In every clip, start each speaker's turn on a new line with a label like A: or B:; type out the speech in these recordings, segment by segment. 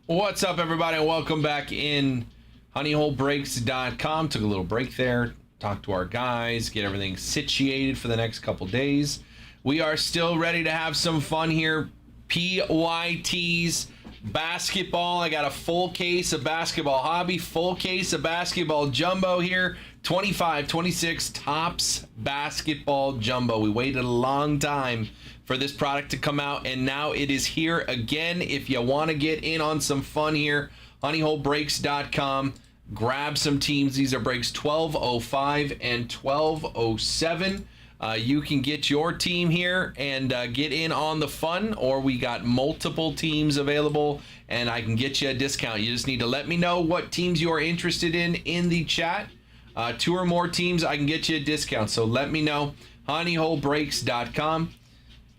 A: What's up, everybody, and welcome back in honeyholebreaks.com. Took a little break there, talked to our guys, get everything situated for the next couple days. We are still ready to have some fun here. PYTs, basketball. I got a full case of basketball hobby, full case of basketball jumbo here. 25, 26 Topps basketball jumbo. We waited a long time for this product to come out, and now it is here again. If you want to get in on some fun here, honeyholebreaks.com. Grab some teams. These are breaks 1205 and 1207. You can get your team here and get in on the fun, or we got multiple teams available and I can get you a discount. You just need to let me know what teams you are interested in the chat. 2 or more teams, I can get you a discount. So let me know. honeyholebreaks.com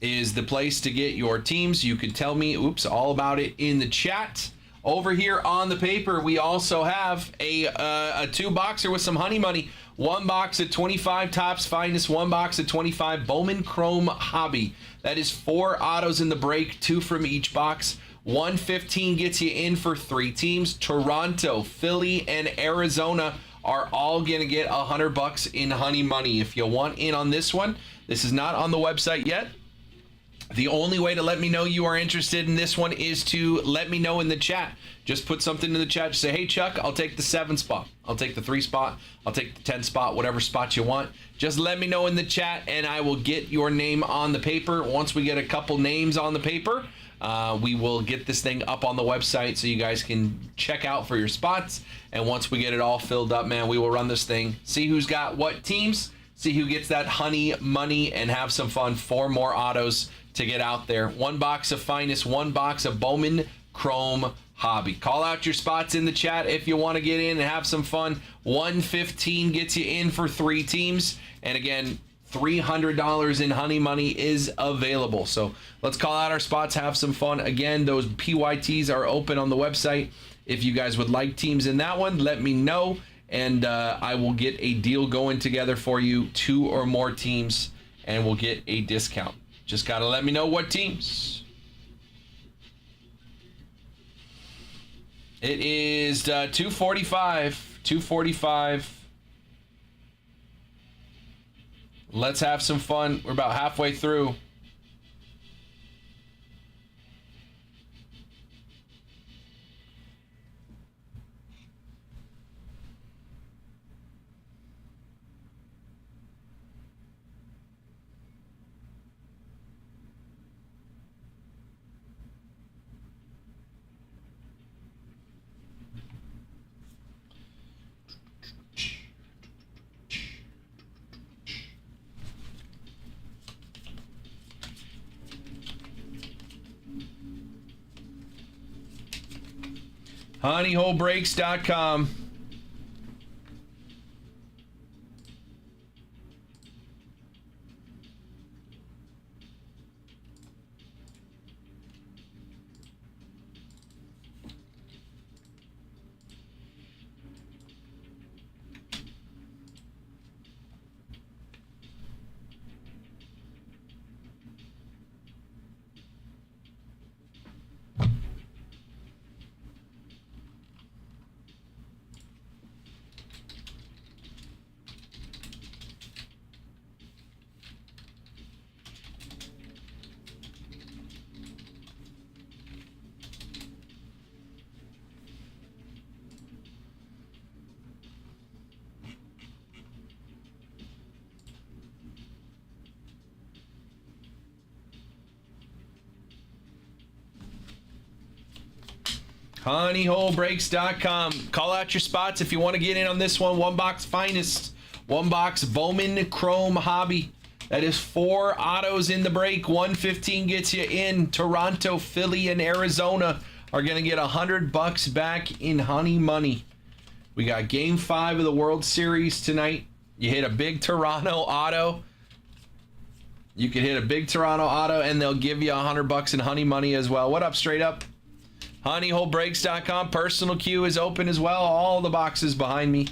A: is the place to get your teams. You can tell me all about it in the chat. Over here on the paper, we also have a 2 boxer with some honey money. 1 box at 25 Topps Finest, 1 box at 25 Bowman Chrome Hobby. That is 4 autos in the break, 2 from each box. 115 gets you in for 3 teams. Toronto, Philly, and Arizona are all gonna get $100 in honey money. If you want in on this one, this is not on the website yet. The only way to let me know you are interested in this one is to let me know in the chat. Just put something in the chat. Just say, hey, Chuck, I'll take the 7 spot. I'll take the 3 spot. I'll take the 10 spot, whatever spot you want. Just let me know in the chat, and I will get your name on the paper. Once we get a couple names on the paper, we will get this thing up on the website so you guys can check out for your spots. And once we get it all filled up, man, we will run this thing, see who's got what teams, see who gets that honey money, and have some fun. 4 more autos to get out there. 1 box of Finest, 1 box of Bowman Chrome Hobby. Call out your spots in the chat if you want to get in and have some fun. 115 gets you in for 3 teams. And again, $300 in honey money is available. So let's call out our spots, have some fun. Again, those PYTs are open on the website. If you guys would like teams in that one, let me know, and I will get a deal going together for you. 2 or more teams, and we'll get a discount. Just got to let me know what teams. It is 245. 245. Let's have some fun. We're about halfway through. honeyholebreaks.com. honeyholebreaks.com. Call out your spots if you want to get in on this one. 1 box Finest, 1 box Bowman Chrome Hobby. That is 4 autos in the break. 115 gets you in. Toronto, Philly, and Arizona are going to get $100 back in honey money. We got Game 5 of the World Series tonight. You hit a big Toronto auto. You can hit a big Toronto auto, and they'll give you $100 in honey money as well. What up, straight up? honeyholebreaks.com. Personal queue is open as well. All the boxes behind me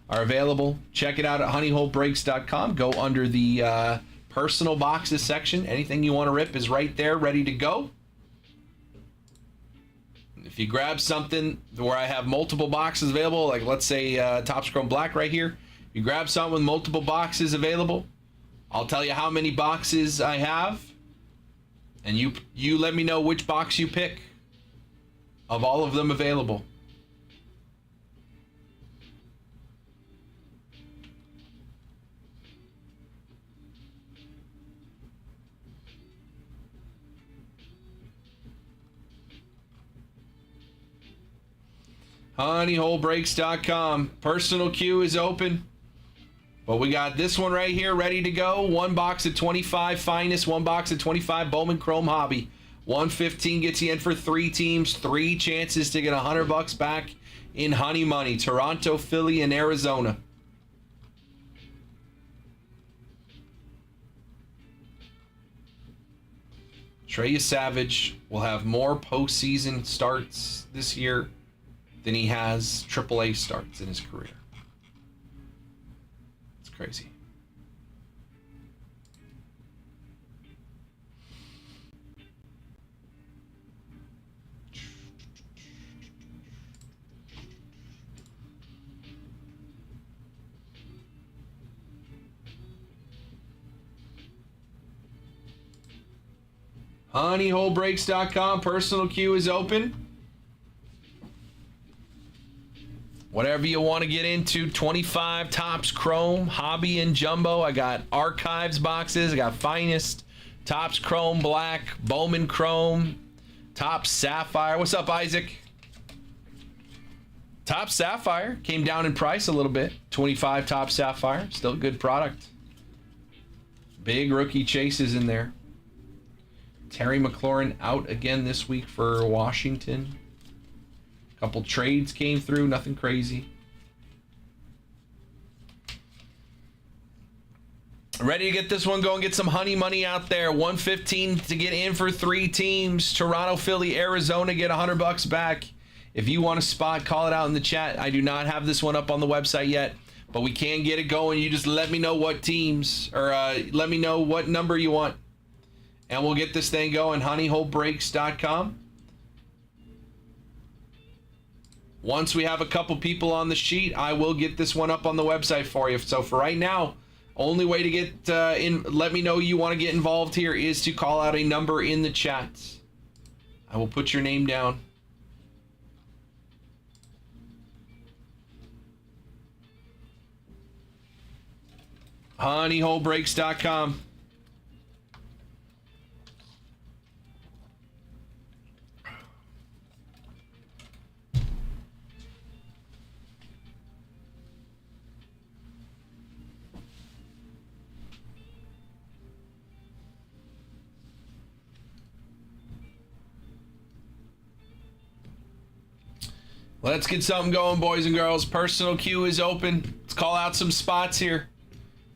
A: are available. Check it out at honeyholebreaks.com. Go under the personal boxes section. Anything you want to rip is right there, ready to go. If you grab something where I have multiple boxes available, like let's say Topps Chrome Black right here, you grab something with multiple boxes available, I'll tell you how many boxes I have, and you let me know which box you pick of all of them available. honeyholebreaks.com. Personal queue is open. But we got this one right here ready to go. One box of 25 Finest, one box of 25 Bowman Chrome Hobby. 115 gets you in for 3 teams, 3 chances to get $100 back in honey money. Toronto, Philly, and Arizona. Trey Savage will have more postseason starts this year than he has AAA starts in his career. It's crazy. honeyholebreaks.com. Personal queue is open. Whatever you want to get into, 25 Topps Chrome, Hobby, and Jumbo. I got Archives boxes. I got Finest, Topps Chrome Black, Bowman Chrome, Topps Sapphire. What's up, Isaac? Topps Sapphire came down in price a little bit. 25 Topps Sapphire. Still a good product. Big rookie chases in there. Terry McLaurin out again this week for Washington. Couple trades came through, nothing crazy. Ready to get this one going, get some honey money out there. 115 to get in for 3 teams. Toronto, Philly, Arizona, get $100 back. If you want a spot, call it out in the chat. I do not have this one up on the website yet, but we can get it going. You just let me know what teams, or let me know what number you want, and we'll get this thing going. honeyholebreaks.com. Once we have a couple people on the sheet, I will get this one up on the website for you. So for right now, only way to get let me know you want to get involved here is to call out a number in the chat. I will put your name down. honeyholebreaks.com. Let's get something going, boys and girls. Personal queue is open. Let's call out some spots here.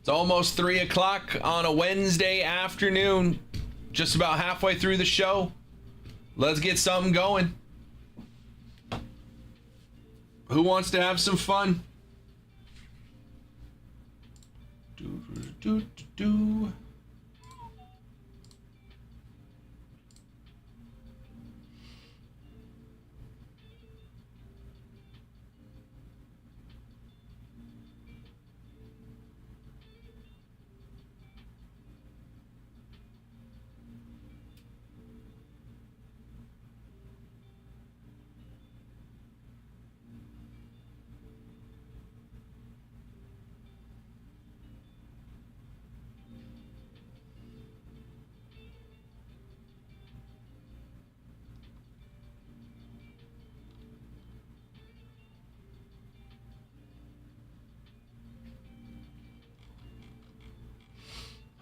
A: It's almost 3 o'clock on a Wednesday afternoon. Just about halfway through the show. Let's get something going. Who wants to have some fun? Do.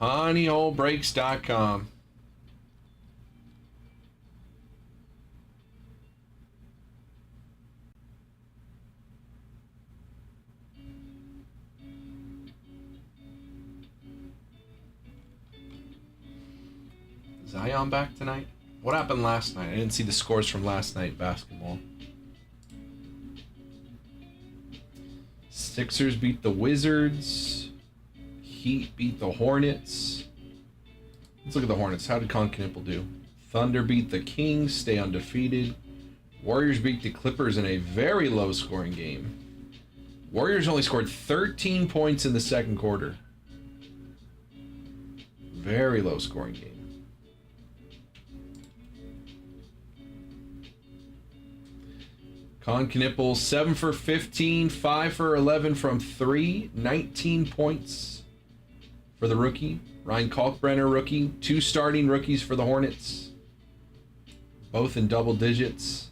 A: honeyholebreaks.com. Zion back tonight? What happened last night? I didn't see the scores from last night basketball. Sixers beat the Wizards. Heat beat the Hornets. Let's look at the Hornets. How did Concaniple do? Thunder beat the Kings, stay undefeated. Warriors beat the Clippers in a very low-scoring game. Warriors only scored 13 points in the second quarter. Very low-scoring game. Con Knippel, 7 for 15, 5 for 11 from 3, 19 points for the rookie. Ryan Kalkbrenner, rookie. 2 starting rookies for the Hornets. Both in double digits.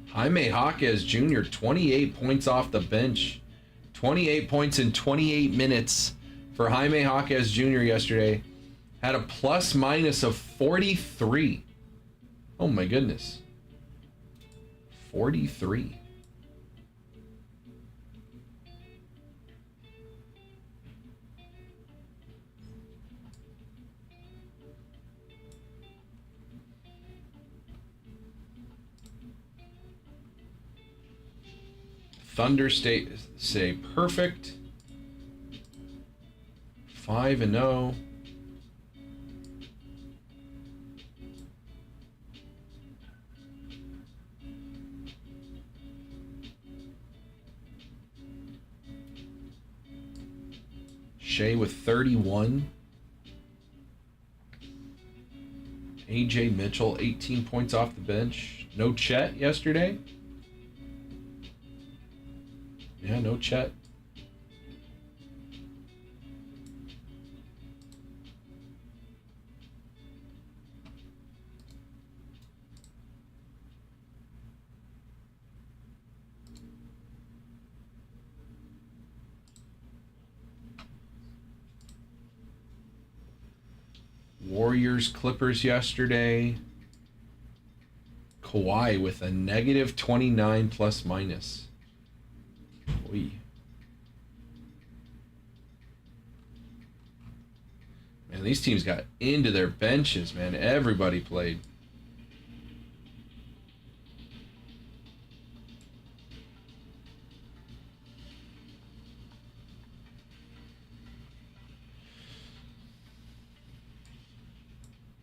A: Jaime Jaquez Jr., 28 points off the bench. 28 points in 28 minutes for Jaime Jaquez Jr. yesterday. Had a plus minus of 43. Oh my goodness. 43. Thunder stay perfect. 5-0. Shea with 31. AJ Mitchell, 18 points off the bench. No Chet yesterday. Yeah, no Chet. Warriors, Clippers yesterday. Kawhi with a negative 29 plus minus. Oy. Man, these teams got into their benches, man. Everybody played.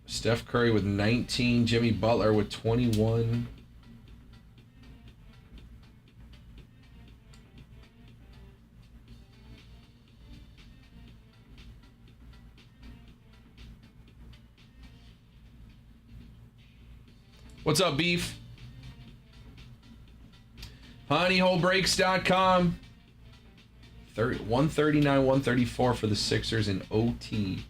A: Steph Curry with 19, Jimmy Butler with 21. What's up, Beef? Honeyholebreaks.com. 139, 134 for the Sixers in OT.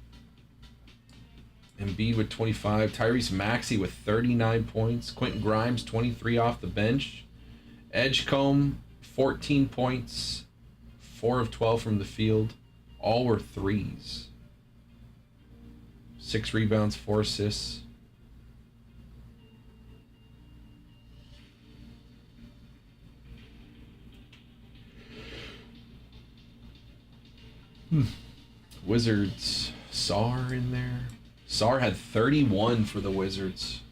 A: Embiid with 25. Tyrese Maxey with 39 points. Quentin Grimes, 23 off the bench. Edgecombe, 14 points. 4 of 12 from the field. All were threes. 6 rebounds, 4 assists. Wizards, Sar in there. Sar had 31 for the Wizards.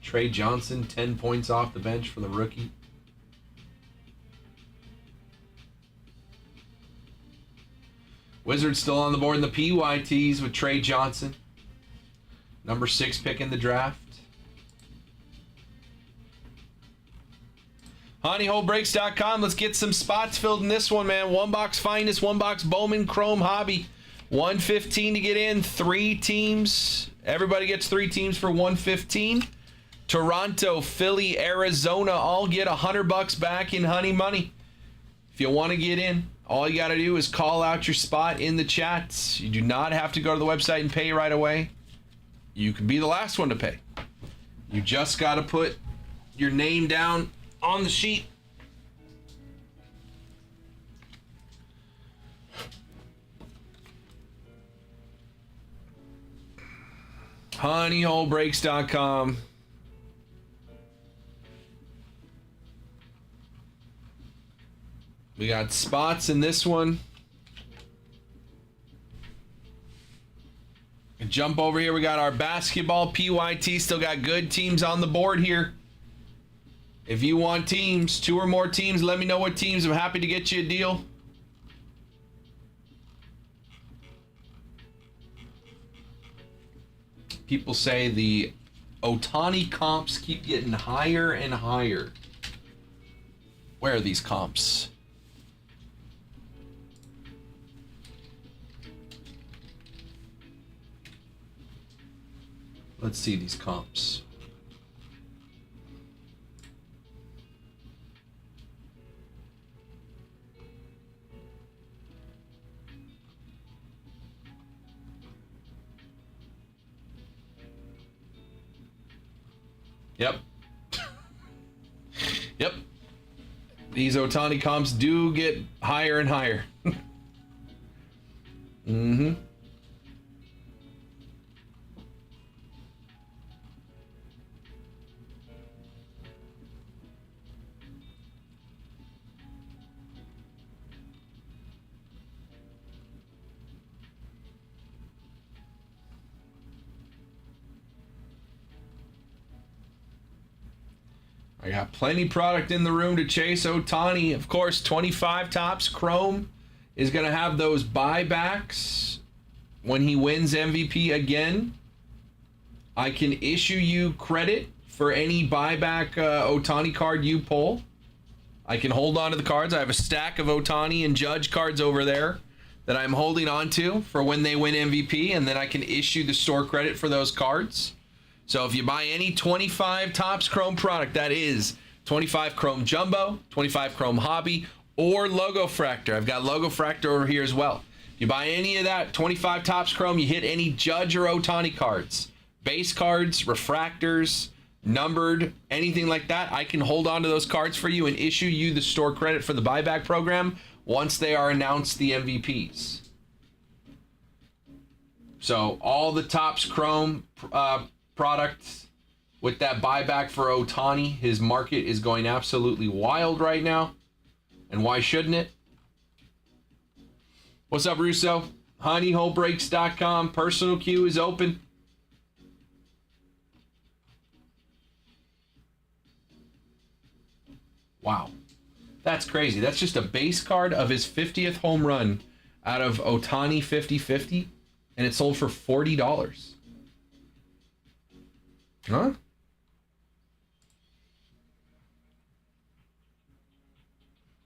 A: Trey Johnson, 10 points off the bench for the rookie. Wizards still on the board in the PYTs with Trey Johnson. Number 6 pick in the draft. Honeyholebreaks.com. Let's get some spots filled in this one, man. 1 box finest, 1 box Bowman Chrome Hobby. 115 to get in. 3 teams. Everybody gets 3 teams for 115. Toronto, Philly, Arizona all get $100 back in honey money. If you want to get in, all you got to do is call out your spot in the chats. You do not have to go to the website and pay right away. You can be the last one to pay. You just got to put your name down on the sheet. Honeyholebreaks.com. We got spots in this one. Jump over here. We got our basketball PYT. Still got good teams on the board here. If you want teams, 2 or more teams, let me know what teams. I'm happy to get you a deal. People say the Ohtani comps keep getting higher and higher. Where are these comps? Let's see these comps. Yep. Yep. These Ohtani comps do get higher and higher. Mm-hmm. I got plenty product in the room to chase Ohtani. Of course, 25 tops Chrome is going to have those buybacks when he wins MVP again. I can issue you credit for any buyback Ohtani card you pull. I can hold on to the cards. I have a stack of Ohtani and Judge cards over there that I'm holding on to for when they win MVP, and then I can issue the store credit for those cards. So if you buy any 25 Topps Chrome product, that is 25 Chrome Jumbo, 25 Chrome Hobby, or Logo Fractor. I've got Logo Fractor over here as well. If you buy any of that 25 Topps Chrome, you hit any Judge or Ohtani cards, base cards, refractors, numbered, anything like that, I can hold on to those cards for you and issue you the store credit for the buyback program once they are announced the MVPs. So all the Topps Chrome product with that buyback for Ohtani, his market is going absolutely wild right now. And why shouldn't it? What's up, Russo? honeyholebreaks.com. Personal queue is open. Wow. That's crazy. That's just a base card of his 50th home run out of Ohtani 50-50, and it sold for $40. Huh?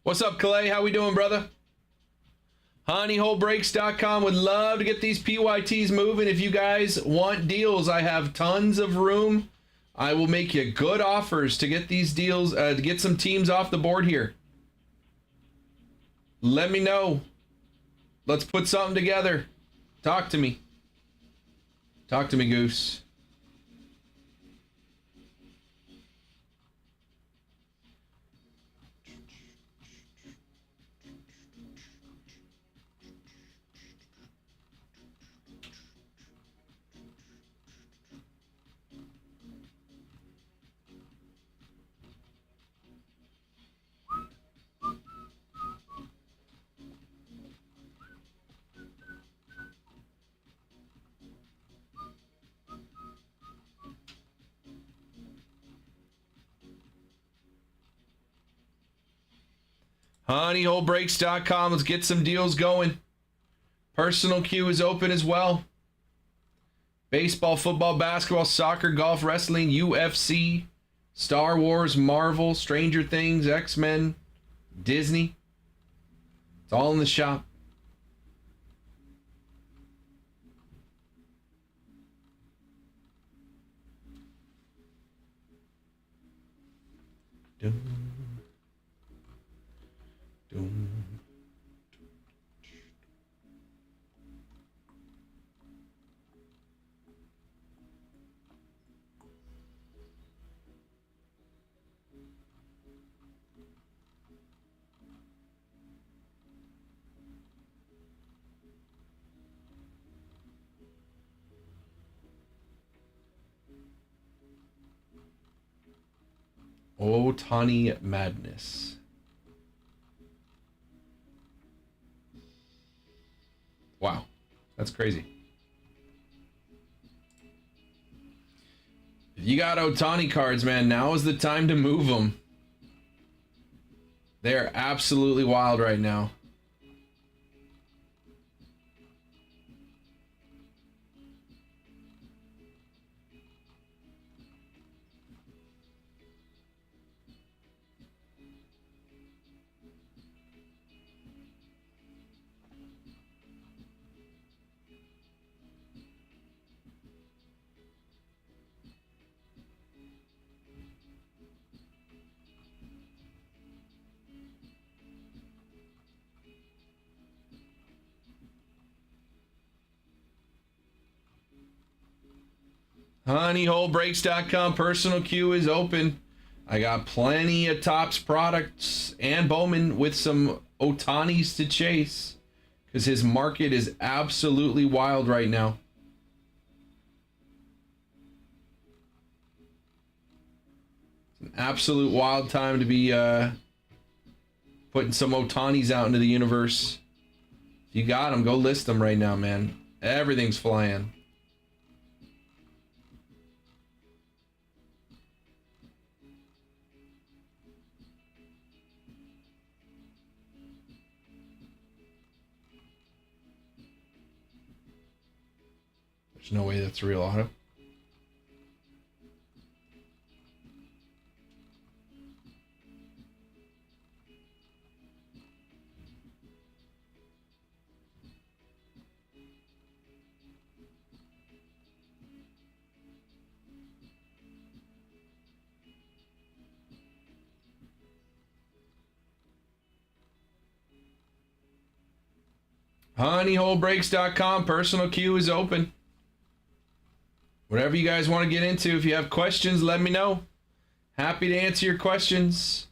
A: What's up, Clay? How we doing, brother? honeyholebreaks.com. Would love to get these PYTs moving. If you guys want deals, I have tons of room. I will make you good offers to get these deals, to get some teams off the board here. Let me know. Let's put something together. Talk to me. Talk to me, Goose. honeyholebreaks.com. Let's get some deals going. Personal queue is open as well. Baseball, football, basketball, soccer, golf, wrestling, UFC, Star Wars, Marvel, Stranger Things, X-Men, Disney. It's all in the shop. Dum, dum. Ohtani madness. Wow, that's crazy. If you got Ohtani cards, man, now is the time to move them. They're absolutely wild right now. Honeyholebreaks.com personal queue is open. I got plenty of Topps products and Bowman with some Otanis to chase because his market is absolutely wild right now. It's an absolute wild time to be putting some Otanis out into the universe. If you got them, go list them right now, man. Everything's flying. There's no way that's a real auto. Honeyholebreaks.com personal queue is open. Whatever you guys want to get into, if you have questions, let me know. Happy to answer your questions.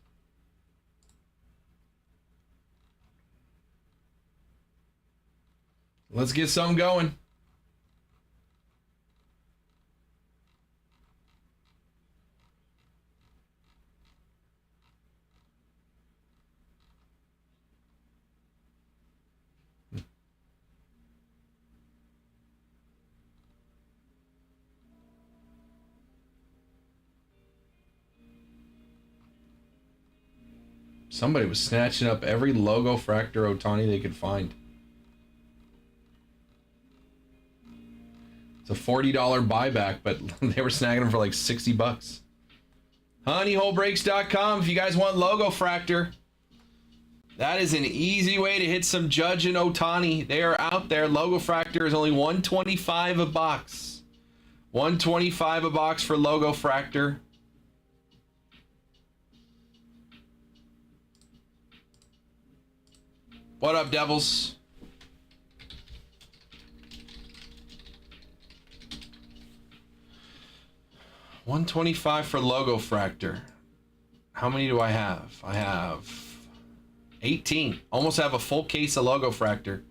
A: Let's get something going. Somebody was snatching up every logo Fractor Otani they could find. It's a $40 buyback, but they were snagging them for like 60 bucks. Honeyholebreaks.com if you guys want logo Fractor. That is an easy way to hit some Judge and Otani. They are out there. Logo Fractor is only $125 a box. $125 a box for Logo Fractor. What up, Devils? $125 for Logo Fractor. How many do I have? I have 18. Almost have a full case of Logo Fractor.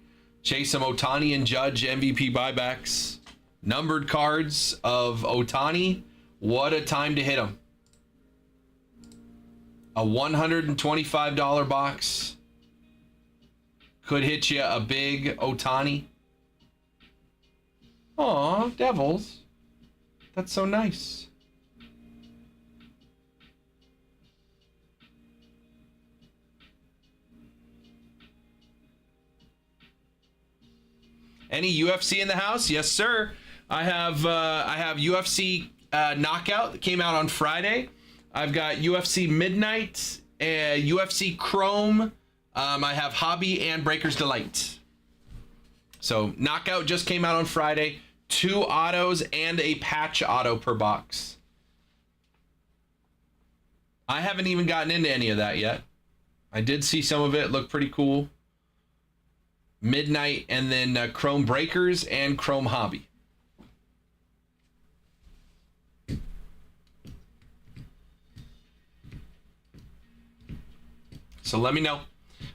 A: Chase some Otani and Judge MVP buybacks. Numbered cards of Otani. What a time to hit them. A $125 box. Could hit you a big Otani. Aw, Devils. That's so nice. Any UFC in the house? Yes, sir. I have UFC Knockout that came out on Friday. I've got UFC Midnight, UFC Chrome. I have Hobby and Breaker's Delight. So Knockout just came out on Friday. 2 autos and a patch auto per box. I haven't even gotten into any of that yet. I did see some of it. Look pretty cool. Midnight and then Chrome Breakers and Chrome Hobby. So let me know.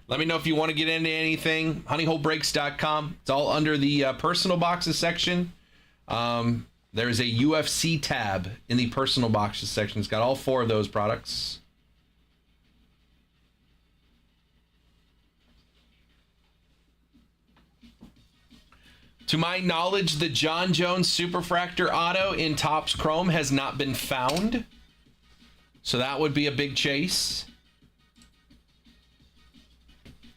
A: Let me know if you want to get into anything. Honeyholebreaks.com. It's all under the personal boxes section. There's a UFC tab in the personal boxes section. It's got all 4 of those products. To my knowledge, the John Jones Superfractor Auto in Topps Chrome has not been found. So that would be a big chase.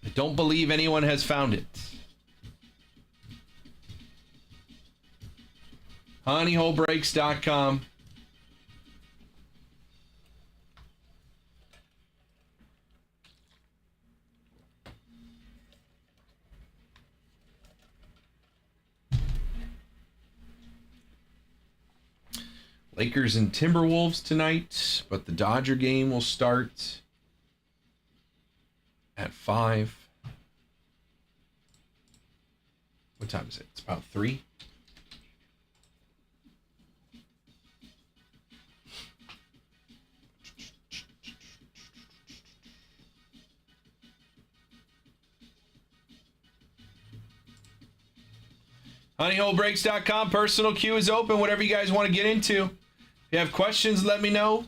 A: I don't believe anyone has found it. honeyholebreaks.com. Lakers and Timberwolves tonight, but the Dodger game will start at 5. What time is it? It's about 3. honeyholebreaks.com. Personal queue is open. Whatever you guys want to get into. If you have questions, let me know.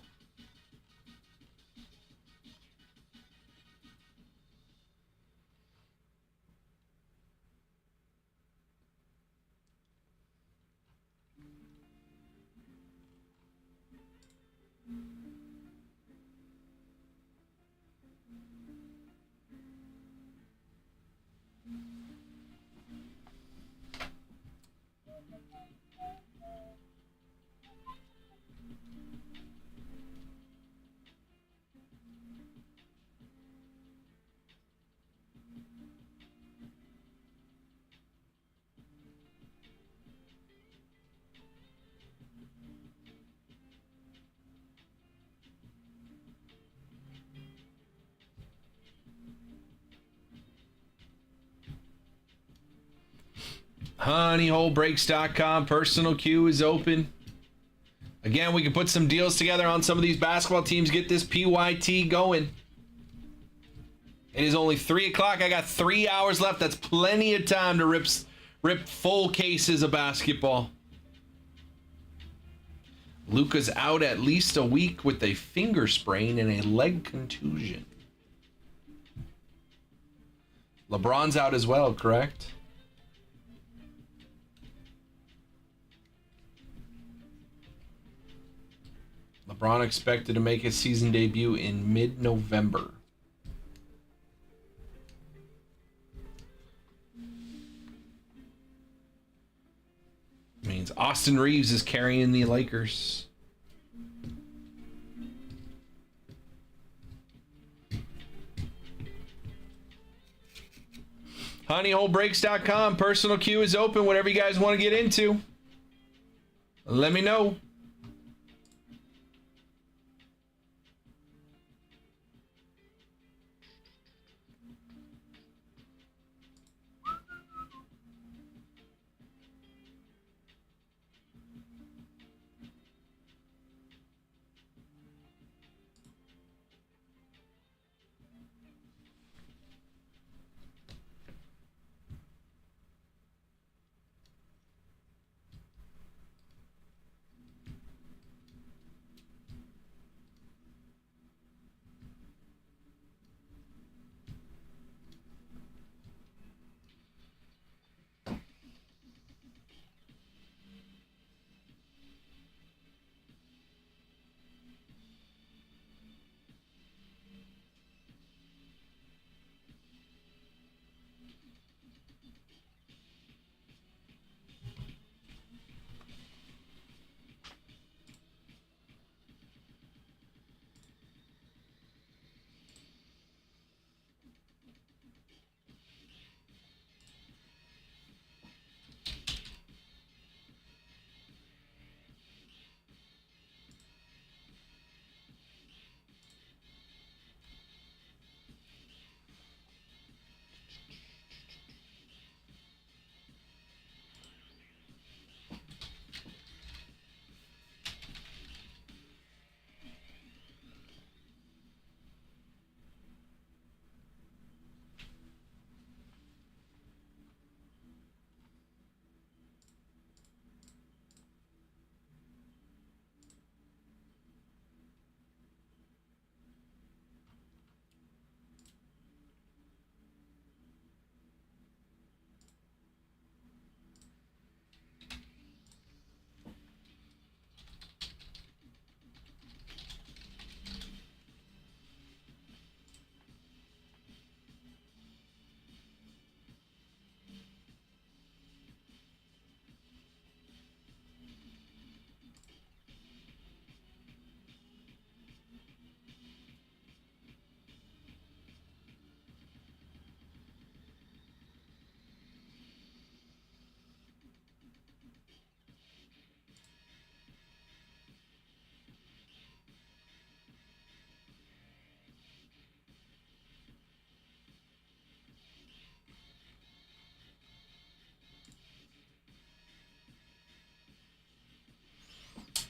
A: honeyholebreaks.com. Personal queue is open. Again, we can put some deals together on some of these basketball teams. Get this PYT going. It is only 3 o'clock. I got 3 hours left. That's plenty of time to rip full cases of basketball. Luka's out at least a week with a finger sprain and a leg contusion. LeBron's out as well, correct? LeBron expected to make his season debut in mid-November. Means Austin Reeves is carrying the Lakers. honeyholebreaks.com. Personal queue is open. Whatever you guys want to get into, let me know.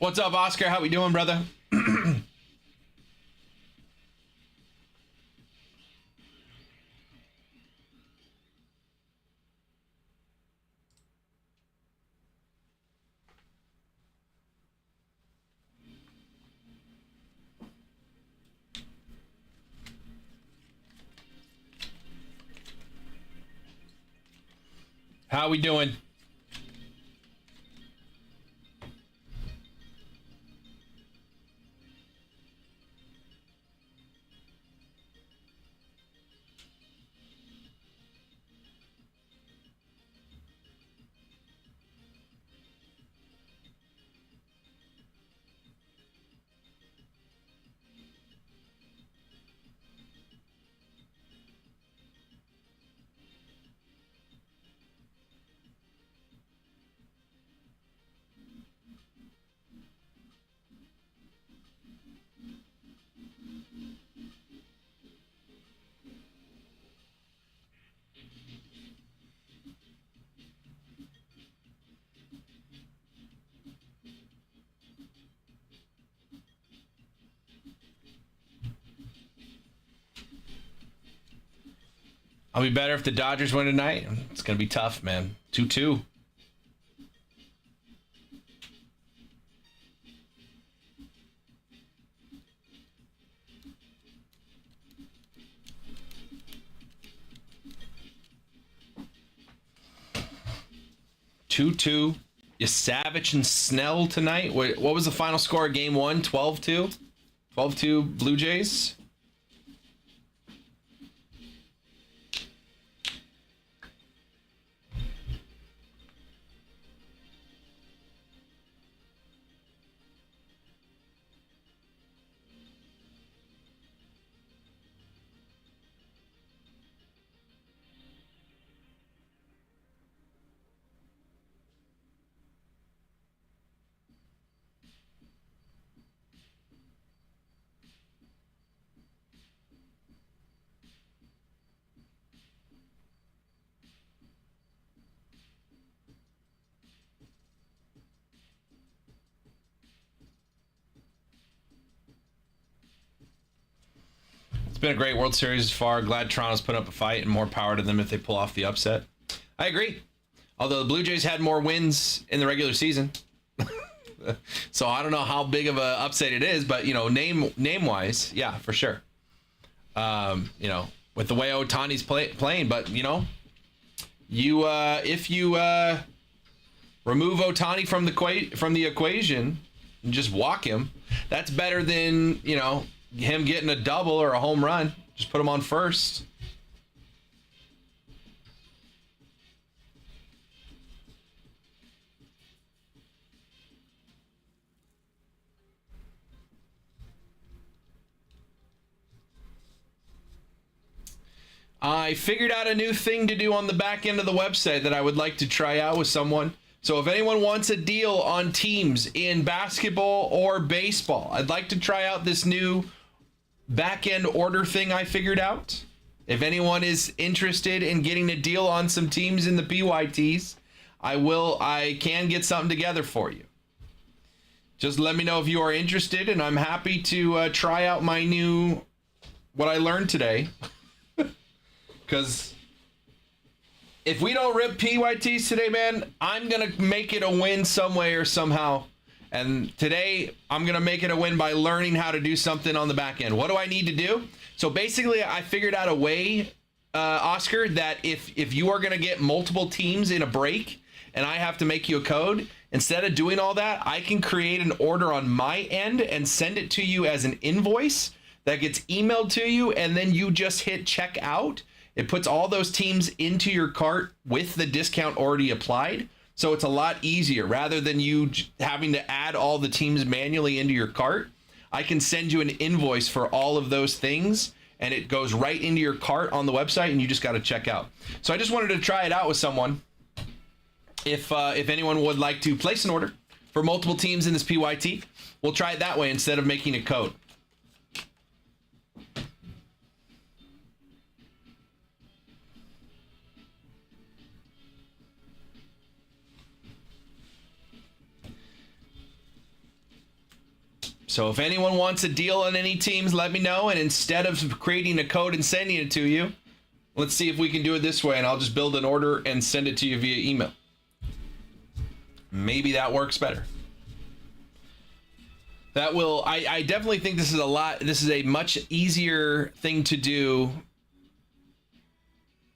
A: What's up, Oscar? How we doing, brother? How we doing? I'll be better if the Dodgers win tonight. It's going to be tough, man. 2-2. Savage and Snell tonight. What was the final score of game 1? 12-2? 12-2 Blue Jays? It's been a great World Series as far. Glad Toronto's put up a fight, and more power to them if they pull off the upset. I agree. Although the Blue Jays had more wins in the regular season. So I don't know how big of a upset it is, but, you know, name-wise, yeah, for sure. You know, with the way Ohtani's playing, but, you know, if you remove Ohtani from the equation and just walk him, that's better than, you know, him getting a double or a home run. Just put him on first. I figured out a new thing to do on the back end of the website that I would like to try out with someone. So if anyone wants a deal on teams in basketball or baseball, I'd like to try out this new back end order thing I figured out. If anyone is interested in getting a deal on some teams in the PYTs, I can get something together for you. Just let me know if you are interested, and I'm happy to try out what I learned today. Because if we don't rip PYTs today, man, I'm going to make it a win some way or somehow. And today, I'm going to make it a win by learning how to do something on the back end. What do I need to do? So basically, I figured out a way, Oscar, that if you are going to get multiple teams in a break and I have to make you a code, instead of doing all that, I can create an order on my end and send it to you as an invoice that gets emailed to you, and then you just hit check out. It puts all those teams into your cart with the discount already applied. So it's a lot easier. Rather than you having to add all the teams manually into your cart, I can send you an invoice for all of those things, and it goes right into your cart on the website, and you just got to check out. So I just wanted to try it out with someone. If anyone would like to place an order for multiple teams in this PYT, we'll try it that way instead of making a code. So if anyone wants a deal on any teams, let me know. And instead of creating a code and sending it to you, let's see if we can do it this way. And I'll just build an order and send it to you via email. Maybe that works better. That will, I definitely think this is a much easier thing to do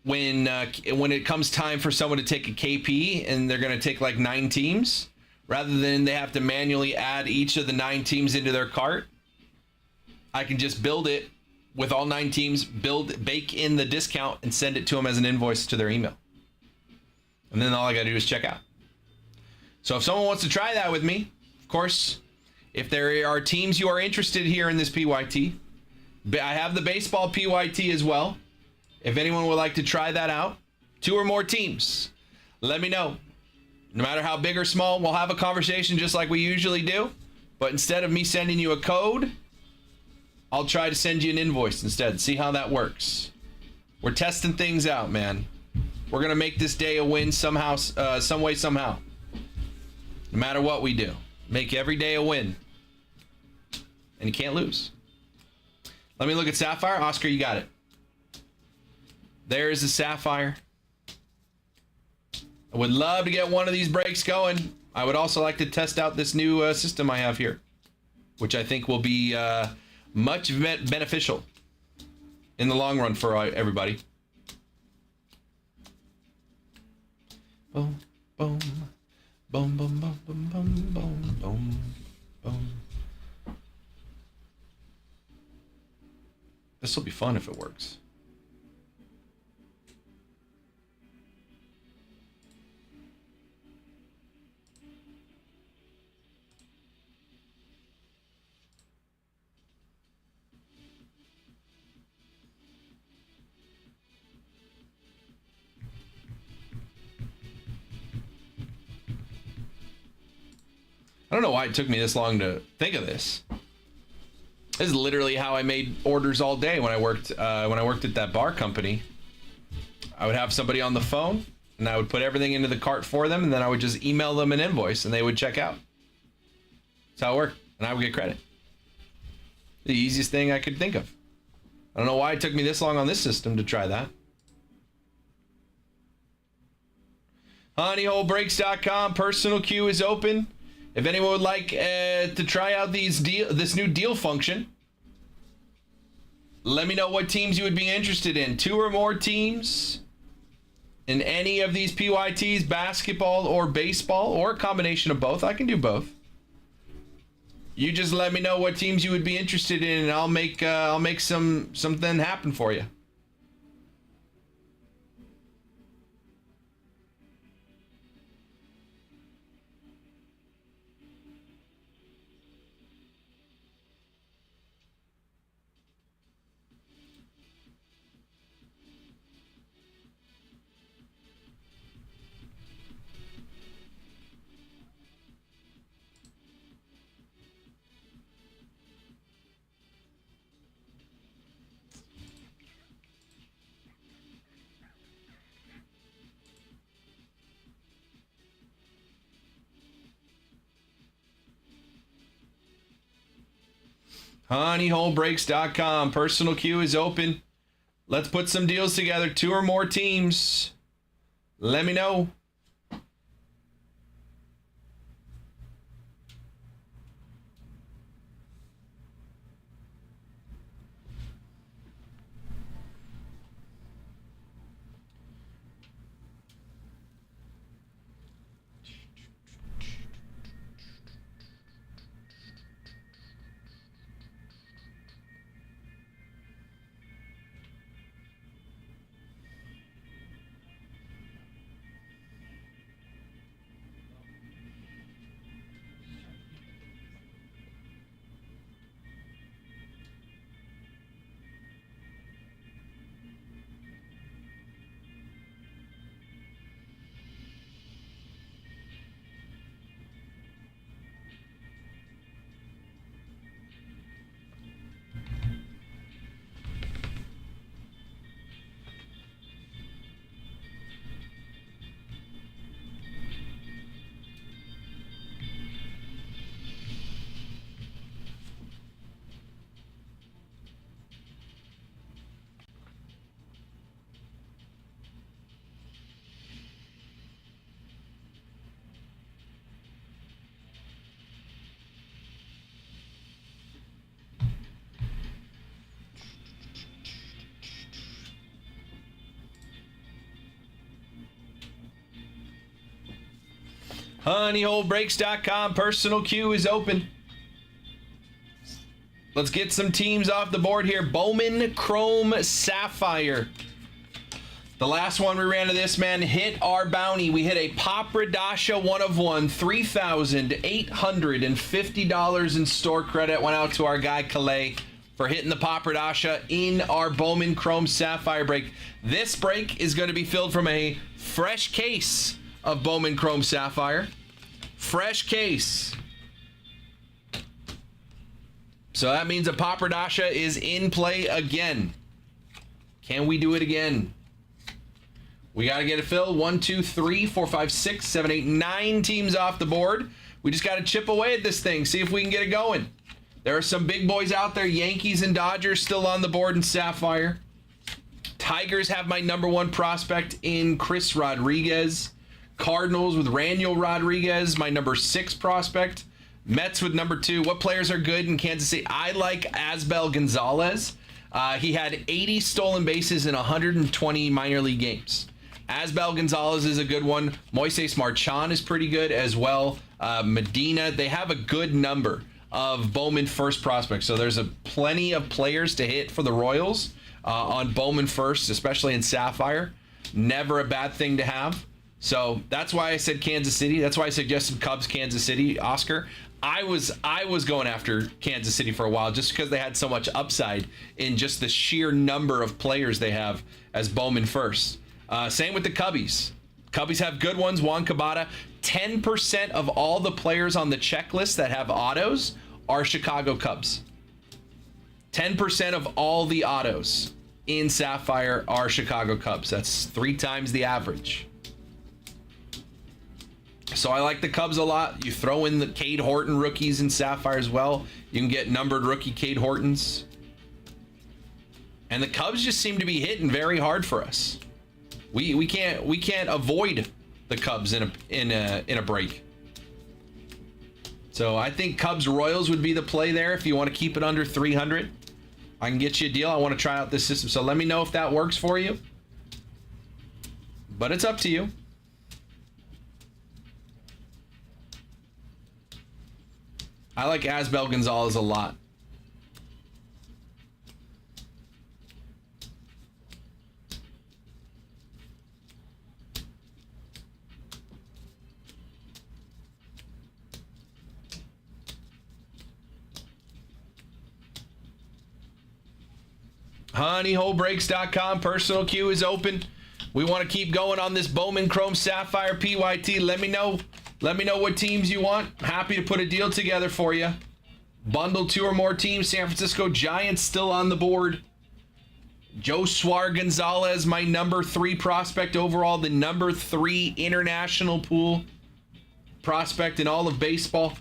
A: when it comes time for someone to take a KP and they're going to take like 9 teams, rather than they have to manually add each of the 9 teams into their cart. I can just build it with all 9 teams, bake in the discount and send it to them as an invoice to their email. And then all I got to do is check out. So if someone wants to try that with me, of course, if there are teams you are interested here in this PYT, I have the baseball PYT as well. If anyone would like to try that out, 2 or more teams, let me know. No matter how big or small, we'll have a conversation just like we usually do. But instead of me sending you a code, I'll try to send you an invoice instead. See how that works. We're testing things out, man. We're going to make this day a win somehow, some way, somehow. No matter what we do. Make every day a win. And you can't lose. Let me look at Sapphire. Oscar, you got it. There's the Sapphire. I would love to get one of these breaks going. I would also like to test out this new system I have here, which I think will be much beneficial in the long run for everybody. Boom, boom, boom, boom, boom, boom, boom, boom, boom, boom. This will be fun if it works. I don't know why it took me this long to think of this. This is literally how I made orders all day when I worked at that bar company. I would have somebody on the phone, and I would put everything into the cart for them, and then I would just email them an invoice, and they would check out. That's how it worked, and I would get credit. The easiest thing I could think of. I don't know why it took me this long on this system to try that. Honeyholebreaks.com, personal queue is open. If anyone would like to try out this new deal function, let me know what teams you would be interested in. 2 or more teams in any of these PYTs, basketball or baseball, or a combination of both. I can do both. You just let me know what teams you would be interested in, and I'll make something happen for you. Honeyholebreaks.com. Personal queue is open. Let's put some deals together. 2 or more teams. Let me know. Honeyholebreaks.com personal queue is open. Let's get some teams off the board here. Bowman Chrome Sapphire. The last one we ran to this, man, hit our bounty. We hit a Papradasha 1 of 1, $3,850 in store credit. Went out to our guy Calais for hitting the Papradasha in our Bowman Chrome Sapphire break. This break is going to be filled from a fresh case of Bowman Chrome Sapphire. Fresh case. So that means a Papradasha is in play again. Can we do it again? We got to get it filled. 1, 2, 3, 4, 5, 6, 7, 8, 9 teams off the board. We just got to chip away at this thing, see if we can get it going. There are some big boys out there. Yankees and Dodgers still on the board in Sapphire. Tigers have my #1 prospect in Chris Rodriguez. Cardinals with Raniel Rodriguez, my #6 prospect. Mets with #2. What players are good in Kansas City? I like Asbel Gonzalez. He had 80 stolen bases in 120 minor league games. Asbel Gonzalez is a good one. Moises Marchand is pretty good as well. Medina, they have a good number of Bowman first prospects. So there's plenty of players to hit for the Royals on Bowman first, especially in Sapphire. Never a bad thing to have. So that's why I said Kansas City. That's why I suggested Cubs, Kansas City, Oscar. I was going after Kansas City for a while just because they had so much upside in just the sheer number of players they have as Bowman first. Same with the Cubbies. Cubbies have good ones. Juan Cabada. 10% of all the players on the checklist that have autos are Chicago Cubs. 10% of all the autos in Sapphire are Chicago Cubs. That's 3 times the average. So I like the Cubs a lot. You throw in the Cade Horton rookies in Sapphire as well. You can get numbered rookie Cade Hortons. And the Cubs just seem to be hitting very hard for us. We can't avoid the Cubs in a break. So I think Cubs Royals would be the play there if you want to keep it under 300. I can get you a deal. I want to try out this system. So let me know if that works for you. But it's up to you. I like Asbel Gonzalez a lot. Honeyholebreaks.com personal queue is open. We want to keep going on this Bowman Chrome Sapphire PYT. Let me know what teams you want. Happy to put a deal together for you. Bundle 2 or more teams. San Francisco Giants still on the board. Josuar Gonzalez, my #3 prospect overall, the #3 international pool prospect in all of baseball.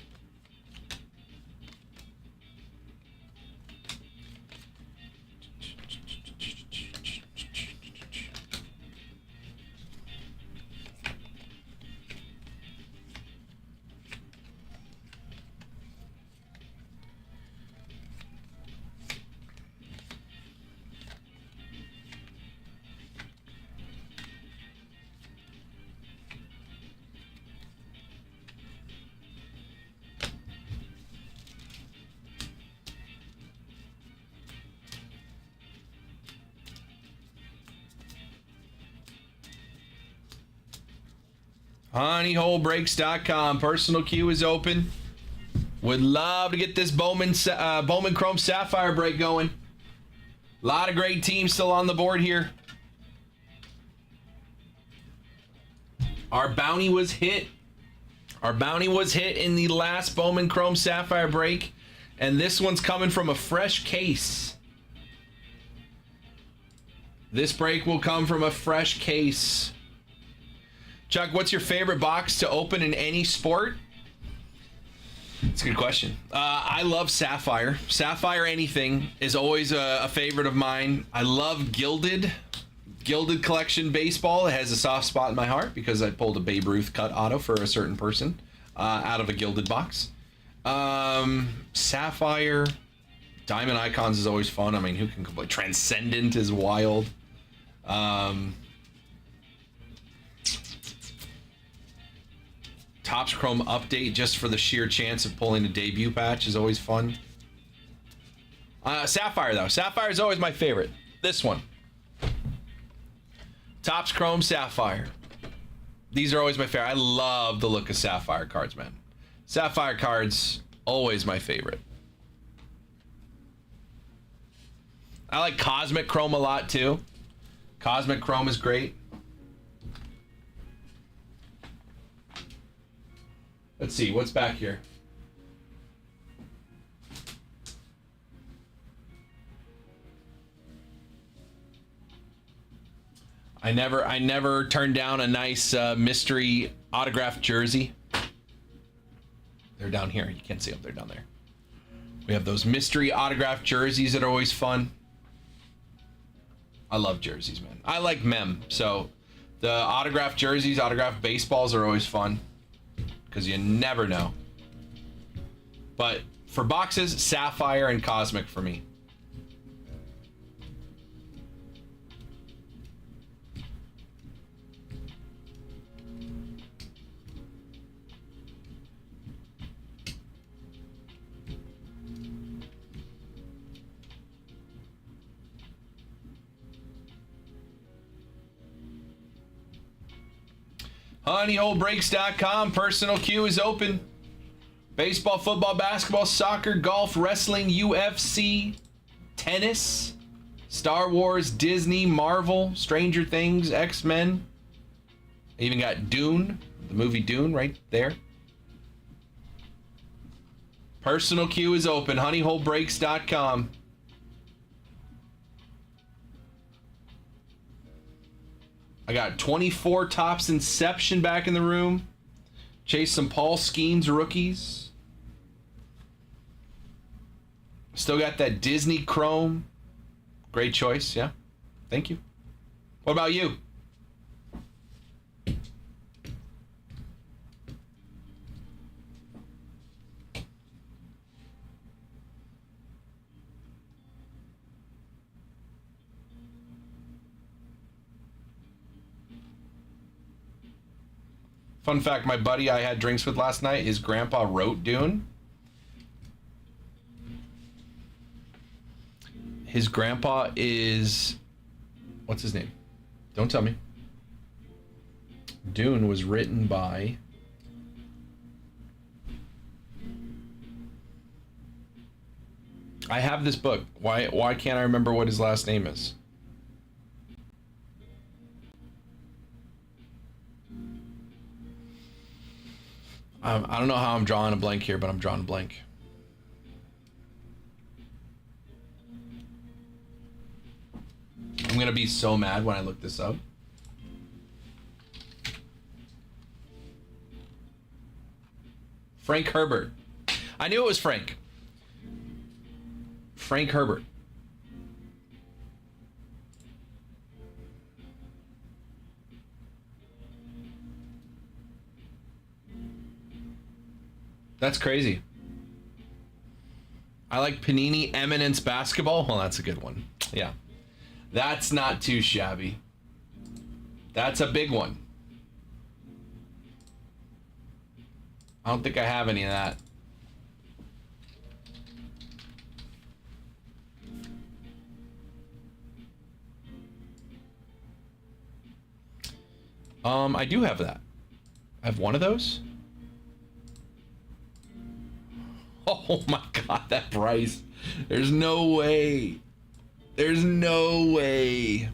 A: Honeyholebreaks.com personal queue is open. Would love to get this Bowman Chrome Sapphire break going. A lot of great teams still on the board here. Our bounty was hit. Our bounty was hit in the last Bowman Chrome Sapphire break, and this one's coming from a fresh case. This break will come from a fresh case. Chuck, what's your favorite box to open in any sport? It's a good question. I love Sapphire. Sapphire anything is always a favorite of mine. I love Gilded Collection Baseball. It has a soft spot in my heart because I pulled a Babe Ruth cut auto for a certain person out of a Gilded box. Sapphire. Diamond Icons is always fun. I mean, who can complain? Transcendent is wild. Topps Chrome update just for the sheer chance of pulling a debut patch is always fun. Sapphire, though. Sapphire is always my favorite. This one. Topps Chrome Sapphire. These are always my favorite. I love the look of Sapphire cards, man. Sapphire cards, always my favorite. I like Cosmic Chrome a lot, too. Cosmic Chrome is great. Let's see, what's back here? I never turned down a nice mystery autographed jersey. They're down here. You can't see them. They're down there. We have those mystery autographed jerseys that are always fun. I love jerseys, man. I like mem. So the autographed jerseys, autographed baseballs are always fun because you never know. But for boxes, Sapphire and Cosmic for me. HoneyHoleBreaks.com. Personal queue is open. Baseball, football, basketball, soccer, golf, wrestling, UFC, tennis, Star Wars, Disney, Marvel, Stranger Things, X-Men. I even got Dune, the movie Dune right there. Personal queue is open. HoneyHoleBreaks.com. I got 24 Topps Inception back in the room. Chase some Paul Skeens rookies. Still got that Disney Chrome. Great choice, yeah. Thank you. What about you? Fun fact, my buddy I had drinks with last night, his grandpa wrote Dune. His grandpa is... What's his name? Don't tell me. Dune was written by... I have this book. Why can't I remember what his last name is? I don't know how I'm drawing a blank here, but I'm drawing a blank. I'm going to be so mad when I look this up. Frank Herbert. I knew it was Frank. Frank Herbert. That's crazy. I like Panini Eminence Basketball. Well, that's a good one. Yeah. That's not too shabby. That's a big one. I don't think I have any of that. I do have that. I have one of those. Oh my God, that price. There's no way. There's no way.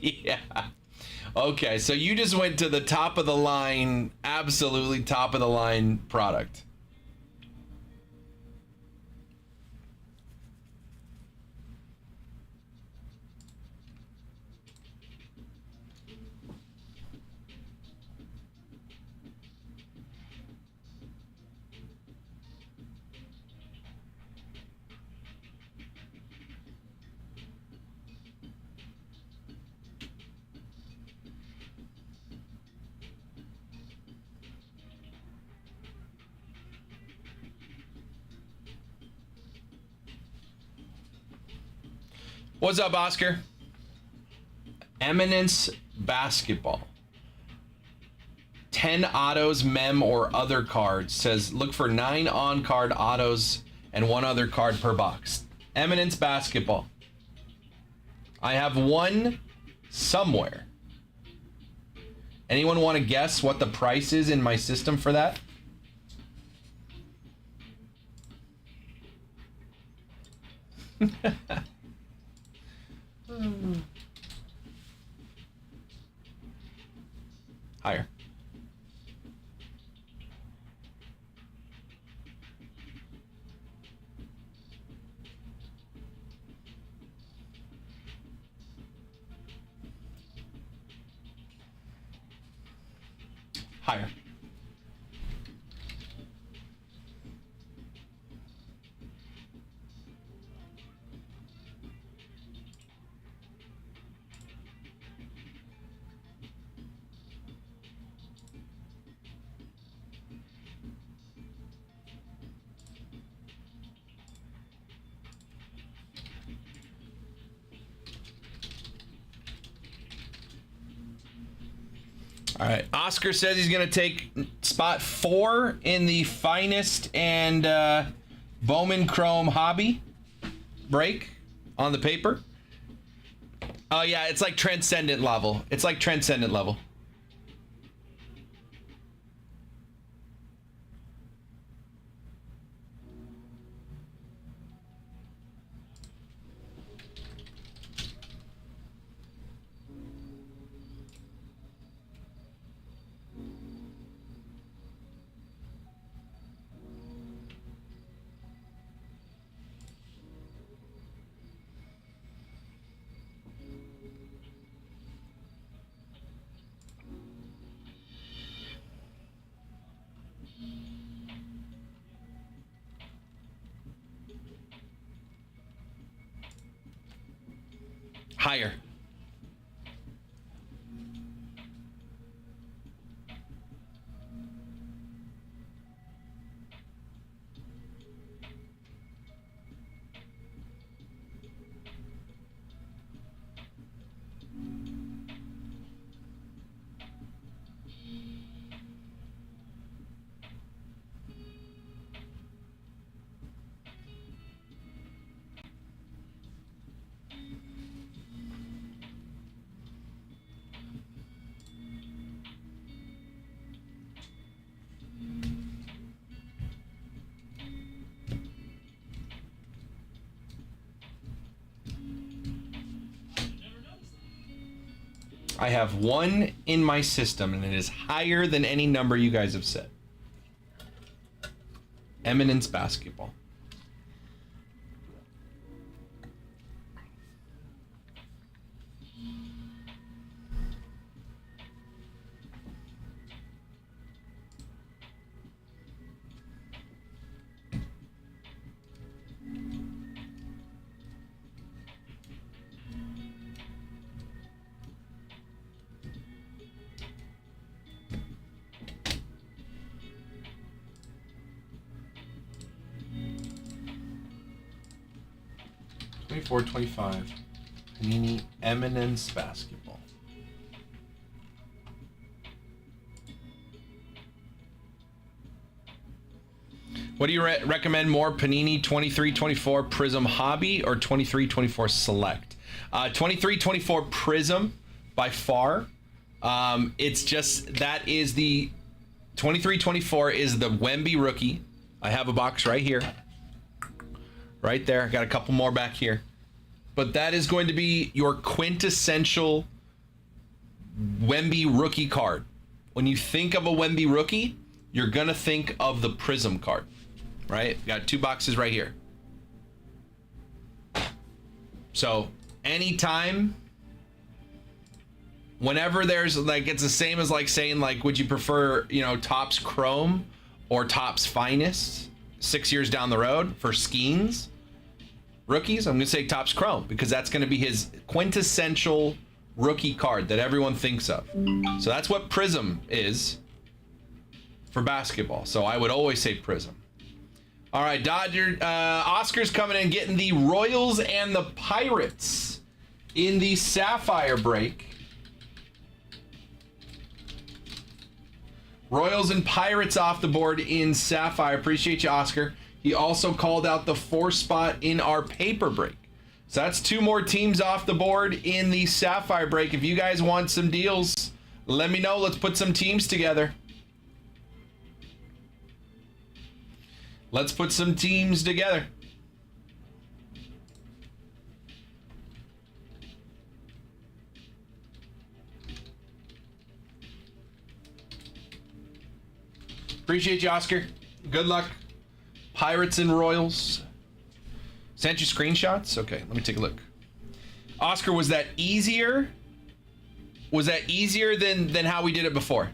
A: Yeah. Okay, so you just went to the top of the line, absolutely top of the line product. What's up, Oscar? Eminence basketball. 10 autos, mem, or other cards. Says look for 9 on-card autos and 1 other card per box. Eminence basketball. I have 1 somewhere. Anyone want to guess what the price is in my system for that? Higher. Higher. All right. Oscar says he's going to take spot 4 in the finest and Bowman Chrome hobby break on the paper. Oh, yeah. It's like transcendent level. It's like transcendent level. Higher. I have 1 in my system, and it is higher than any number you guys have said. Eminence basketball. $24.25. Panini Eminence basketball. What do you recommend more? Panini 23-24 Prism Hobby or 23-24 Select? 23-24 Prism by far. It's just that is the 23-24 is the Wemby rookie. I have a box right here. Right there. I got a couple more back here. But that is going to be your quintessential Wemby rookie card. When you think of a Wemby rookie, you're going to think of the Prism card. Right? Got 2 boxes right here. So, anytime, whenever there's like, it's the same as like saying like, would you prefer, you know, Topps Chrome or Topps Finest 6 years down the road for Skeens? Rookies, I'm going to say Topps Chrome because that's going to be his quintessential rookie card that everyone thinks of. So that's what Prism is for basketball. So I would always say Prism. All right, Dodger, Oscar's coming in getting the Royals and the Pirates in the Sapphire break. Royals and Pirates off the board in Sapphire. Appreciate you, Oscar. He also called out the 4 spot in our paper break. So that's 2 more teams off the board in the Sapphire break. If you guys want some deals, let me know. Let's put some teams together. Let's put some teams together. Appreciate you, Oscar. Good luck. Pirates and Royals. Sent you screenshots? Okay, let me take a look. Oscar, was that easier? Was that easier than how we did it before?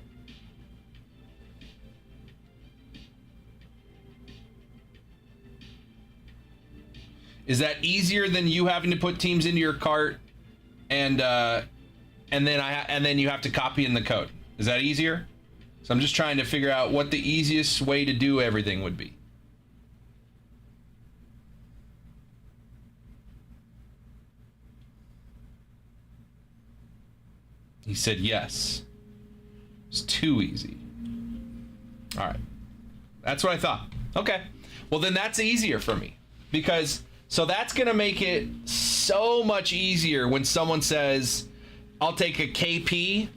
A: Is that easier than you having to put teams into your cart and then you have to copy in the code? Is that easier? So I'm just trying to figure out what the easiest way to do everything would be. He said yes. It's too easy. All right. That's what I thought. Okay. Well, then that's easier for me. Because, so that's going to make it so much easier when someone says, I'll take a KP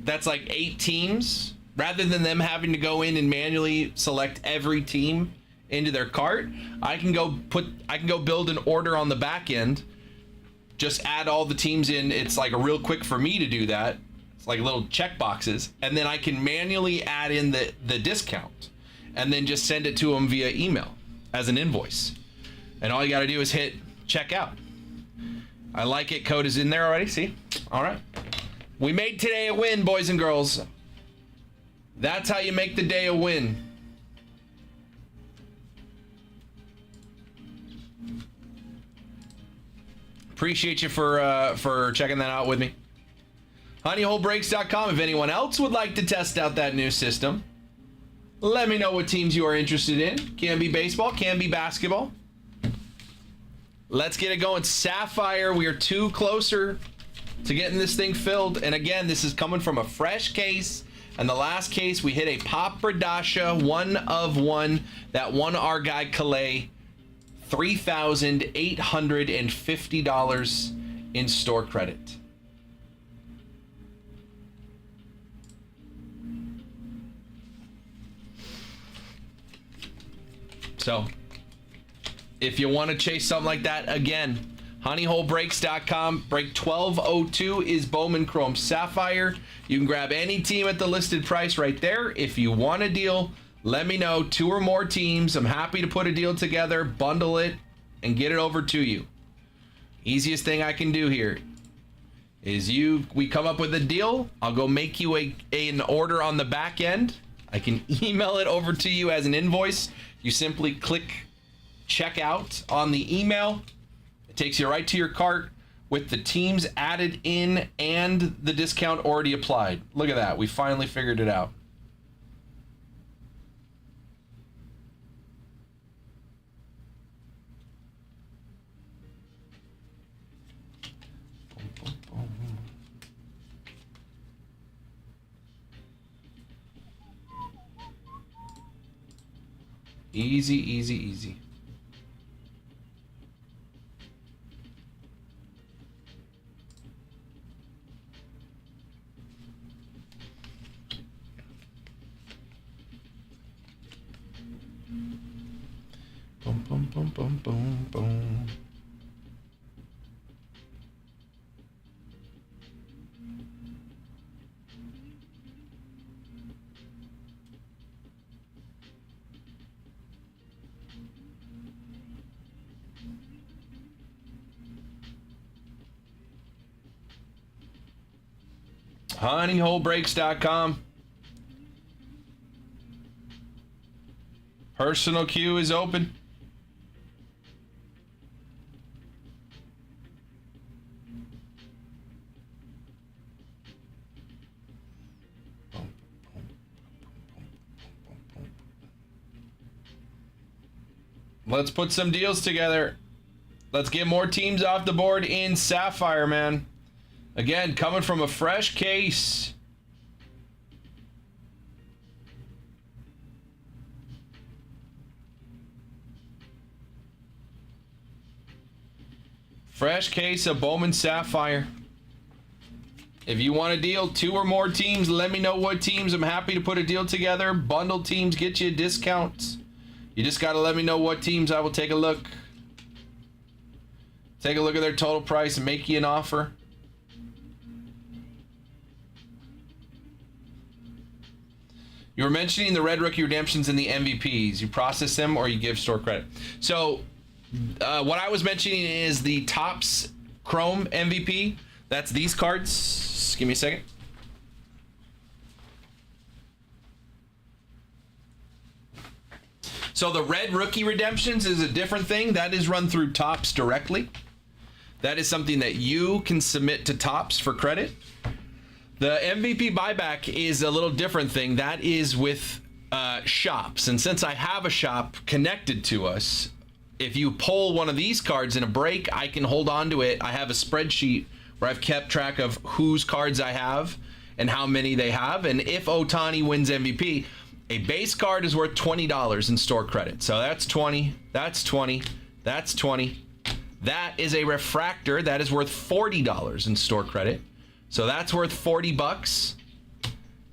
A: that's like 8 teams, rather than them having to go in and manually select every team into their cart. I can go build an order on the back end, just add all the teams in. It's like a real quick for me to do that. It's like little check boxes, and then I can manually add in the discount and then just send it to them via email as an invoice. And all you got to do is hit checkout. I like it. Code is in there already. See? All right. We made today a win, boys and girls. That's how you make the day a win. Appreciate you for checking that out with me. Honeyholebreaks.com. If anyone else would like to test out that new system, let me know what teams you are interested in. Can be baseball, can be basketball. Let's get it going. Sapphire, we are 2 closer to getting this thing filled. And again, this is coming from a fresh case. And the last case, we hit a Pop Radasha 1 of 1 that won our guy Calais $3,850 in store credit. So, if you want to chase something like that, again, honeyholebreaks.com. Break 1202 is Bowman Chrome Sapphire. You can grab any team at the listed price right there. If you want a deal, let me know. 2 or more teams. I'm happy to put a deal together, bundle it, and get it over to you. Easiest thing I can do here is we come up with a deal. I'll go make you an order on the back end. I can email it over to you as an invoice. You simply click checkout on the email. It takes you right to your cart with the teams added in and the discount already applied. Look at that. We finally figured it out. Easy, easy, easy. Boom, boom, boom, boom, boom, boom. Honeyholebreaks.com. Personal queue is open. Let's put some deals together. Let's get more teams off the board in Sapphire, man. Again, coming from a fresh case. Fresh case of Bowman Sapphire. If you want a deal, 2 or more teams, let me know what teams. I'm happy to put a deal together. Bundle teams get you discounts. You just got to let me know what teams. I will take a look. Take a look at their total price and make you an offer. You were mentioning the red rookie redemptions and the MVPs. You process them or you give store credit. So what I was mentioning is the Topps Chrome MVP. That's these cards. Just give me a second. So the red rookie redemptions is a different thing. That is run through Topps directly. That is something that you can submit to Topps for credit. The MVP buyback is a little different thing. That is with shops. And since I have a shop connected to us, if you pull one of these cards in a break, I can hold on to it. I have a spreadsheet where I've kept track of whose cards I have and how many they have. And if Ohtani wins MVP, a base card is worth $20 in store credit. So that's 20, that's 20, that's 20. That is a refractor that is worth $40 in store credit. So that's worth 40 bucks.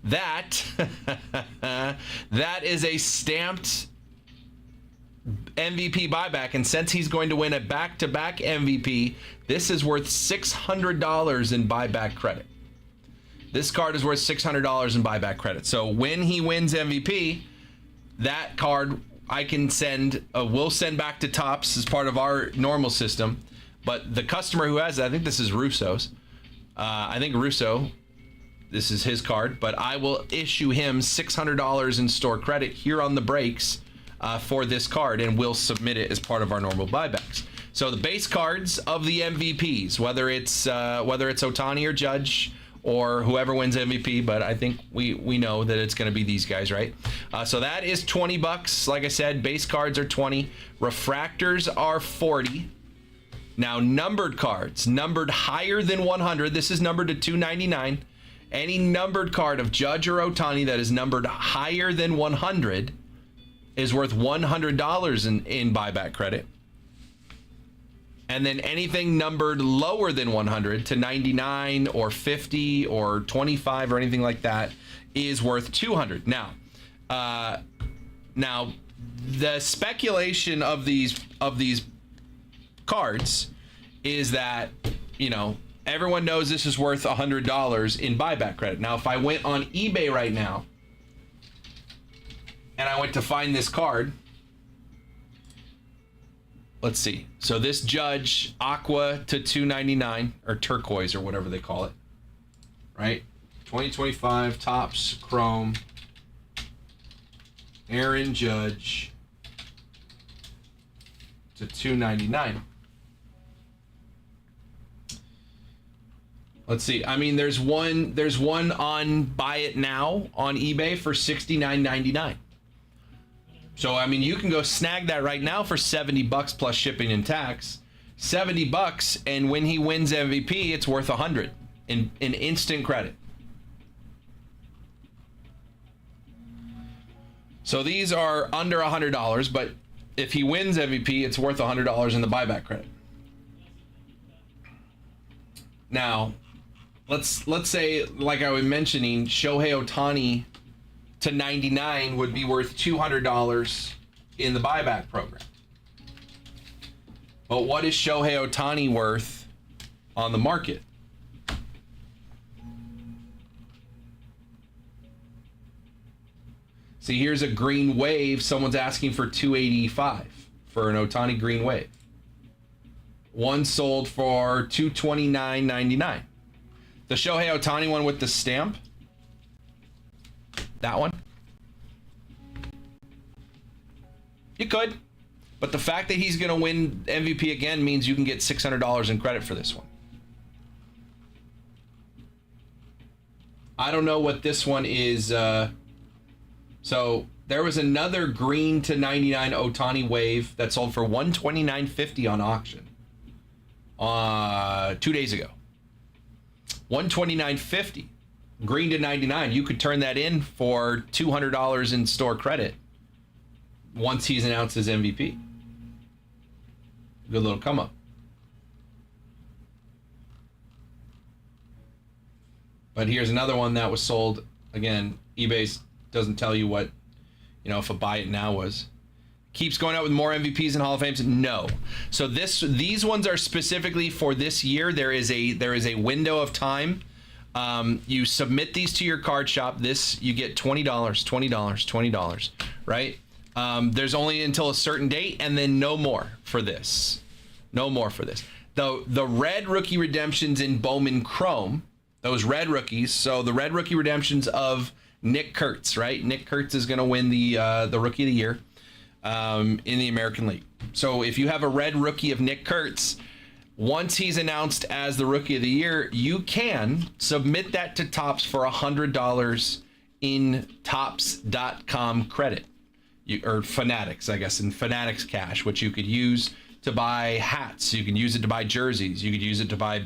A: That that is a stamped MVP buyback, and since he's going to win a back-to-back MVP, this is worth $600 in buyback credit. This card is worth $600 in buyback credit. So when he wins MVP, that card I can send, we'll send back to Topps as part of our normal system. But the customer who has it, I think this is Russo's. I think Russo, this is his card, but I will issue him $600 in store credit here on the breaks for this card, and we'll submit it as part of our normal buybacks. So the base cards of the MVPs, whether it's Ohtani or Judge or whoever wins MVP, but I think we know that it's going to be these guys, right? So that is 20 bucks. Like I said, base cards are 20, refractors are 40. Now numbered cards, numbered higher than 100. This is numbered to 299. Any numbered card of Judge or Ohtani that is numbered higher than 100 is worth $100 in buyback credit. And then anything numbered lower than 100 to 99 or 50 or 25 or anything like that is worth 200. Now the speculation of these cards is that, you know, everyone knows this is worth $100 in buyback credit. Now, if I went on eBay right now and I went to find this card, let's see. So this Judge Aqua to $299 or turquoise or whatever they call it, right? 2025 Topps Chrome Aaron Judge to $299. Let's see. I mean, there's one on Buy It Now on eBay for $69.99. So I mean, you can go snag that right now for 70 bucks plus shipping and tax. 70 bucks, and when he wins MVP, it's worth 100 in instant credit. So these are under $100, but if he wins MVP, it's worth $100 in the buyback credit. Now, let's say, like I was mentioning, Shohei Ohtani to 99 would be worth $200 in the buyback program. But what is Shohei Ohtani worth on the market? See, here's a green wave. Someone's asking for $285 for an Ohtani green wave. One sold for $229.99. The Shohei Ohtani one with the stamp, that one, you could. But the fact that he's going to win MVP again means you can get $600 in credit for this one. I don't know what this one is. So there was another green to 99 Ohtani wave that sold for $129.50 on auction 2 days ago. $129.50, green to 99. You could turn that in for $200 in store credit once he's announced his MVP. Good little come up. But here's another one that was sold. Again, eBay doesn't tell you what, if a buy it now was. Keeps going out with more MVPs and Hall of Fames? No. So these ones are specifically for this year. There is a window of time. You submit these to your card shop. You get $20, right? There's only until a certain date, and then no more for this. No more for this. The red rookie redemptions in Bowman Chrome, those red rookies. So the red rookie redemptions of Nick Kurtz, right? Nick Kurtz is going to win the Rookie of the Year in the American League. So if you have a red rookie of Nick Kurtz, once he's announced as the Rookie of the Year, you can submit that to Topps for $100 in Topps.com credit. Or Fanatics, I guess, in Fanatics Cash, which you could use to buy hats. You can use it to buy jerseys. You could use it to buy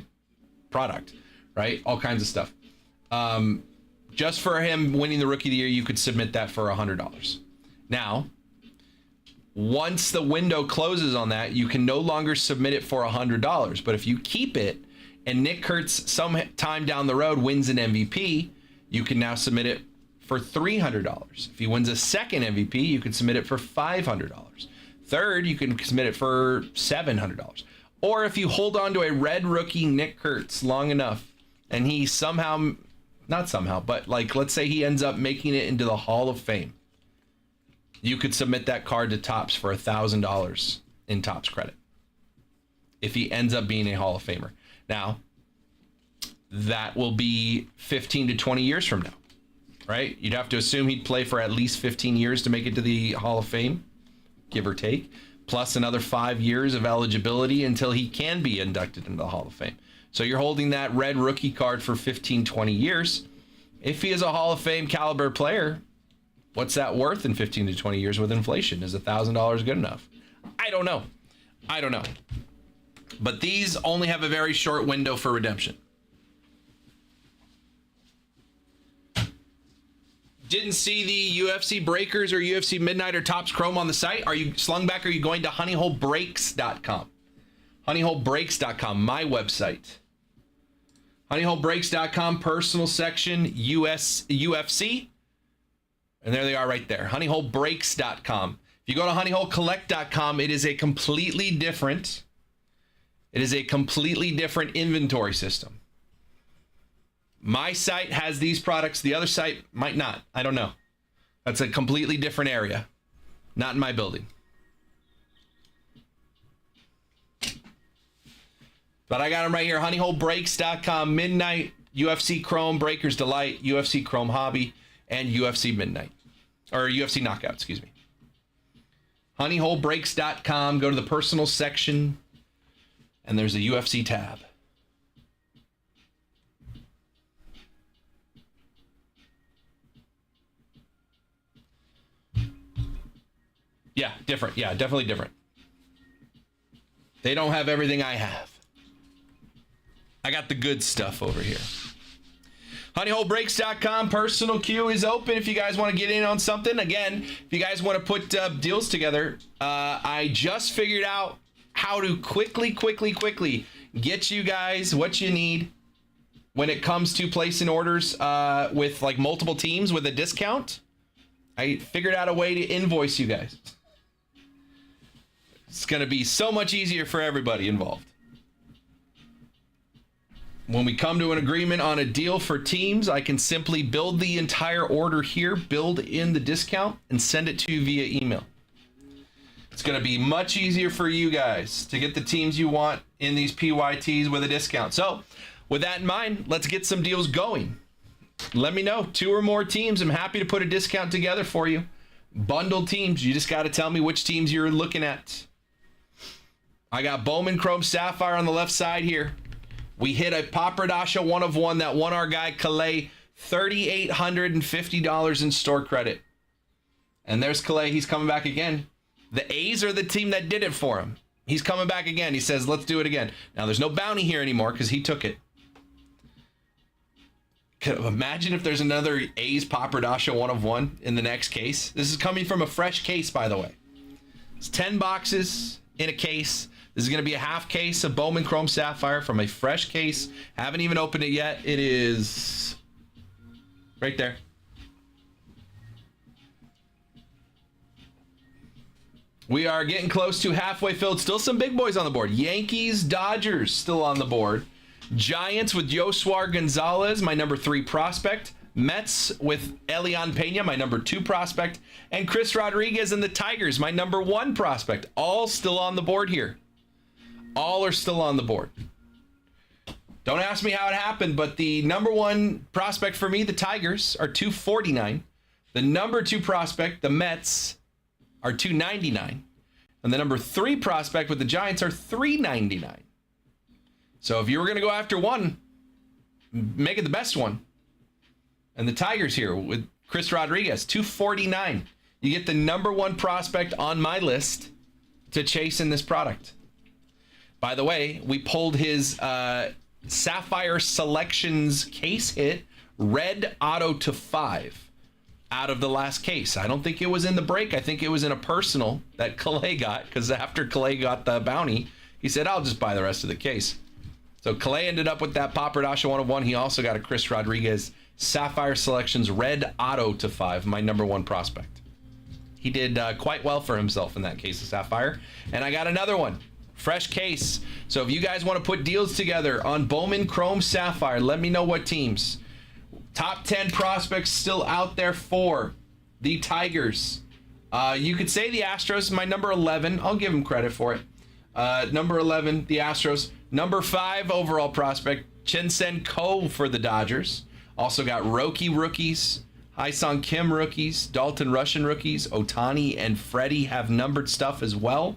A: product, right? All kinds of stuff. Just for him winning the Rookie of the Year, you could submit that for $100. Now, once the window closes on that, you can no longer submit it for $100. But if you keep it and Nick Kurtz sometime down the road wins an MVP, you can now submit it for $300. If he wins a second MVP, you can submit it for $500. Third, you can submit it for $700. Or if you hold on to a red rookie Nick Kurtz long enough and he but like let's say he ends up making it into the Hall of Fame, you could submit that card to Topps for $1,000 in Topps credit if he ends up being a Hall of Famer. Now, that will be 15 to 20 years from now, right? You'd have to assume he'd play for at least 15 years to make it to the Hall of Fame, give or take, plus another 5 years of eligibility until he can be inducted into the Hall of Fame. So you're holding that red rookie card for 15, 20 years. If he is a Hall of Fame caliber player, what's that worth in 15 to 20 years with inflation? Is $1,000 good enough? I don't know. But these only have a very short window for redemption. Didn't see the UFC Breakers or UFC Midnight or Topps Chrome on the site? Are you slung back? Are you going to honeyholebreaks.com? Honeyholebreaks.com, my website. Honeyholebreaks.com, personal section, UFC. And there they are right there, honeyholebreaks.com. If you go to honeyholecollect.com, it is a completely different inventory system. My site has these products. The other site might not. I don't know. That's a completely different area. Not in my building. But I got them right here. Honeyholebreaks.com, Midnight, UFC Chrome, Breakers Delight, UFC Chrome Hobby, and UFC Midnight. Or UFC Knockout, excuse me. Honeyholebreaks.com. Go to the personal section, and there's a UFC tab. Yeah, different. Yeah, definitely different. They don't have everything I have. I got the good stuff over here. Honeyholebreaks.com, personal queue is open if you guys want to get in on something. Again, if you guys want to put deals together, I just figured out how to quickly get you guys what you need when it comes to placing orders with like multiple teams with a discount. I figured out a way to invoice you guys. It's going to be so much easier for everybody involved. When we come to an agreement on a deal for teams, I can simply build the entire order here, build in the discount, and send it to you via email. It's going to be much easier for you guys to get the teams you want in these PYTs with a discount. So with that in mind, let's get some deals going. Let me know. 2 or more teams. I'm happy to put a discount together for you. Bundled teams. You just got to tell me which teams you're looking at. I got Bowman Chrome Sapphire on the left side here. We hit a Papradasha 1 of 1 that won our guy Calais $3,850 in store credit. And there's Calais. He's coming back again. The A's are the team that did it for him. He's coming back again. He says, let's do it again. Now, there's no bounty here anymore because he took it. Imagine if there's another A's Papradasha 1 of 1 in the next case. This is coming from a fresh case, by the way. It's 10 boxes in a case. This is going to be a half case of Bowman Chrome Sapphire from a fresh case. Haven't even opened it yet. It is Right there. We are getting close to halfway filled. Still some big boys on the board. Yankees, Dodgers still on the board. Giants with Yosuar Gonzalez, my number 3 prospect. Mets with Elian Pena, my number 2 prospect. And Chris Rodriguez and the Tigers, my number 1 prospect. All still on the board here. All are still on the board. Don't ask me how it happened, but the number 1 prospect for me, the Tigers, are 249. The number 2 prospect, the Mets, are 299. And the number 3 prospect with the Giants are 399. So if you were going to go after one, make it the best one. And the Tigers here with Chris Rodriguez, 249. You get the number 1 prospect on my list to chase in this product. By the way, we pulled his Sapphire Selections case hit, red auto to 5 out of the last case. I don't think it was in the break. I think it was in a personal that Calais got, because after Calais got the bounty, he said, I'll just buy the rest of the case. So Calais ended up with that Papadasha 101. He also got a Chris Rodriguez Sapphire Selections red auto to 5, my number 1 prospect. He did quite well for himself in that case of Sapphire. And I got another one, fresh case. So if you guys want to put deals together on Bowman Chrome Sapphire, let me know what teams. Top 10 prospects still out there for the Tigers. You could say the Astros, my number 11. I'll give them credit for it. Number 11, the Astros. Number 5 overall prospect, Chin-Sen Ko for the Dodgers. Also got Roki rookies, Hyesung Kim rookies, Dalton Russian rookies. Ohtani and Freddie have numbered stuff as well.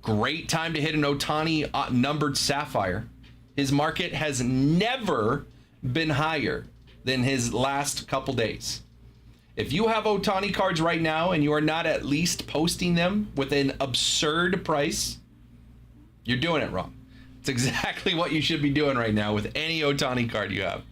A: Great time to hit an Ohtani numbered Sapphire. His market has never been higher than his last couple days. If you have Ohtani cards right now and you are not at least posting them with an absurd price, you're doing it wrong. It's exactly what you should be doing right now with any Ohtani card you have.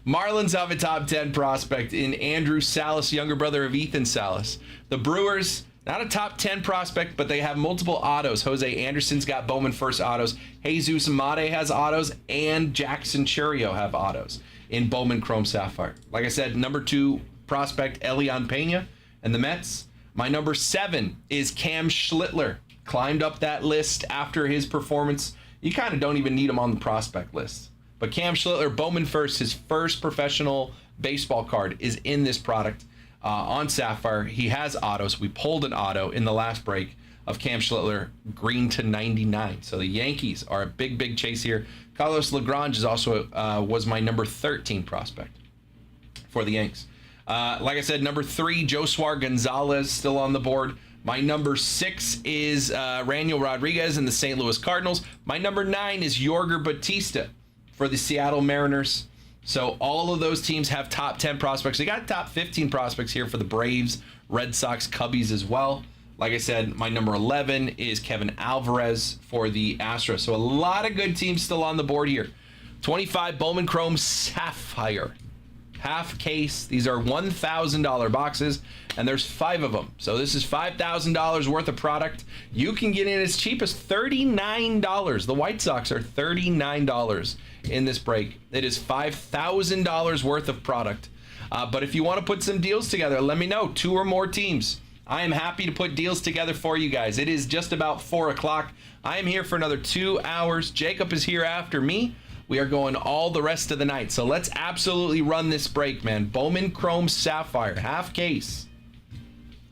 A: Marlins have a top 10 prospect in Andrew Salas, younger brother of Ethan Salas. The Brewers, not a top 10 prospect, but they have multiple autos. Jose Anderson's got Bowman first autos. Jesus Mate has autos, and Jackson Churio have autos in Bowman Chrome Sapphire. Like I said, number 2 prospect, Elian Pena and the Mets. My number 7 is Cam Schlittler. Climbed up that list after his performance. You kind of don't even need him on the prospect list. But Cam Schlittler, Bowman first, his first professional baseball card is in this product on Sapphire. He has autos. We pulled an auto in the last break of Cam Schlittler, green to 99. So the Yankees are a big, big chase here. Carlos Lagrange is also was my number 13 prospect for the Yanks. Like I said, number 3, Yosuar Gonzalez, still on the board. My number 6 is Raniel Rodriguez in the St. Louis Cardinals. My number 9 is Yorger Batista for the Seattle Mariners. So all of those teams have top 10 prospects. They got top 15 prospects here for the Braves, Red Sox, Cubbies as well. Like I said, my number 11 is Kevin Alvarez for the Astros. So a lot of good teams still on the board here. 25 Bowman Chrome Sapphire. Half case. These are $1,000 boxes, and there's 5 of them. So this is $5,000 worth of product. You can get in as cheap as $39. The White Sox are $39 in this break. It is $5,000 worth of product. But if you want to put some deals together, let me know. 2 or more teams. I am happy to put deals together for you guys. It is just about 4 o'clock. I am here for another 2 hours. Jacob is here after me. We are going all the rest of the night. So let's absolutely run this break, man. Bowman Chrome Sapphire, half case.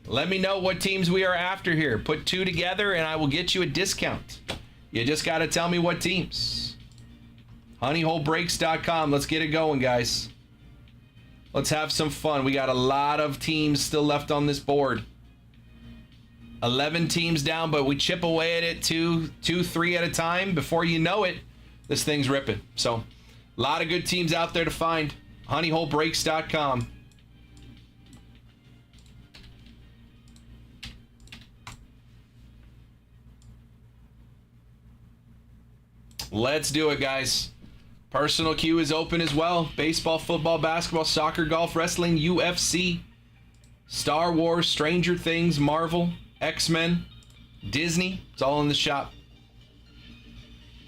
A: Let me know what teams we are after here. Put 2 together and I will get you a discount. You just got to tell me what teams. honeyholebreaks.com. Let's get it going, guys. Let's have some fun. We got a lot of teams still left on this board. 11 teams down, but we chip away at it 2, 3 at a time. Before you know it, this thing's ripping. So, a lot of good teams out there to find. honeyholebreaks.com. Let's do it, guys. Personal queue is open as well. Baseball, football, basketball, soccer, golf, wrestling, UFC, Star Wars, Stranger Things, Marvel, X-Men, Disney. It's all in the shop.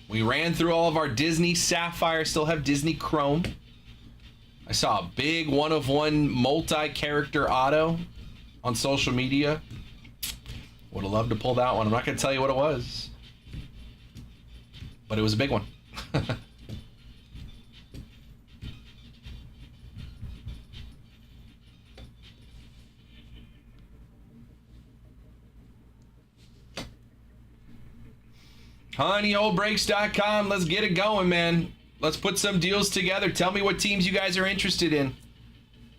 A: We ran through all of our Disney Sapphire. Still have Disney Chrome. I I saw a big one-of-one multi-character auto on social media. Would have loved to pull that one. I'm not going to tell you what it was, but it was a big one. honeyholebreaks.com. Let's get it going, man. Let's put some deals together. Tell me what teams you guys are interested in.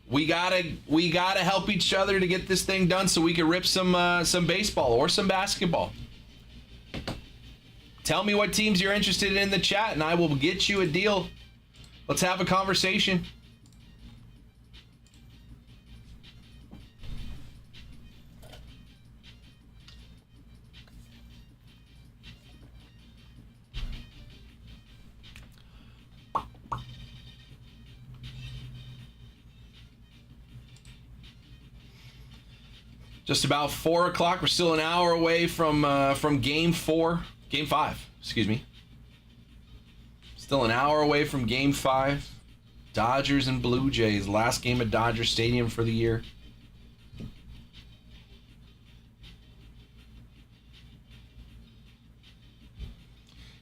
A: We gotta help each other to get this thing done so we can rip some baseball or some basketball. Tell me what teams you're interested in the chat, and I will get you a deal. Let's have a conversation. Just about 4 o'clock. We're still an hour away from Game 5. Excuse me. Still an hour away from Game 5. Dodgers and Blue Jays. Last game at Dodger Stadium for the year.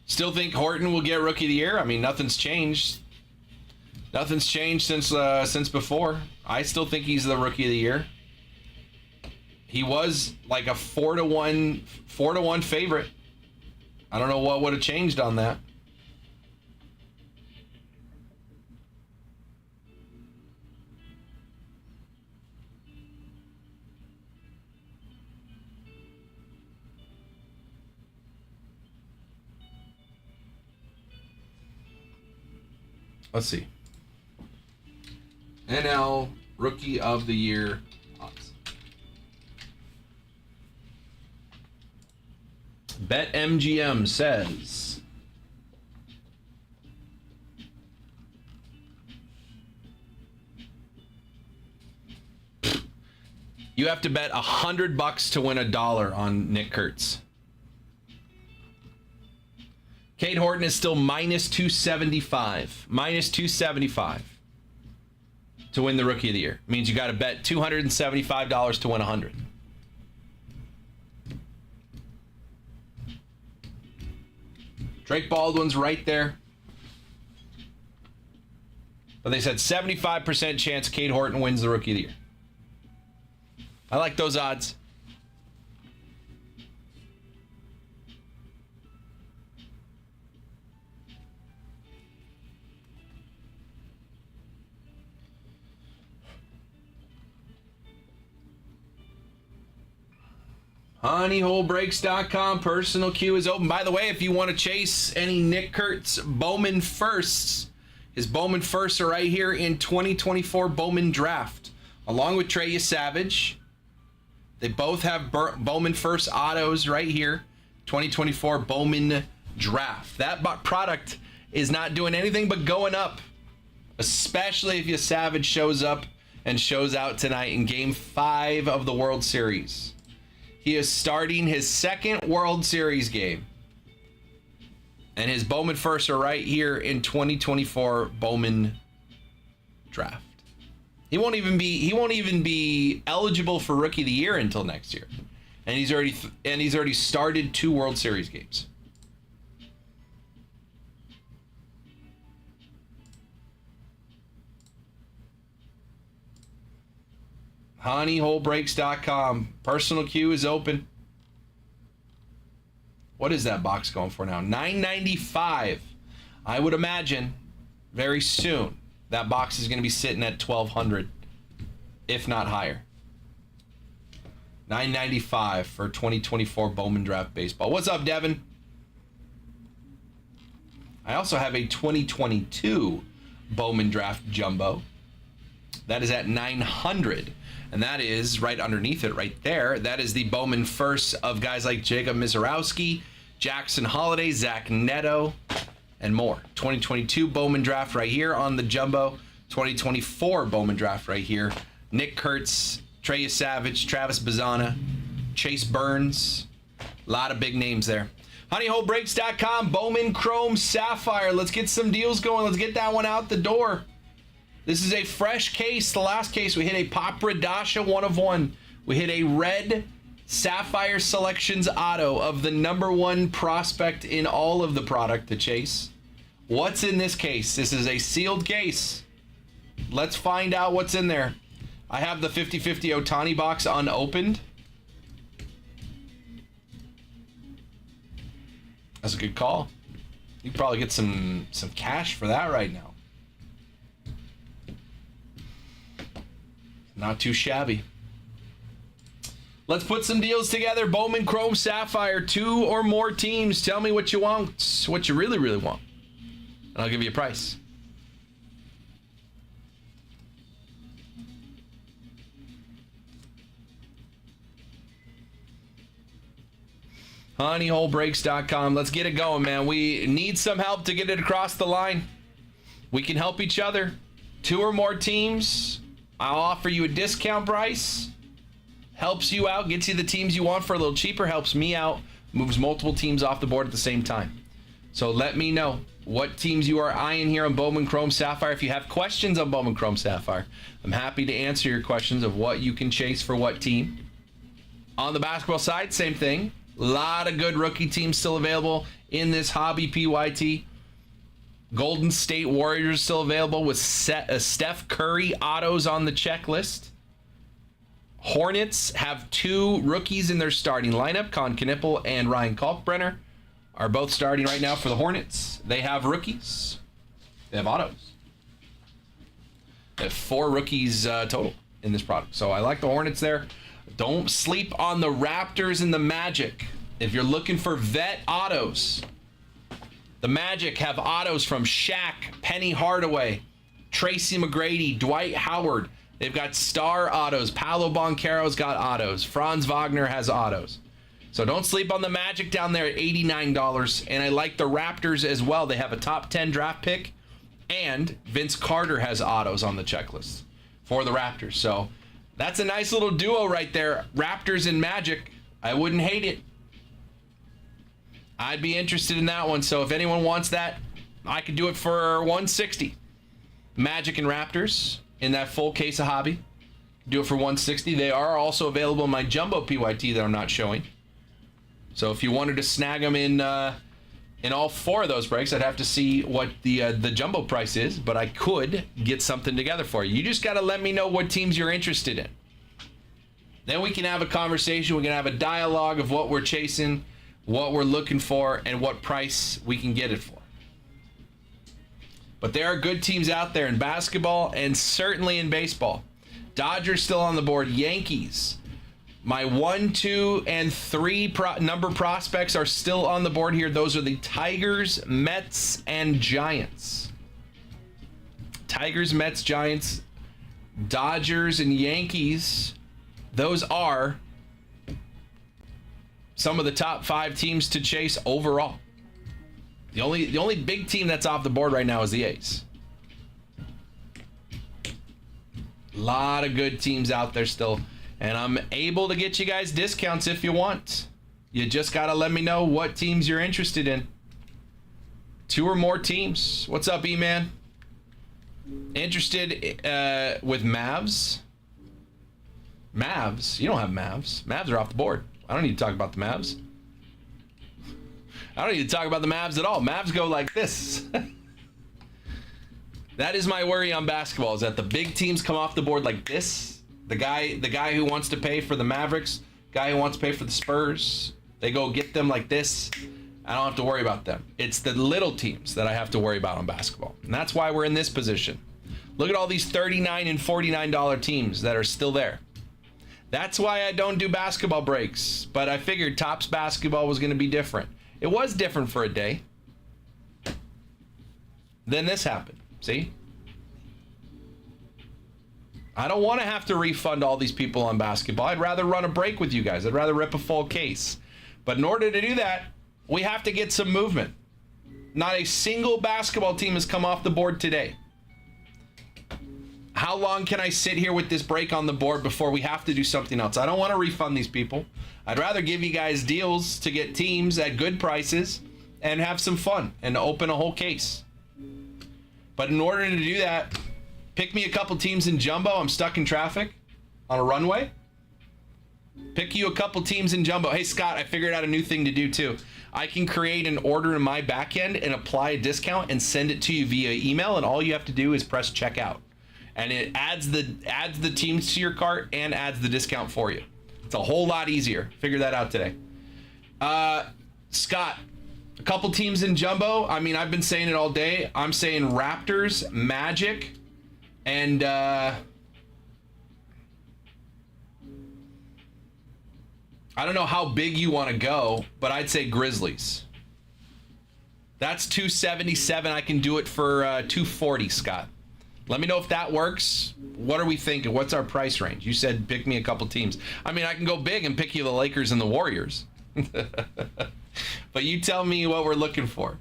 A: Still think Horton will get Rookie of the Year? I mean, nothing's changed. Nothing's changed since before. I still think he's the Rookie of the Year. He was like a 4-1 favorite. I don't know what would have changed on that. Let's see. NL Rookie of the Year odds. BetMGM says you have to bet $100 to win $1 on Nick Kurtz. Cade Horton is still minus 275. Minus 275 to win the Rookie of the Year. Means you got to bet $275 to win 100. Drake Baldwin's right there. But they said 75% chance Cade Horton wins the Rookie of the Year. I like those odds. honeyholebreaks.com. Personal queue is open. By the way, if you want to chase any Nick Kurtz Bowman firsts, his Bowman firsts are right here in 2024 Bowman Draft, along with Trey Savage. They both have Bowman first autos right here, 2024 Bowman Draft. That product is not doing anything but going up, especially if your Savage shows up and shows out tonight in Game 5 of the World Series. He is starting his second World Series game. And his Bowman firsts are right here in 2024 Bowman Draft. He won't even be eligible for Rookie of the Year until next year. And he's already started 2 World Series games. honeyholebreaks.com. Personal queue is open. What is that box going for now? $9.95. I would imagine very soon that box is going to be sitting at $1,200, if not higher. $9.95 for 2024 Bowman Draft Baseball. What's up, Devin? I also have a 2022 Bowman Draft Jumbo. That is at $900. And that is right underneath it right there. That is the Bowman first of guys like Jacob Misiorowski, Jackson Holiday, Zach Neto, and more. 2022 Bowman Draft right here on the Jumbo. 2024 Bowman Draft right here. Nick Kurtz, Trey Savage, Travis Bazzana, Chase Burns. A lot of big names there. honeyholebreaks.com, Bowman Chrome Sapphire. Let's get some deals going. Let's get that one out the door. This is a fresh case. The last case, we hit a Papradasha 1 of 1. We hit a red Sapphire Selections auto of the #1 prospect in all of the product to chase. What's in this case? This is a sealed case. Let's find out what's in there. I have the 50/50 Ohtani box unopened. That's a good call. You can probably get some cash for that right now. Not too shabby. Let's put some deals together. Bowman Chrome Sapphire, 2 or more teams. Tell me what you want, what you really, really want, and I'll give you a price. honeyholebreaks.com. Let's get it going, man. We need some help to get it across the line. We can help each other. 2 or more teams. I'll offer you a discount price. Helps you out, gets you the teams you want for a little cheaper, helps me out, moves multiple teams off the board at the same time. So let me know what teams you are eyeing here on Bowman Chrome Sapphire. If you have questions on Bowman Chrome Sapphire, I'm happy to answer your questions of what you can chase for what team. On the basketball side, same thing. A lot of good rookie teams still available in this hobby PYT. Golden State Warriors still available with Steph Curry autos on the checklist. Hornets have 2 rookies in their starting lineup. Con Knippel and Ryan Kalkbrenner are both starting right now for the Hornets. They have rookies. They have autos. They have 4 rookies total in this product. So I like the Hornets there. Don't sleep on the Raptors and the Magic. If you're looking for vet autos, the Magic have autos from Shaq, Penny Hardaway, Tracy McGrady, Dwight Howard. They've got star autos. Paolo Banchero's got autos. Franz Wagner has autos. So don't sleep on the Magic down there at $89. And I like the Raptors as well. They have a top 10 draft pick. And Vince Carter has autos on the checklist for the Raptors. So that's a nice little duo right there. Raptors and Magic. I wouldn't hate it. I'd be interested in that one. So if anyone wants that, I could do it for $160. Magic and Raptors in that full case of hobby. Do it for $160. They are also available in my jumbo PYT that I'm not showing. So if you wanted to snag them in all 4 of those breaks, I'd have to see what the jumbo price is, but I could get something together for you. You just got to let me know what teams you're interested in. Then we can have a conversation. We can have a dialogue of what we're chasing, what we're looking for, and what price we can get it for. But there are good teams out there in basketball and certainly in baseball. Dodgers still on the board. Yankees. My 1, 2, and 3 number prospects are still on the board here. Those are the Tigers, Mets, and Giants. Tigers, Mets, Giants, Dodgers, and Yankees. Those are some of the top 5 teams to chase overall. The only big team that's off the board right now is the A's. A lot of good teams out there still. And I'm able to get you guys discounts if you want. You just got to let me know what teams you're interested in. 2 or more teams. What's up, E-Man? Interested with Mavs? Mavs? You don't have Mavs. Mavs are off the board. I don't need to talk about the Mavs. I don't need to talk about the Mavs at all. Mavs go like this. That is my worry on basketball, is that the big teams come off the board like this. The guy who wants to pay for the Mavericks, guy who wants to pay for the Spurs, they go get them like this. I don't have to worry about them. It's the little teams that I have to worry about on basketball. And that's why we're in this position. Look at all these $39 and $49 teams that are still there. That's why I don't do basketball breaks. But I figured Topps basketball was going to be different. It was different for a day. Then this happened. See? I don't want to have to refund all these people on basketball. I'd rather run a break with you guys. I'd rather rip a full case. But in order to do that, we have to get some movement. Not a single basketball team has come off the board today. How long can I sit here with this break on the board before we have to do something else? I don't want to refund these people. I'd rather give you guys deals to get teams at good prices and have some fun and open a whole case. But in order to do that, Pick me a couple teams in Jumbo. I'm stuck in traffic on a runway. Pick you a couple teams in Jumbo. Hey, Scott, I figured out a new thing to do too. I can create an order in my backend and apply a discount and send it to you via email, and all you have to do is press checkout. And it adds the teams to your cart and adds the discount for you. It's a whole lot easier. Figure that out today. Scott, a couple teams in Jumbo. I mean, I've been saying it all day. I'm saying Raptors, Magic, and I don't know how big you want to go, but I'd say Grizzlies. That's 277. I can do it for 240, Scott. Let me know if that works. What are we thinking? What's our price range? You said pick me a couple teams. I mean, I can go big and pick you the Lakers and the Warriors. But you tell me what we're looking for.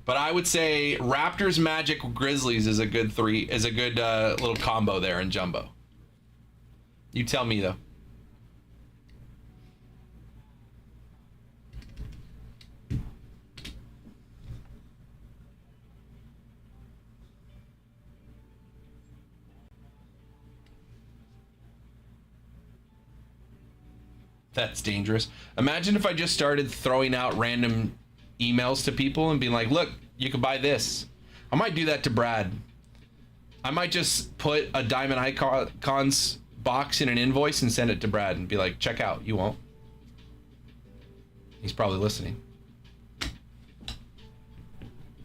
A: But I would say Raptors, Magic, Grizzlies is a good little combo there in Jumbo. You tell me though. That's dangerous. Imagine if I just started throwing out random emails to people and being like, look, you can buy this. I might do that to Brad. I might just put a Diamond Icons box in an invoice and send it to Brad and be like, check out. You won't. He's probably listening.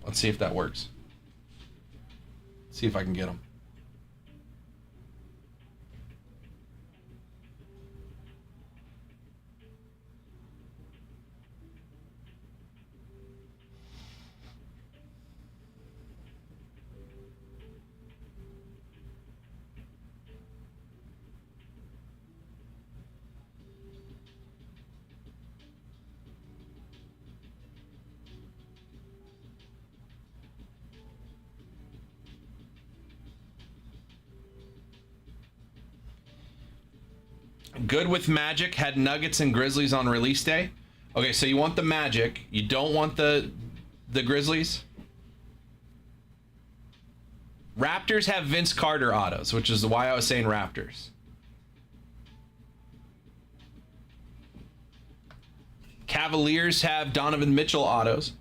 A: Let's see if that works. See if I can get him. Good with Magic, had Nuggets and Grizzlies on release day. Okay, so you want the Magic. You don't want the Grizzlies. Raptors have Vince Carter autos, which is why I was saying Raptors. Cavaliers have Donovan Mitchell autos.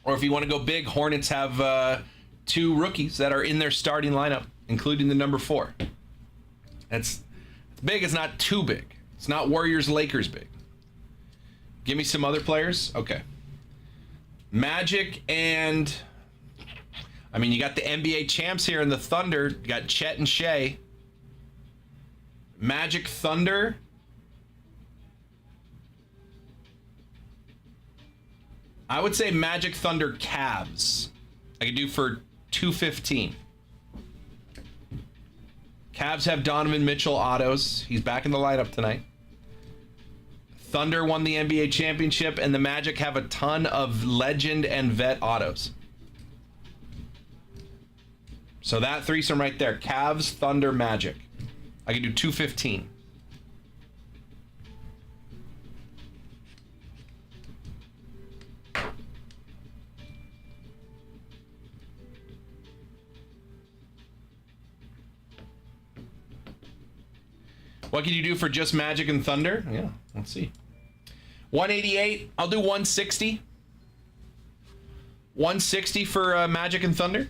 A: Or if you want to go big, Hornets have two rookies that are in their starting lineup, including the number 4. It's big. It's not too big. It's not Warriors, Lakers big. Give me some other players. Okay. Magic and... I mean, you got the NBA champs here in the Thunder. You got Chet and Shea. Magic, Thunder. I would say Magic, Thunder, Cavs. I could do for 215. Cavs have Donovan Mitchell autos. He's back in the lineup tonight. Thunder won the NBA championship, and the Magic have a ton of legend and vet autos. So that threesome right there. Cavs, Thunder, Magic. I can do 215. What can you do for just Magic and Thunder? Yeah, let's see. 188. I'll do 160. 160 for Magic and Thunder.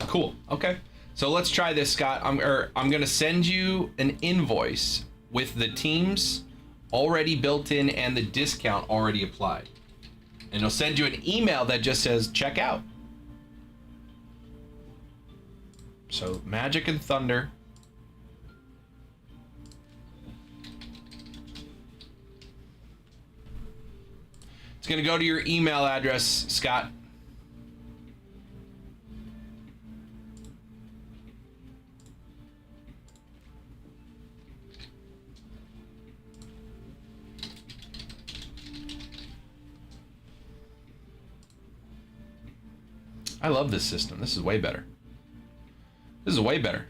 A: Cool. Okay. So let's try this, Scott. I'm going to send you an invoice with the teams already built in and the discount already applied. And it'll send you an email that just says check out. So Magic and Thunder. It's going to go to your email address, Scott. I love this system. This is way better. This is way better.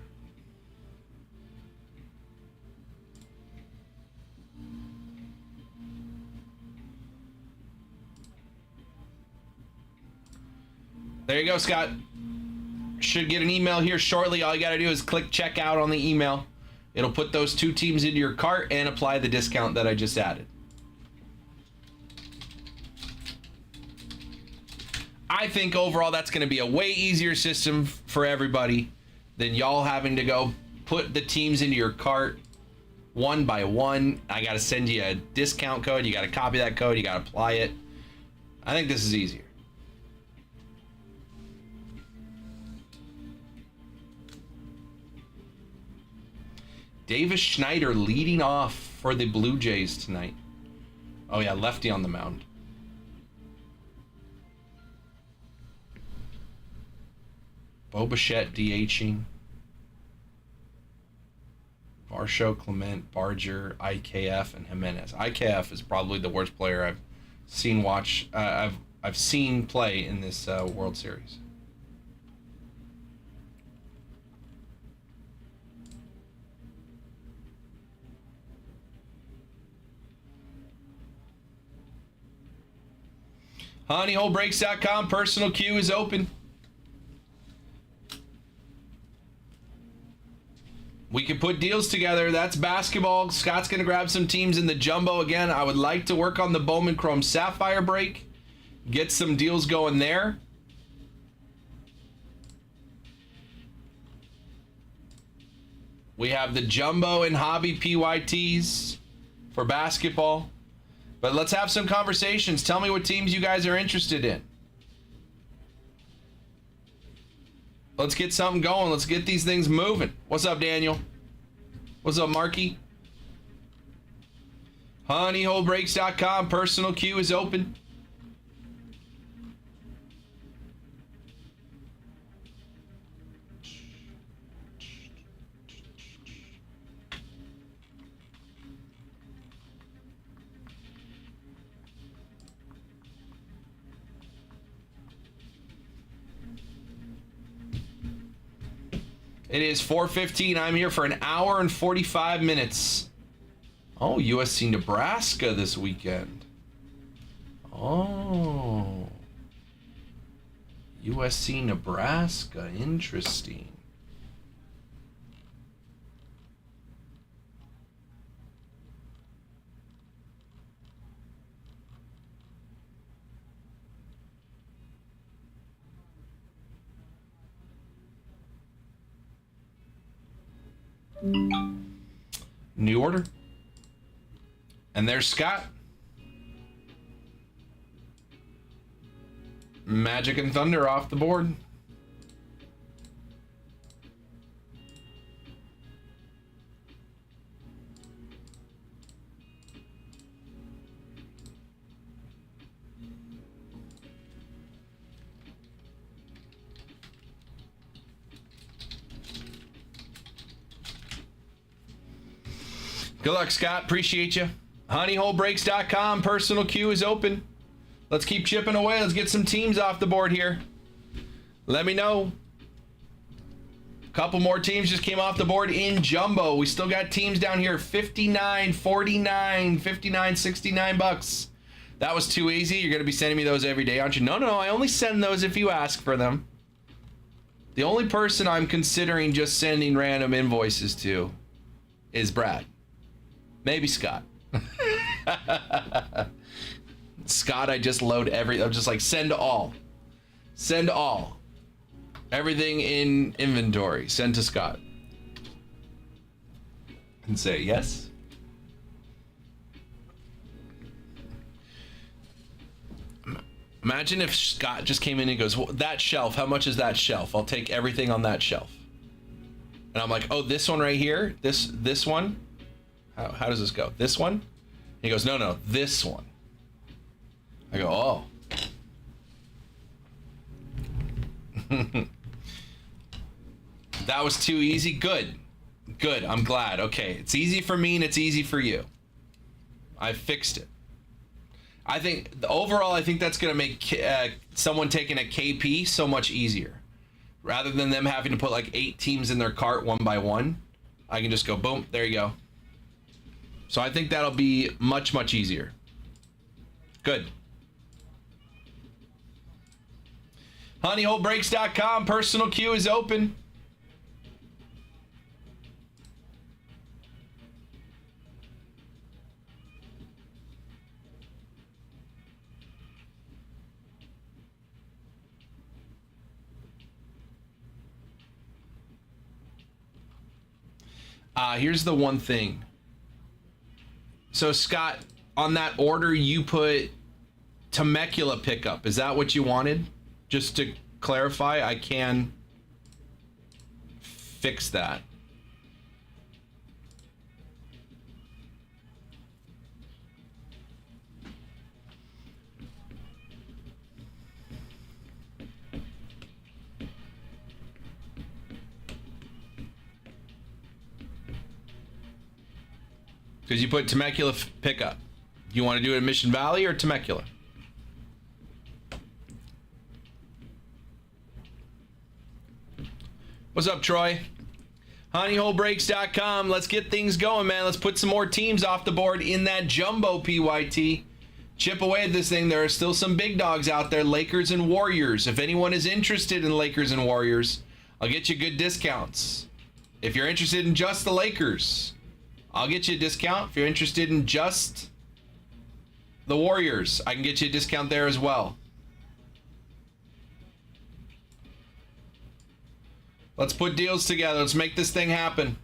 A: There you go, Scott. Should get an email here shortly. All you got to do is click checkout on the email. It'll put those 2 teams into your cart and apply the discount that I just added. I think overall that's going to be a way easier system for everybody than y'all having to go put the teams into your cart one by one. I got to send you a discount code. You got to copy that code. You got to apply it. I think this is easier. Davis Schneider leading off for the Blue Jays tonight. Oh yeah, lefty on the mound. Bo Bichette DHing. Varsho, Clement, Barger, IKF, and Jimenez. IKF is probably the worst player I've seen I've seen play in this World Series. Honeyholebreaks.com personal queue is open. We can put deals together. That's basketball. Scott's going to grab some teams in the jumbo again. I would like to work on the Bowman Chrome Sapphire break. Get some deals going there. We have the jumbo and hobby PYTs for basketball. But let's have some conversations. Tell me what teams you guys are interested in. Let's get something going. Let's get these things moving. What's up, Daniel? What's up, Marky? Honeyholebreaks.com. Personal queue is open. It is 4:15. I'm here for an hour and 45 minutes. Oh, USC Nebraska this weekend. Oh. USC Nebraska. Interesting. New order. And there's Scott. Magic and Thunder off the board. Good luck, Scott. Appreciate you. Honeyholebreaks.com. Personal queue is open. Let's keep chipping away. Let's get some teams off the board here. Let me know. A couple more teams just came off the board in jumbo. We still got teams down here. 59, 49, 59, 69 bucks. That was too easy. You're going to be sending me those every day, aren't you? No. I only send those if you ask for them. The only person I'm considering just sending random invoices to is Brad. Maybe Scott. Scott, I just load I'm just like, send all. Send all. Everything in inventory. Send to Scott. And say yes. Imagine if Scott just came in and goes, well, that shelf, how much is that shelf? I'll take everything on that shelf. And I'm like, oh, this one right here? This one? How does this go? This one? He goes, no, this one. I go, oh. That was too easy. Good. I'm glad. Okay, it's easy for me and it's easy for you. I fixed it. I think overall, I think that's going to make someone taking a KP so much easier. Rather than them having to put like 8 teams in their cart one by one, I can just go boom, there you go. So I think that'll be much, much easier. Good. Honeyholebreaks.com, personal queue is open. Here's the one thing. So Scott, on that order you put Temecula pickup. Is that what you wanted? Just to clarify, I can fix that. Because you put Temecula pickup. You want to do it in Mission Valley or Temecula? What's up, Troy? Honeyholebreaks.com. Let's get things going, man. Let's put some more teams off the board in that jumbo PYT. Chip away at this thing. There are still some big dogs out there, Lakers and Warriors. If anyone is interested in Lakers and Warriors, I'll get you good discounts. If you're interested in just the Lakers, I'll get you a discount. If you're interested in just the Warriors, I can get you a discount there as well. Let's put deals together. Let's make this thing happen.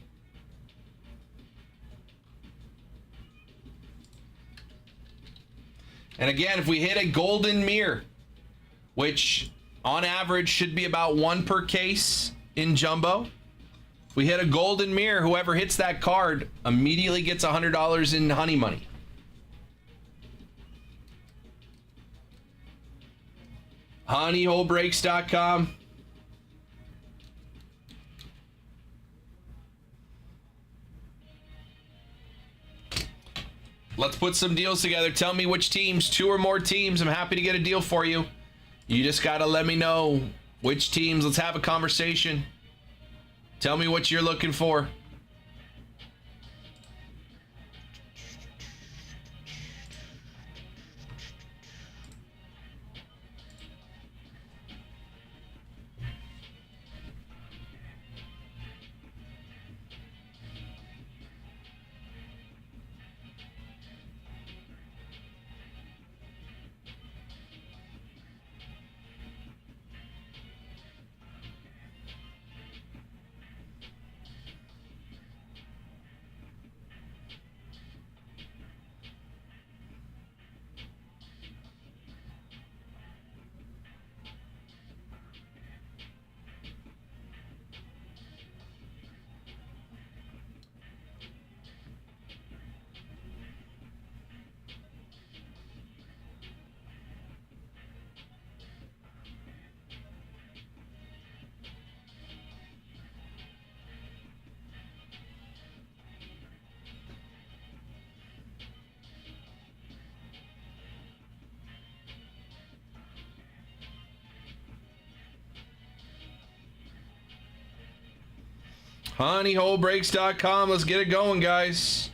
A: And again, if we hit a golden mirror, which on average should be about 1 per case in jumbo, if we hit a golden mirror, whoever hits that card immediately gets $100 in honey money. Honeyholebreaks.com. Let's put some deals together. Tell me which teams, 2 or more teams. I'm happy to get a deal for you. You just got to let me know which teams. Let's have a conversation. Tell me what you're looking for. Honeyholebreaks.com. Let's get it going, guys.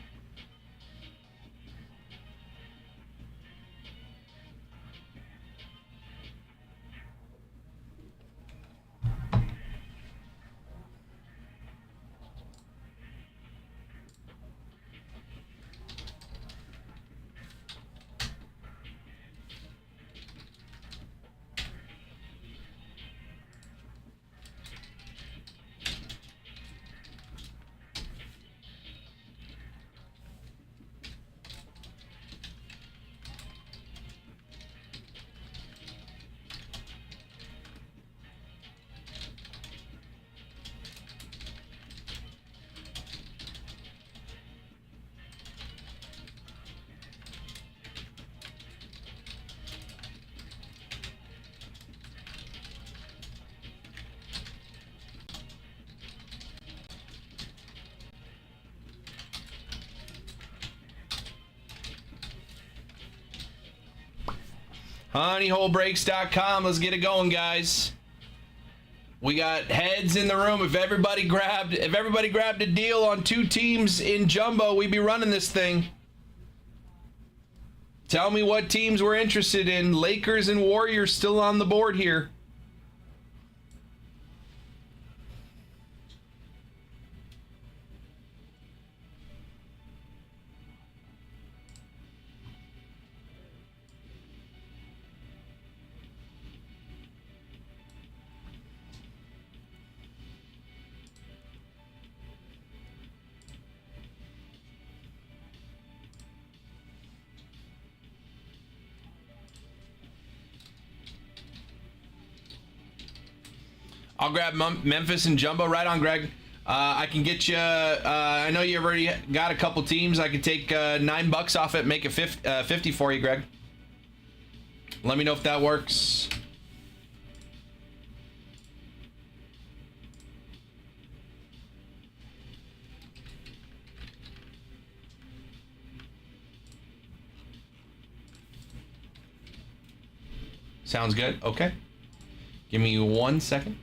A: Honeyholebreaks.com. Let's get it going, guys. We got heads in the room. If everybody grabbed a deal on 2 teams in Jumbo, we'd be running this thing. Tell me what teams we're interested in. Lakers and Warriors still on the board here. I'll grab Memphis and Jumbo. Right on, Greg. I can get you. I know you've already got a couple teams. I can take $9 off it, make it 50 for you, Greg. Let me know if that works. Sounds good. Okay. Give me 1 second.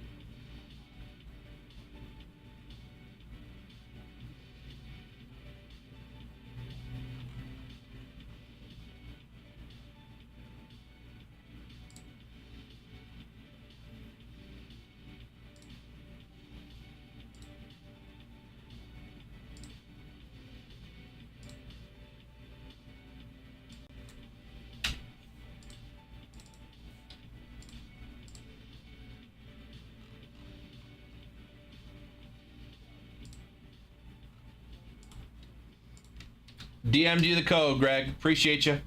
A: DM'd you the code, Greg. Appreciate you.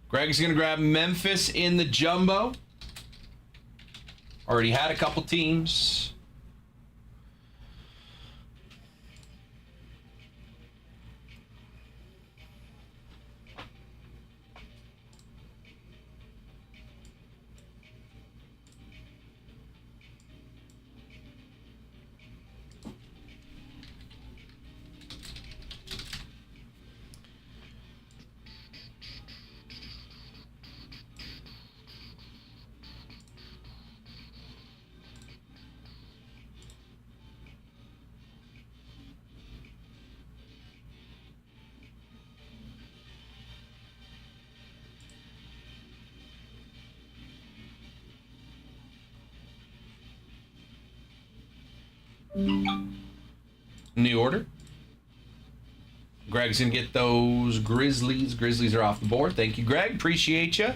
A: Greg's going to grab Memphis in the Jumbo. Already had a couple teams. New order. Greg's gonna get those Grizzlies. Grizzlies are off the board. Thank you, Greg. Appreciate you.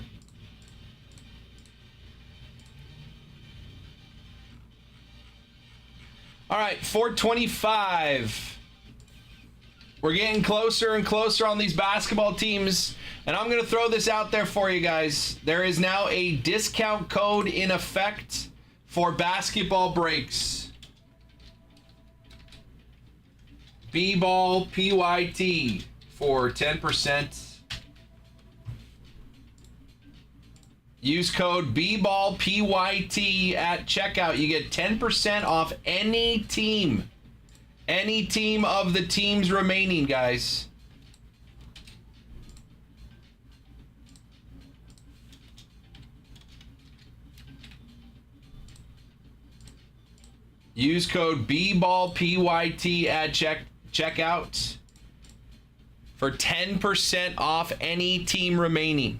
A: All right, 425. We're getting closer and closer on these basketball teams, and I'm going to throw this out there for you guys. There is now a discount code in effect for basketball breaks. B-ball PYT for 10%. Use code B-ball PYT at checkout. You get 10% off any team. Any team of the teams remaining, guys. Use code B-ball PYT at checkout for 10% off any team remaining.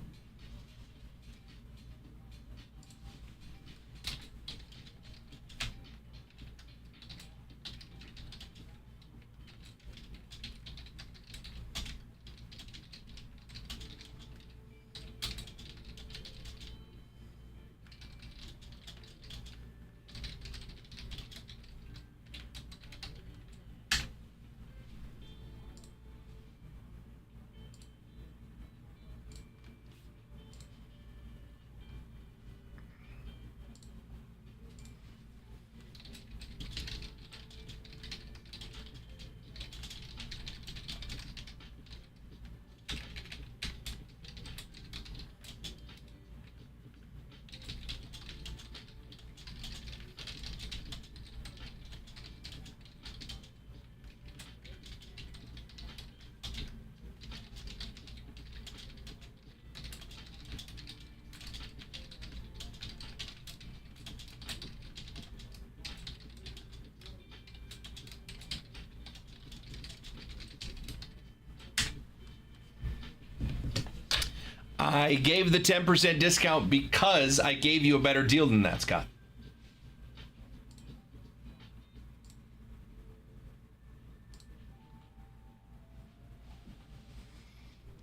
A: I gave the 10% discount because I gave you a better deal than that, Scott.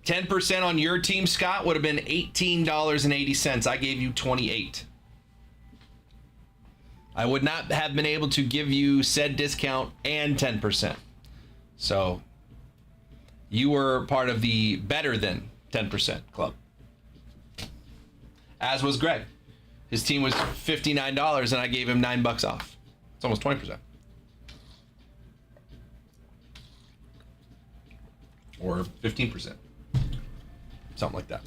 A: $10 on your team, Scott, would have been $18.80. I gave you $28. I would not have been able to give you said discount and 10%. So you were part of the better than 10% club. As was Greg. His team was $59 and I gave him $9 off. It's almost 20%. Or 15%. Something like that.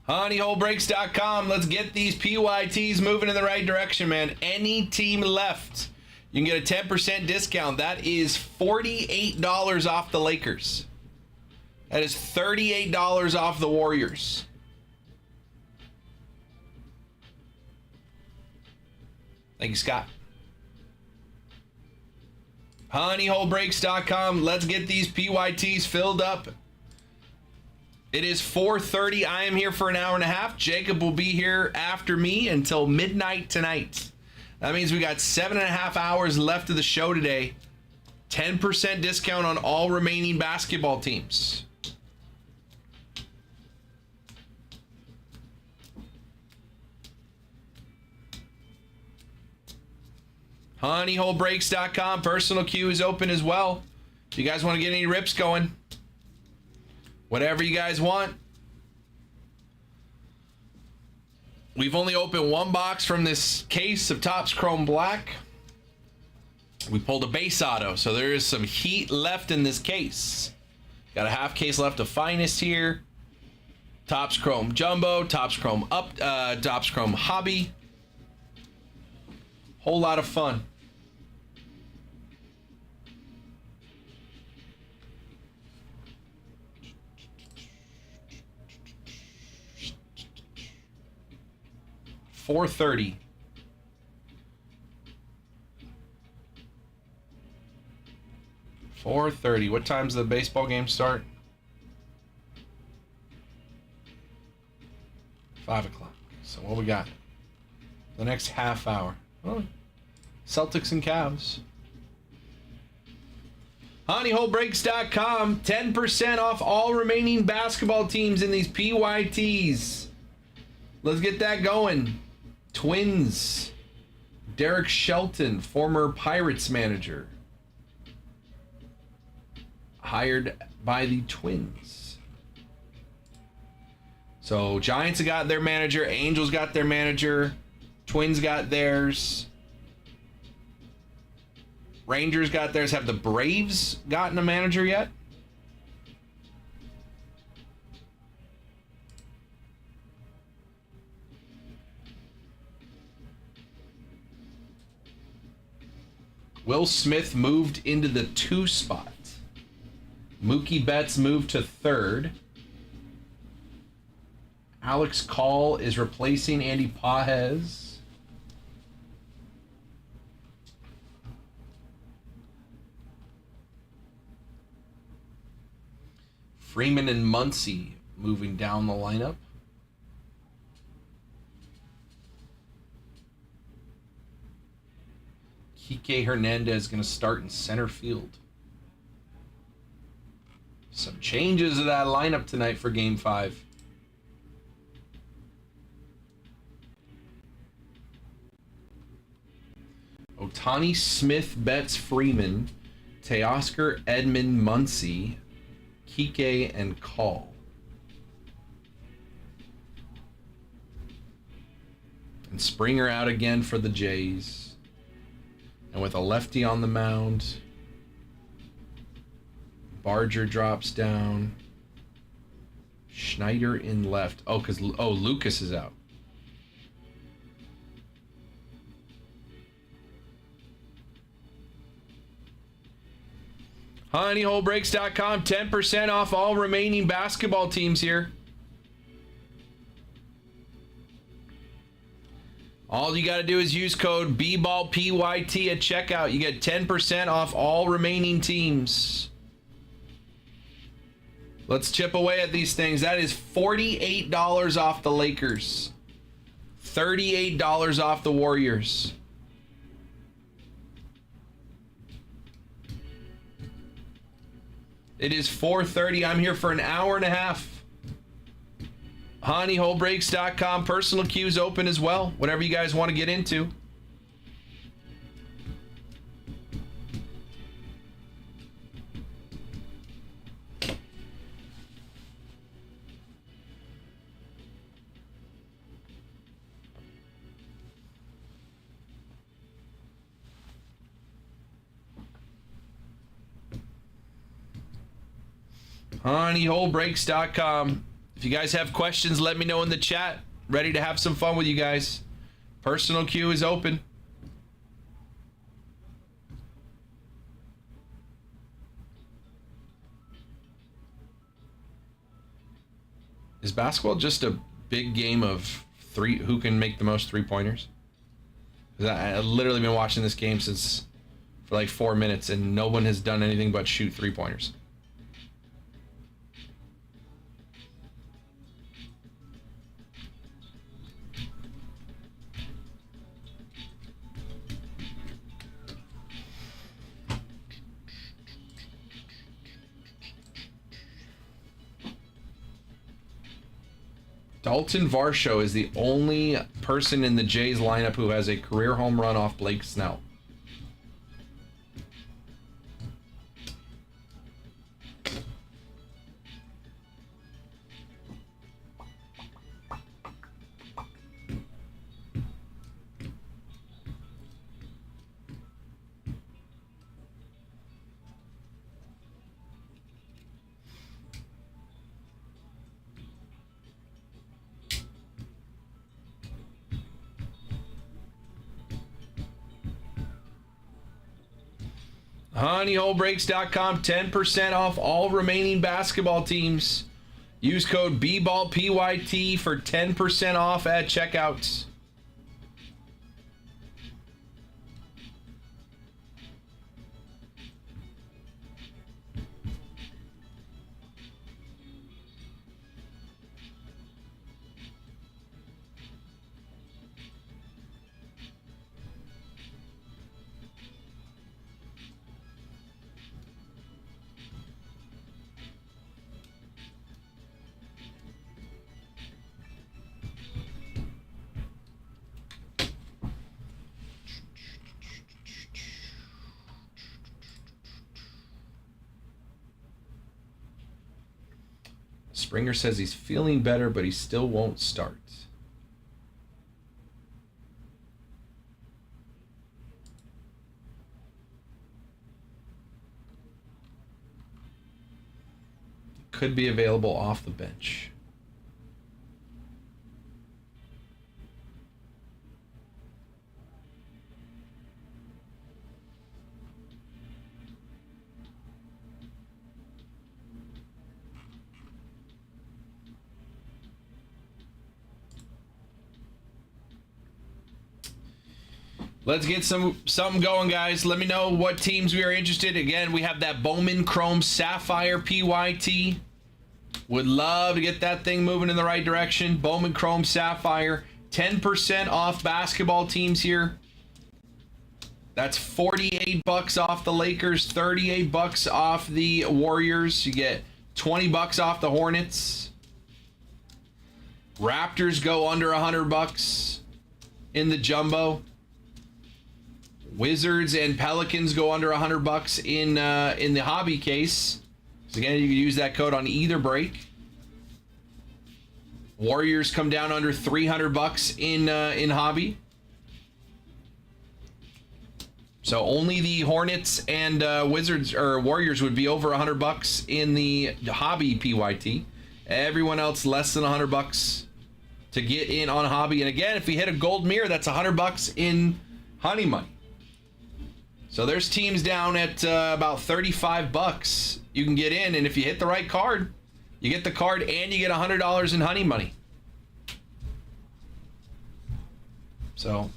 A: Honeyholebreaks.com. Let's get these PYTs moving in the right direction, man. Any team left, you can get a 10% discount. That is $48 off the Lakers. That is $38 off the Warriors. Thank you, Scott. Honeyholebreaks.com. Let's get these PYTs filled up. It is 4:30. I am here for an hour and a half. Jacob will be here after me until midnight tonight. That means we got 7.5 hours left of the show today. 10% discount on all remaining basketball teams. Honeyholebreaks.com. Personal queue is open as well. If you guys want to get any rips going, whatever you guys want. We've only opened one box from this case of Topps Chrome Black. We pulled a base auto, so there is some heat left in this case. Got a half case left of Finest here. Topps Chrome Jumbo, Topps Chrome Topps Chrome Hobby. Whole lot of fun. $4.30. $4.30. What time's the baseball game start? 5 o'clock. So what we got? The next half hour. Oh, Celtics and Cavs. Honeyholebreaks.com. 10% off all remaining basketball teams in these PYTs. Let's get that going. Twins. Derek Shelton, former Pirates manager. Hired by the Twins. So Giants got their manager. Angels got their manager. Twins got theirs. Rangers got theirs. Have the Braves gotten a manager yet? Will Smith moved into the 2 spot. Mookie Betts moved to 3rd. Alex Call is replacing Andy Pages. Freeman and Muncy moving down the lineup. Kike Hernandez going to start in center field. Some changes to that lineup tonight for Game 5. Ohtani, Smith, Betts, Freeman, Teoscar, Edman, Muncy, Kike, and Call. And Springer out again for the Jays. And with a lefty on the mound, Barger drops down. Schneider in left. Lucas is out. Honeyholebreaks.com. 10% off all remaining basketball teams here. All All you got to do is use code BBALLPYT at checkout. You get 10% off all remaining teams. Let's chip away at these things. That is $48 off the Lakers. $38 off the Warriors. It is 4:30. I'm here for an hour and a half. HoneyHoleBreaks.com. Personal queues open as well. Whatever you guys want to get into. HoneyHoleBreaks.com. If you guys have questions, let me know in the chat. Ready to have some fun with you guys. Personal queue is open. Is basketball just a big game of three? Who can make the most three-pointers? I've literally been watching this game for like 4 minutes, and no one has done anything but shoot three-pointers. Dalton Varsho is the only person in the Jays lineup who has a career home run off Blake Snell. HoneyHoleBreaks.com, 10% off all remaining basketball teams. Use code BBALLPYT for 10% off at checkouts. Springer says he's feeling better, but he still won't start. Could be available off the bench. Let's get something going, guys. Let me know what teams we are interested in. Again, we have that Bowman Chrome Sapphire PYT. Would love to get that thing moving in the right direction. Bowman Chrome Sapphire. 10% off basketball teams here. That's $48 off the Lakers, $38 off the Warriors. You get $20 off the Hornets. Raptors go under $100 in the jumbo. Wizards and Pelicans go under $100 in the hobby case. So again, you can use that code on either break. Warriors come down under $300 in hobby. So only the Hornets and Wizards or Warriors would be over $100 in the hobby PYT. Everyone else less than $100 to get in on hobby. And again, if we hit a gold mirror, that's $100 in honey money. So there's teams down at about $35 you can get in, and if you hit the right card, you get the card and you get $100 in honey money. So,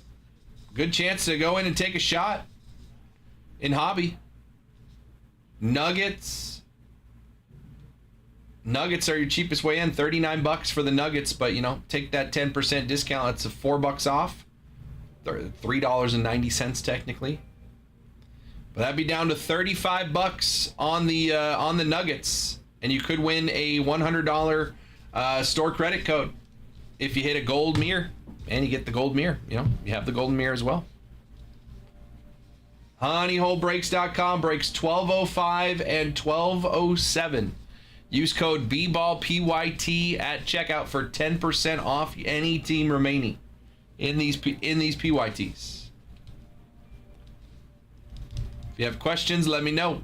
A: good chance to go in and take a shot in hobby. Nuggets. Nuggets are your cheapest way in. $39 for the Nuggets, but you know, take that 10% discount. It's $4 off. $3.90 technically. But that'd be down to $35 on the Nuggets, and you could win a $100 store credit code if you hit a gold mirror, and you get the gold mirror. You know, you have the golden mirror as well. Honeyholebreaks.com breaks 1205 and 1207. Use code BBALLPYT at checkout for 10% off any team remaining in these PYTs. If you have questions, let me know.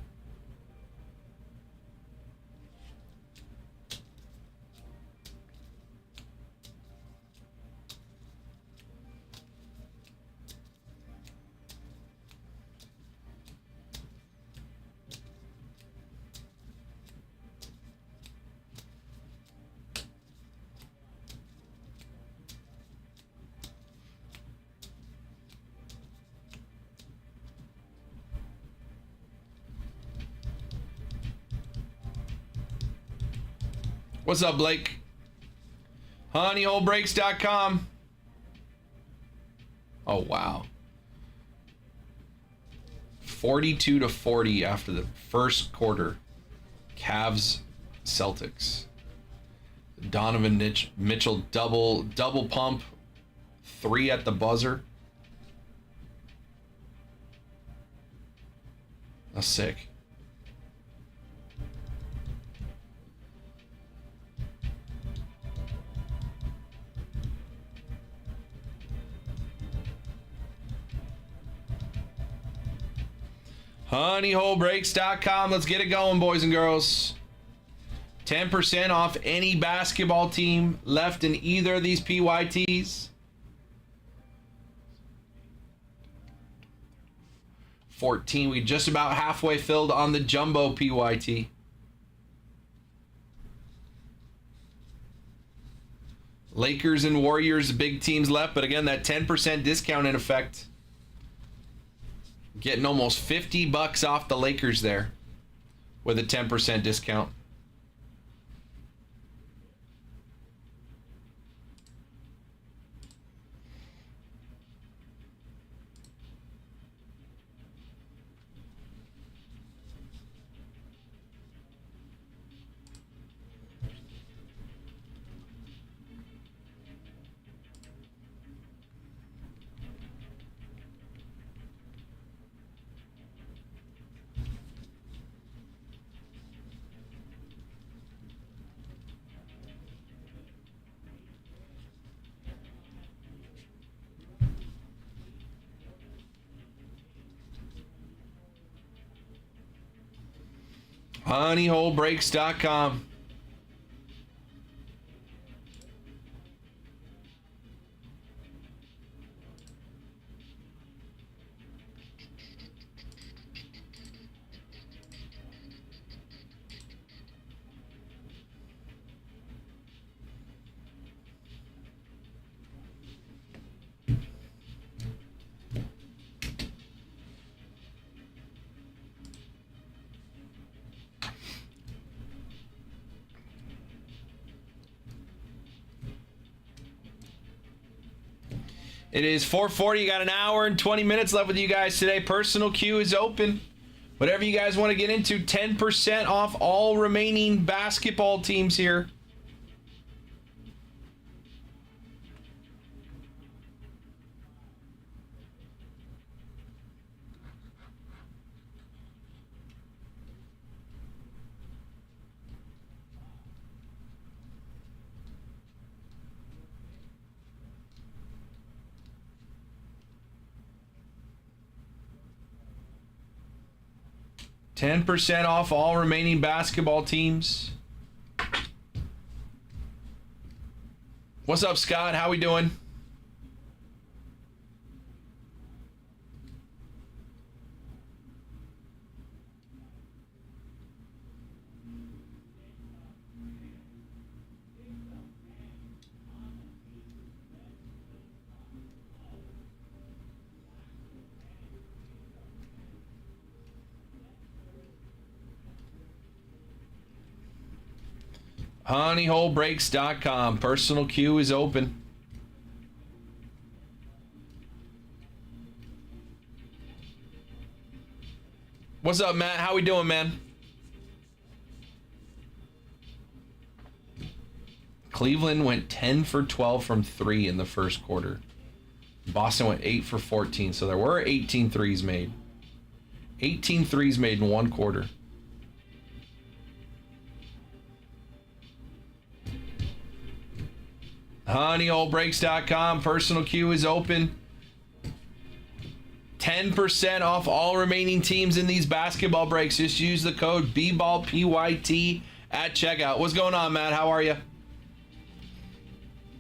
A: What's up, Blake? Honeyholebreaks.com. Oh, wow. 42-40 after the first quarter. Cavs, Celtics. Donovan Mitchell double pump. 3 at the buzzer. That's sick. Honeyholebreaks.com. Let's get it going, boys and girls. 10% off any basketball team left in either of these PYTs. 14. We just about halfway filled on the jumbo PYT. Lakers and Warriors, big teams left, but again, that 10% discount in effect. Getting almost $50 off the Lakers there with a 10% discount. Honeyholebreaks.com. It is 4:40. You got an hour and 20 minutes left with you guys today. Personal queue is open. Whatever you guys want to get into, 10% off all remaining basketball teams here. $10% off all remaining basketball teams. What's up, Scott? How we doing? Honeyholebreaks.com. Personal queue is open. What's up, Matt? How we doing, man? Cleveland went 10 for 12 from 3 in the first quarter. Boston went 8 for 14, so there were 18 threes made. 18 threes made in one quarter. Honeyholebreaks.com. Personal queue is open. 10% off all remaining teams in these basketball breaks. Just use the code BBALLPYT at checkout. What's going on, Matt? How are you?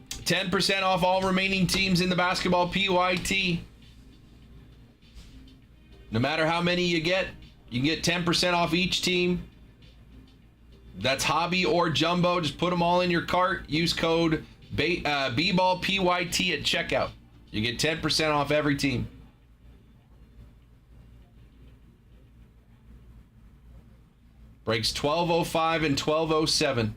A: 10% off all remaining teams in the basketball PYT. No matter how many you get 10% off each team. That's hobby or jumbo. Just put them all in your cart. Use code BBALLPYT at checkout. You get 10% off every team. Breaks 12:05 and 12:07.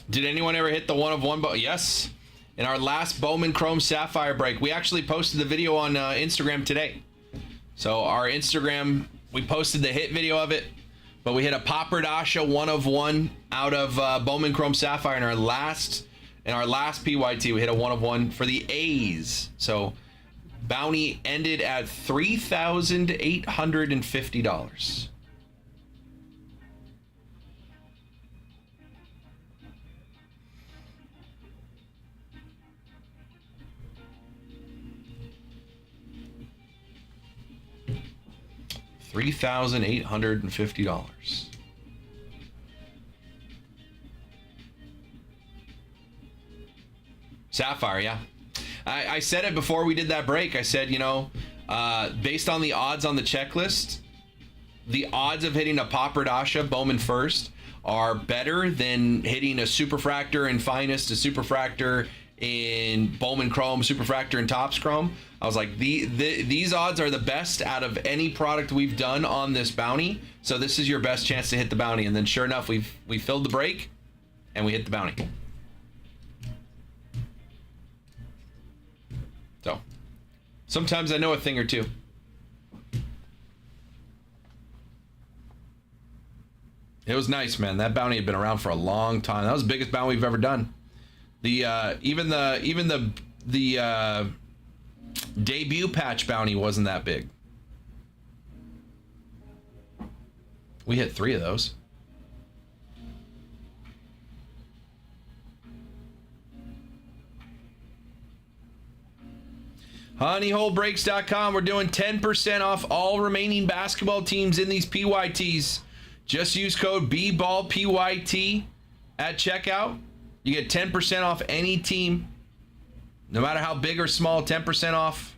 A: Did anyone ever hit the one of one? Yes. In our last Bowman Chrome Sapphire break, we actually posted the video on Instagram today. So our Instagram, we posted the hit video of it, but we hit a Popper Dasha one of one out of Bowman Chrome Sapphire in our last PYT. We hit a one of one for the A's. So bounty ended at $3,850. $3,850. Sapphire, yeah. I said it before we did that break. I said, based on the odds on the checklist, the odds of hitting a Popper Dasha Bowman first are better than hitting a Superfractor in Finest, a Superfractor in Bowman Chrome, Superfractor in Topps Chrome. I was like, these odds are the best out of any product we've done on this bounty. So this is your best chance to hit the bounty. And then sure enough, we filled the break and we hit the bounty. So sometimes I know a thing or two. It was nice, man. That bounty had been around for a long time. That was the biggest bounty we've ever done. Even the debut patch bounty wasn't that big. We hit 3 of those. Honeyholebreaks.com. We're doing 10% off all remaining basketball teams in these PYTs. Just use code BBALLPYT at checkout. You get 10% off any team, no matter how big or small, 10% off.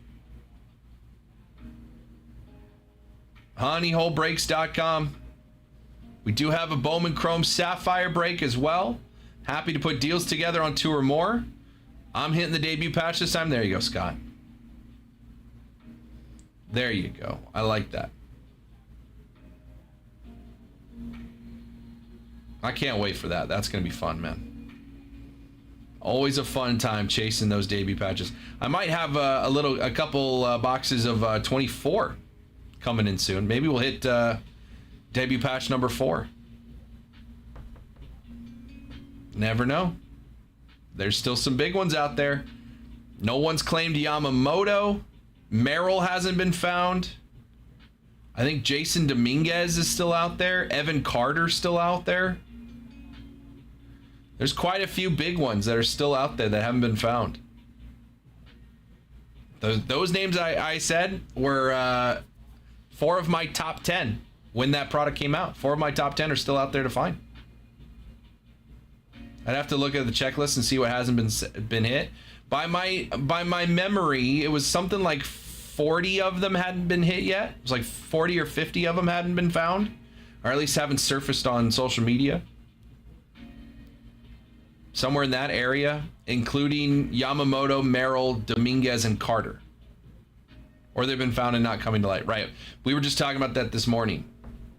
A: Honeyholebreaks.com. We do have a Bowman Chrome Sapphire break as well. Happy to put deals together on 2 or more. I'm hitting the debut patch this time. There you go, Scott. There you go. I like that. I can't wait for that. That's going to be fun, man. Always a fun time chasing those debut patches. I might have a couple boxes of 24 coming in soon. Maybe we'll hit debut patch number 4. Never know. There's still some big ones out there. No one's claimed Yamamoto. Merrill hasn't been found. I think Jason Dominguez is still out there. Evan Carter's still out there. There's quite a few big ones that are still out there that haven't been found. Those names I said were 4 of my top 10 when that product came out. 4 of my top 10 are still out there to find. I'd have to look at the checklist and see what hasn't been hit. By my memory, it was something like 40 of them hadn't been hit yet. It was like 40 or 50 of them hadn't been found, or at least haven't surfaced on social media. Somewhere in that area, including Yamamoto, Merrill, Dominguez, and Carter. Or they've been found and not coming to light. Right. We were just talking about that this morning.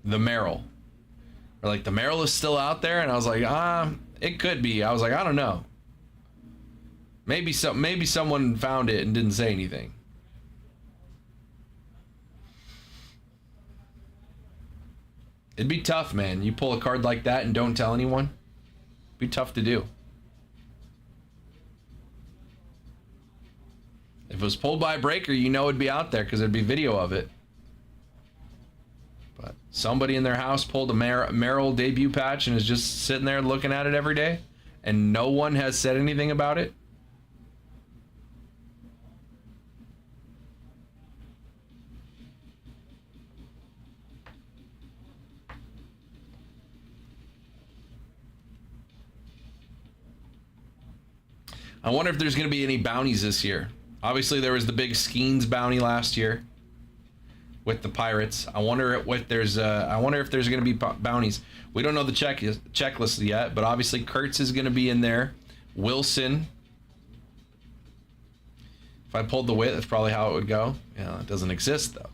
A: The Merrill. Or like, the Merrill is still out there? And I was like, it could be. I was like, I don't know. Maybe someone found it and didn't say anything. It'd be tough, man. You pull a card like that and don't tell anyone. It'd be tough to do. If it was pulled by a breaker, you know it'd be out there because there'd be video of it. But somebody in their house pulled a Merrill debut patch and is just sitting there looking at it every day, and no one has said anything about it. I wonder if there's going to be any bounties this year. Obviously, there was the big Skeens bounty last year with the Pirates. I wonder if there's going to be bounties. We don't know the checklist yet, but obviously Kurtz is going to be in there. Wilson. If I pulled the wit, that's probably how it would go. Yeah, it doesn't exist though.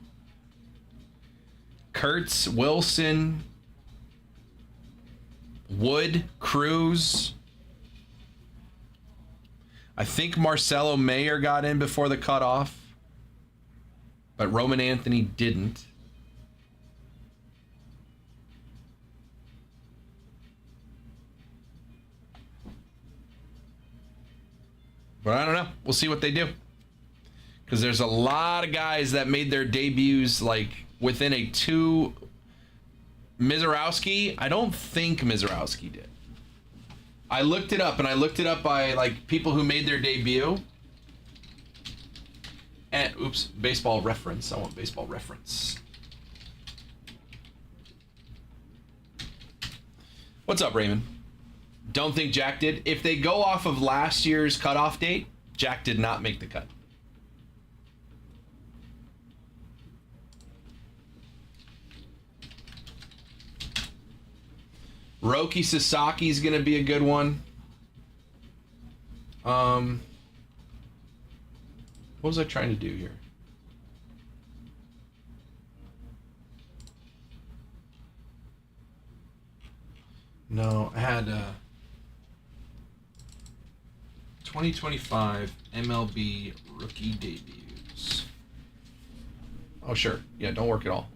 A: Kurtz, Wilson, Wood, Cruz. I think Marcelo Mayer got in before the cutoff, but Roman Anthony didn't. But I don't know. We'll see what they do. Because there's a lot of guys that made their debuts like within a 2. Mizorowski, I don't think Mizorowski did. I looked it up, and I looked it up by like people who made their debut. And oops, baseball reference. I want baseball reference. What's up, Raymond? Don't think Jack did. If they go off of last year's cutoff date, Jack did not make the cut. Roki Sasaki is going to be a good one. What was I trying to do here? No, I had 2025 MLB rookie debuts. Oh, sure. Yeah, don't work at all.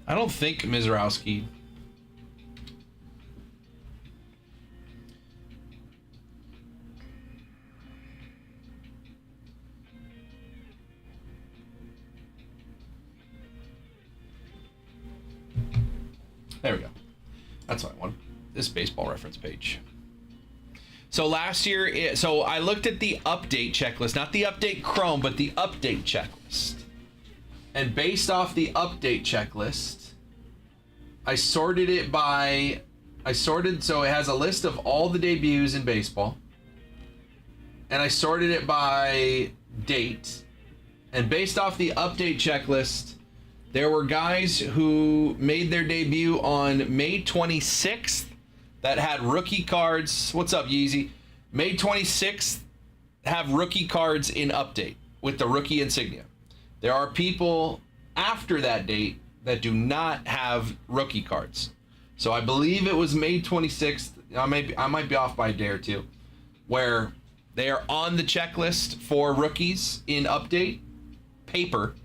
A: I don't think Mizorowski. There we go. That's what I want. This baseball reference page. So last year, so I looked at the update checklist, not the update Chrome, but the update checklist. And based off the update checklist, I sorted it by, so it has a list of all the debuts in baseball. And I sorted it by date. And based off the update checklist, there were guys who made their debut on May 26th that had rookie cards. What's up, Yeezy? May 26th have rookie cards in update. with the rookie insignia. There are people after that date that do not have rookie cards. So I believe it was May 26th. I might be off by a day or two, where they are on the checklist for rookies in update paper,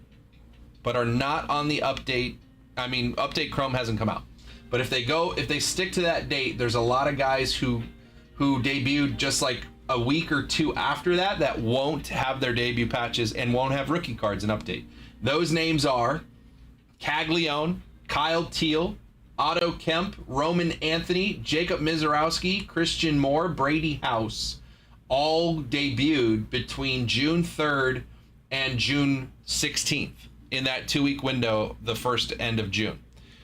A: but are not on the update. I mean, update Chrome hasn't come out. But if they stick to that date, there's a lot of guys who debuted just like a week or two after that won't have their debut patches and won't have rookie cards in update. Those names are Caglione, Kyle Teal, Otto Kemp, Roman Anthony, Jacob Mizorowski, Christian Moore, Brady House. All debuted between June 3rd and June 16th in that 2-week window, the first end of June.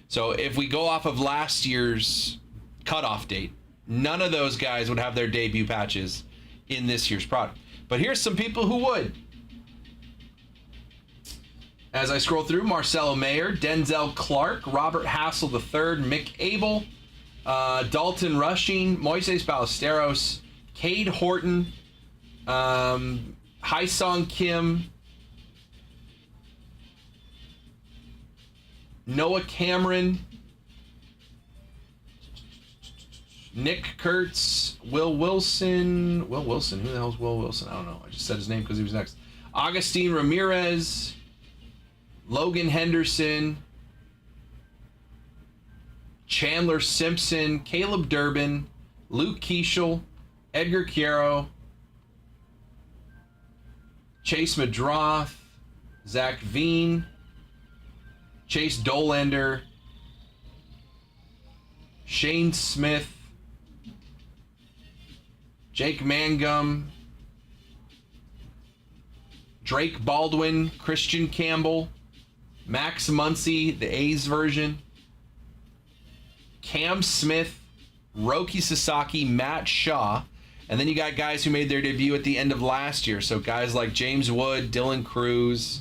A: So if we go off of last year's cutoff date, none of those guys would have their debut patches in this year's product. But here's some people who would. As I scroll through, Marcelo Mayer, Denzel Clark, Robert Hassel III, Mick Abel, Dalton Rushing, Moises Ballesteros, Cade Horton, Haesung Kim, Noah Cameron, Nick Kurtz, Will Wilson. Who the hell's Will Wilson? I don't know. I just said his name because he was next. Agustin Ramirez, Logan Henderson, Chandler Simpson, Caleb Durbin, Luke Keishel, Edgar Quiero, Chase Madroth, Zach Veen, Chase Dolander, Shane Smith, Jake Mangum, Drake Baldwin, Christian Campbell, Max Muncy, the A's version, Cam Smith, Roki Sasaki, Matt Shaw, and then you got guys who made their debut at the end of last year. So guys like James Wood, Dylan Cruz,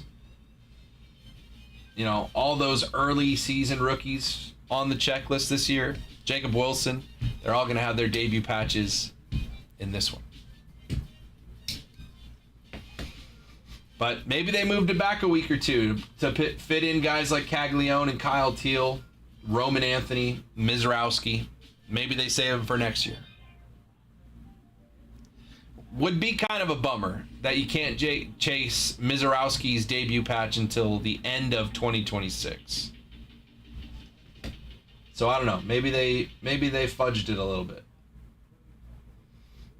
A: you know, all those early season rookies on the checklist this year. Jacob Wilson, they're all going to have their debut patches in this one. But maybe they moved it back a week or two to fit in guys like Caglione and Kyle Teal, Roman Anthony, Mizorowski. Maybe they save them for next year. Would be kind of a bummer that you can't chase Mizorowski's debut patch until the end of 2026. So I don't know. Maybe they fudged it a little bit.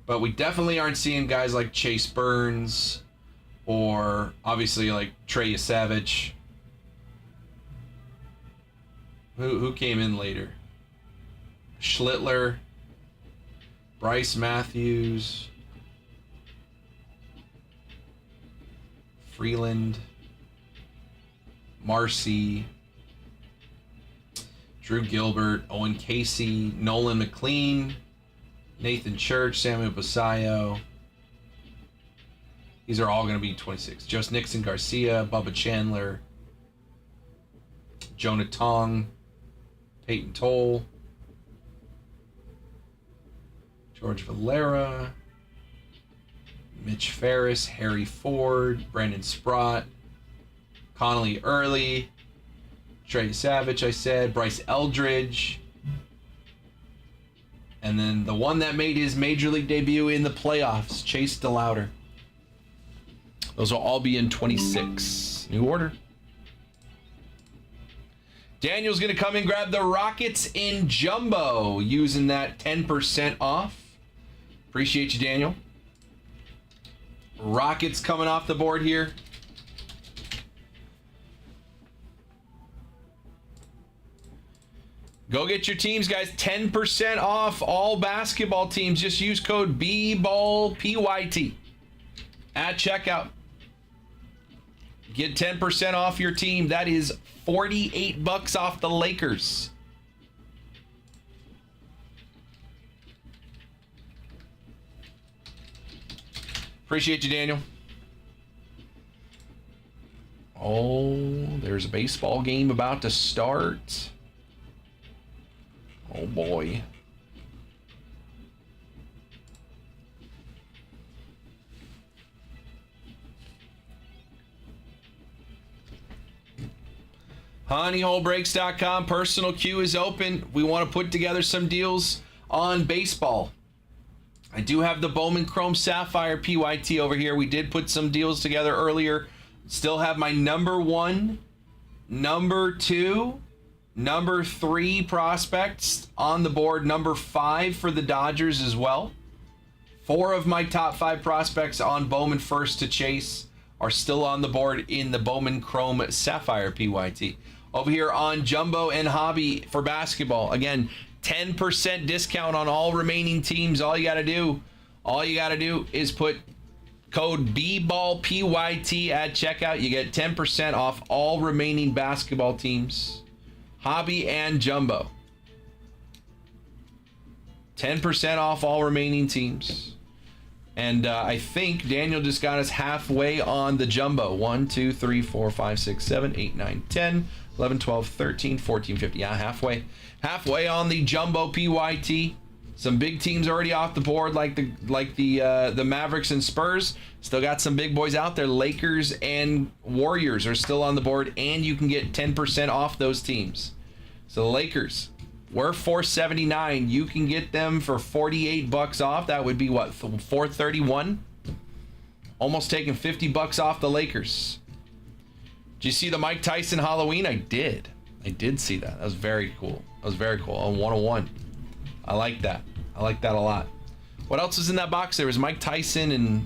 A: But we definitely aren't seeing guys like Chase Burns or obviously like Trey Savage. Who came in later? Schlittler, Bryce Matthews, Freeland, Marcy, Drew Gilbert, Owen Casey, Nolan McLean, Nathan Church, Samuel Basayo. These are all going to be 26. Just Nixon Garcia, Bubba Chandler, Jonah Tong, Peyton Toll, George Valera, Mitch Ferris, Harry Ford, Brandon Sprott, Connolly Early, Trey Savage, I said, Bryce Eldridge, and then the one that made his major league debut in the playoffs, Chase DeLauder. Those will all be in 26. New order. Daniel's going to come and grab the Rockets in Jumbo using that 10% off. Appreciate you, Daniel. Rockets coming off the board here. Go get your teams, guys. 10% off all basketball teams. Just use code BBALLPYT at checkout. Get 10% off your team. That is $48 off the Lakers. Appreciate you, Daniel. Oh, there's a baseball game about to start. Oh, boy. Honeyholebreaks.com. Personal queue is open. We want to put together some deals on baseball. I do have the Bowman Chrome Sapphire PYT over here. We did put some deals together earlier. Still have my number 1, number 2, number 3 prospects on the board. Number 5 for the Dodgers as well. 4 of my top 5 prospects on Bowman First to Chase are still on the board in the Bowman Chrome Sapphire PYT. Over here on Jumbo and Hobby for basketball. Again, 10% discount on all remaining teams. All you got to do is put code BBALLPYT at checkout. You get 10% off all remaining basketball teams, Hobby and Jumbo. 10% off all remaining teams. And I think Daniel just got us halfway on the Jumbo. 1, 2, 3, 4, 5, 6, 7, 8, 9, 10, 11, 12, 13, 14, 15. Yeah, halfway on the Jumbo PYT. Some big teams already off the board, like the Mavericks and Spurs. Still got some big boys out there. Lakers and Warriors are still on the board, and you can get 10% off those teams. So the Lakers, we're $479. You can get them for $48 off. That would be what, $431? Almost taking $50 off the Lakers. Did you see the Mike Tyson Halloween? I did see that. That was very cool. On 101. I like that. I like that a lot. What else was in that box? There was Mike Tyson and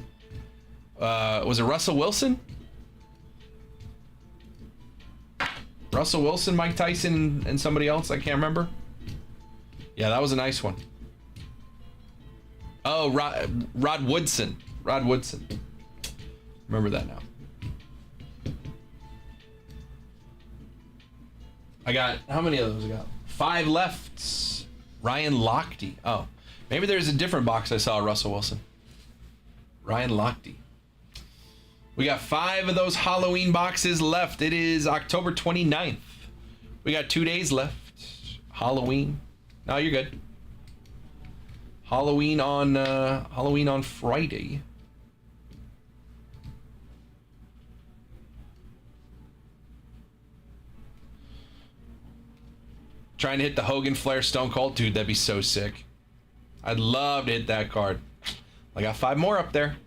A: was it Russell Wilson? Russell Wilson, Mike Tyson, and somebody else. I can't remember. Yeah, that was a nice one. Oh, Rod Woodson. Remember that now. I got, how many of those I got? 5 left. Ryan Lochte. Oh, maybe there's a different box I saw Russell Wilson. Ryan Lochte. We got 5 of those Halloween boxes left. It is October 29th. We got 2 days left. Halloween. No, you're good. Halloween on Friday. Trying to hit the Hogan, Flair, Stone Cold. Dude, that'd be so sick. I'd love to hit that card. I got 5 more up there.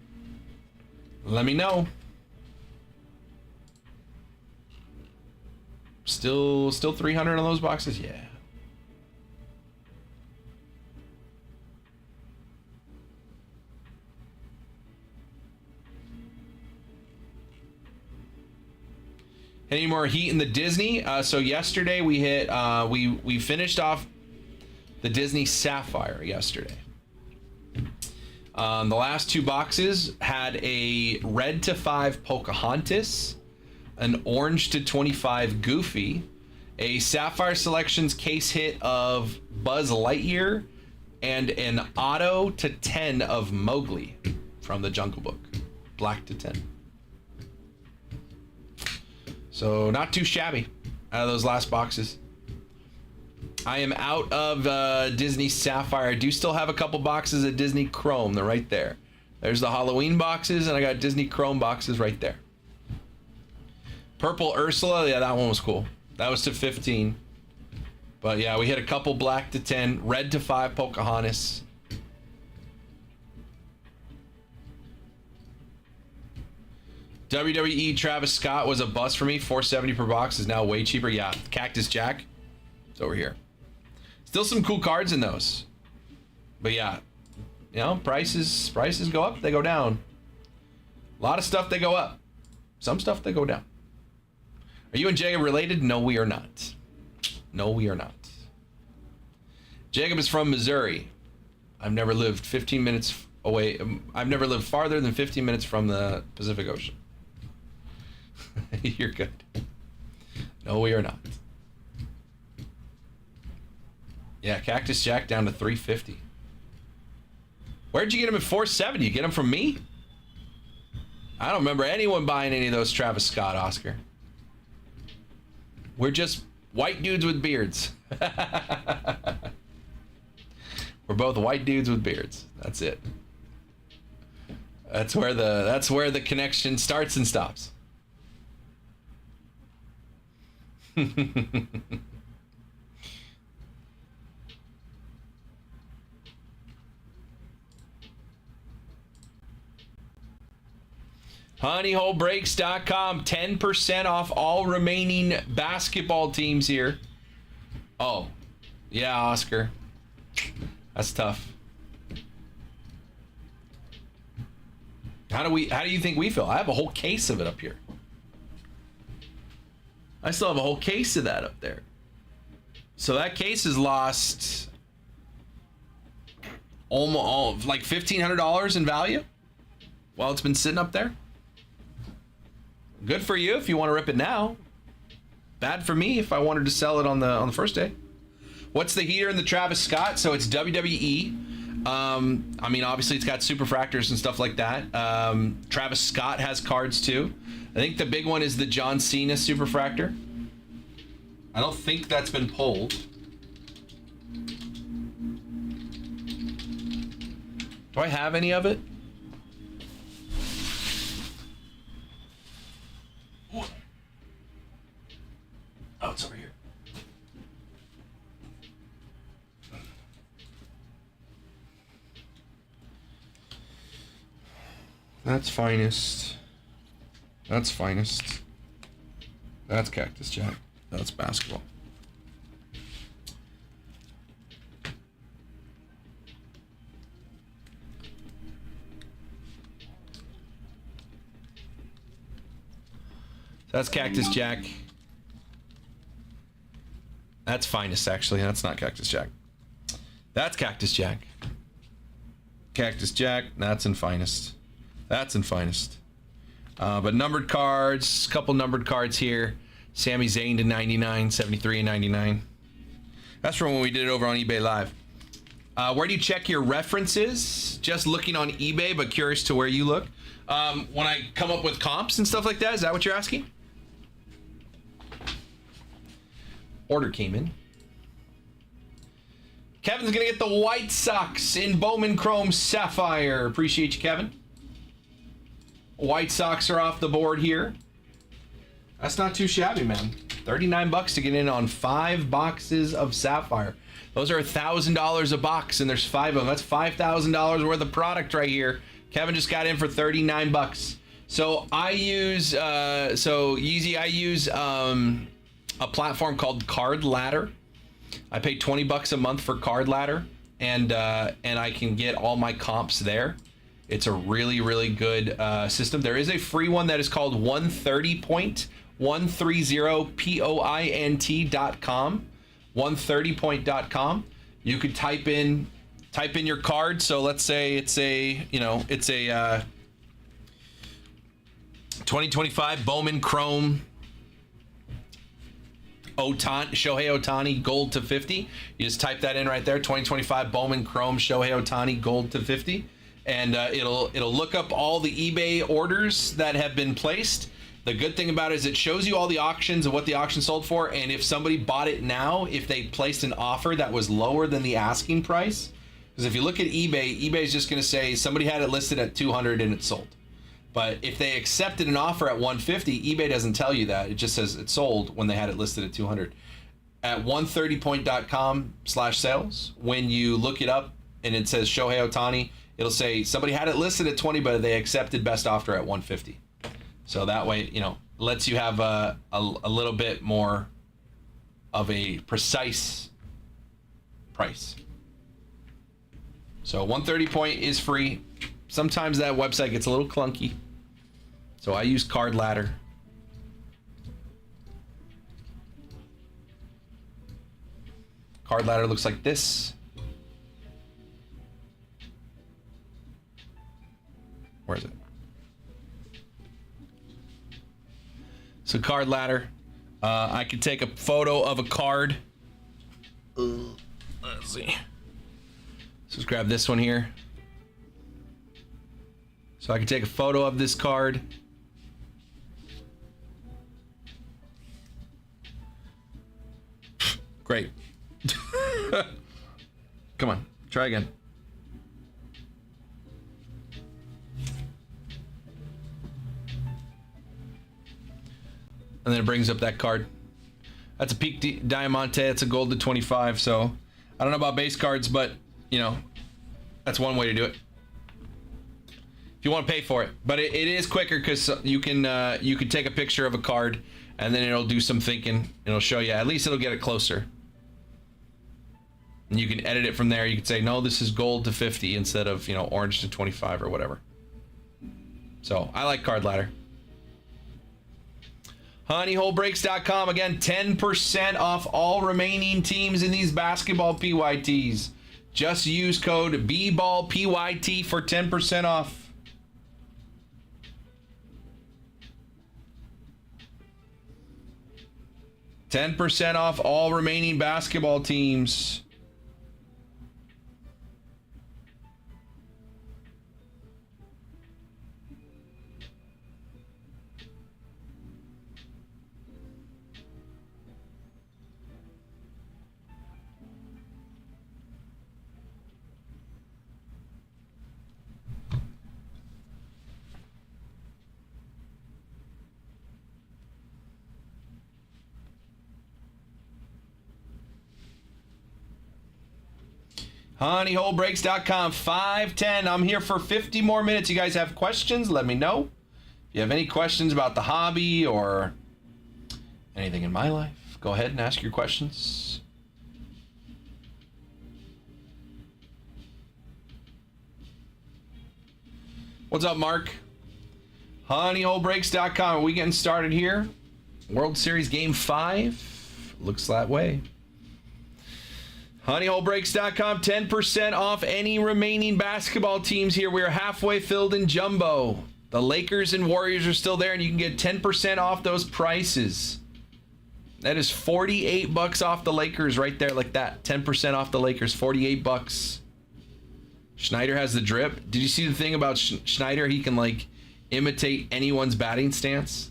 A: Let me know. Still 300 on those boxes? Yeah. Any more heat in the Disney? So yesterday we hit, we finished off the Disney Sapphire yesterday. The last 2 boxes had a red to 5 Pocahontas, an orange to 25 Goofy, a Sapphire Selections case hit of Buzz Lightyear, and an auto to 10 of Mowgli from the Jungle Book. Black to 10. So not too shabby out of those last boxes. I am out of Disney Sapphire. I do still have a couple boxes of Disney Chrome. They're right there. There's the Halloween boxes, and I got Disney Chrome boxes right there. Purple Ursula, yeah, that one was cool. That was to 15. But yeah, we hit a couple black to 10, red to 5 Pocahontas. WWE Travis Scott was a bust for me. $470 per box is now way cheaper. Yeah, Cactus Jack. It's over here. Still some cool cards in those. But yeah, you know, prices go up, they go down. A lot of stuff they go up. Some stuff they go down. Are you and Jacob related? No, we are not. No, we are not. Jacob is from Missouri. I've never lived 15 minutes away. I've never lived farther than 15 minutes from the Pacific Ocean. You're good. No, we are not. Yeah, Cactus Jack down to 350. Where'd you get him at 470? You get him from me? I don't remember anyone buying any of those Travis Scott, Oscar. We're just white dudes with beards. We're both white dudes with beards. That's it. That's where the connection starts and stops. Honeyholebreaks.com, 10% off all remaining basketball teams here. Oh, yeah, Oscar. That's tough. How do you think we feel? I have a whole case of it up here. I still have a whole case of that up there. So that case has lost almost like $1,500 in value while it's been sitting up there. Good for you if you want to rip it now. Bad for me if I wanted to sell it on the first day. What's the heater in the Travis Scott? So it's WWE. I mean, obviously it's got superfractors and stuff like that. Travis Scott has cards too. I think the big one is the John Cena superfractor. I don't think that's been pulled. Do I have any of it? Oh, it's over here. That's finest. That's finest. That's Cactus Jack. That's basketball. That's Cactus Jack. That's finest, actually. That's not Cactus Jack. That's Cactus Jack. Cactus Jack. That's in finest. That's in finest. But numbered cards, couple numbered cards here. Sami Zayn to 99, 73 and 99. That's from when we did it over on eBay Live. Where do you check your references? Just looking on eBay, but curious to where you look. When I come up with comps and stuff like that, is that what you're asking? Order came in. Kevin's gonna get the White Sox in Bowman Chrome Sapphire. Appreciate you, Kevin. White Sox are off the board here. That's not too shabby, man. $39 to get in on 5 boxes of Sapphire. Those are $1,000 a box, and there's 5 of them. That's $5,000 worth of product right here. Kevin just got in for $39. So I use Yeezy. I use a platform called Card Ladder. I pay $20 a month for Card Ladder, and I can get all my comps there. It's a really, really good system. There is a free one that is called 130.130point.com. 130point.com. You could type in your card. So let's say it's a 2025 Bowman Chrome Shohei Ohtani gold to 50. You just type that in right there. 2025 Bowman Chrome Shohei Ohtani gold to 50. And it'll look up all the eBay orders that have been placed. The good thing about it is it shows you all the auctions and what the auction sold for, and if somebody bought it now, if they placed an offer that was lower than the asking price, because if you look at eBay is just going to say somebody had it listed at 200 and it sold. But if they accepted an offer at 150, eBay doesn't tell you that. It just says it sold when they had it listed at 200. At 130point.com/sales, when you look it up and it says Shohei Ohtani, it'll say somebody had it listed at 20, but they accepted best offer at 150. So that way, lets you have a little bit more of a precise price. So 130 point is free. Sometimes that website gets a little clunky. So I use Card Ladder. Card Ladder looks like this. Where is it? So Card Ladder. I could take a photo of a card. Let's see. So let's grab this one here. So I can take a photo of this card. Great. Come on, try again. And then it brings up that card. That's a peak Diamante. It's a gold to 25. So I don't know about base cards, but you know, that's one way to do it. If you want to pay for it, but it is quicker because you can take a picture of a card and then it'll do some thinking. It'll show you. At least it'll get it closer. And you can edit it from there. You can say, no, this is gold to 50 instead of, you know, orange to 25 or whatever. So I like Card Ladder. Honeyholebreaks.com. Again, 10% off all remaining teams in these basketball PYTs. Just use code BBALLPYT for 10% off. $10 off all remaining basketball teams. Honeyholebreaks.com, 510. I'm here for 50 more minutes. You guys have questions? Let me know. If you have any questions about the hobby or anything in my life, go ahead and ask your questions. What's up, Mark? Honeyholebreaks.com. Are we getting started here? World Series Game 5. Looks that way. Honeyholebreaks.com, 10% off any remaining basketball teams here. We are halfway filled in jumbo. The Lakers and Warriors are still there, and you can get 10% off those prices. That is $48 off the Lakers right there, like that. 10% off the Lakers, $48. Schneider has the drip. Did you see the thing about Schneider? He can, like, imitate anyone's batting stance.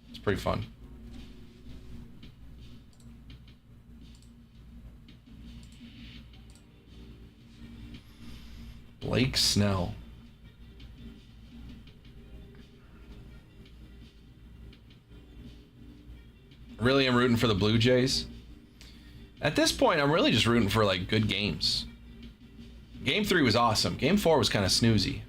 A: It's pretty fun. Blake Snell. Really, I'm rooting for the Blue Jays. At this point, I'm really just rooting for, like, good games. Game 3 was awesome. Game 4 was kind of snoozy.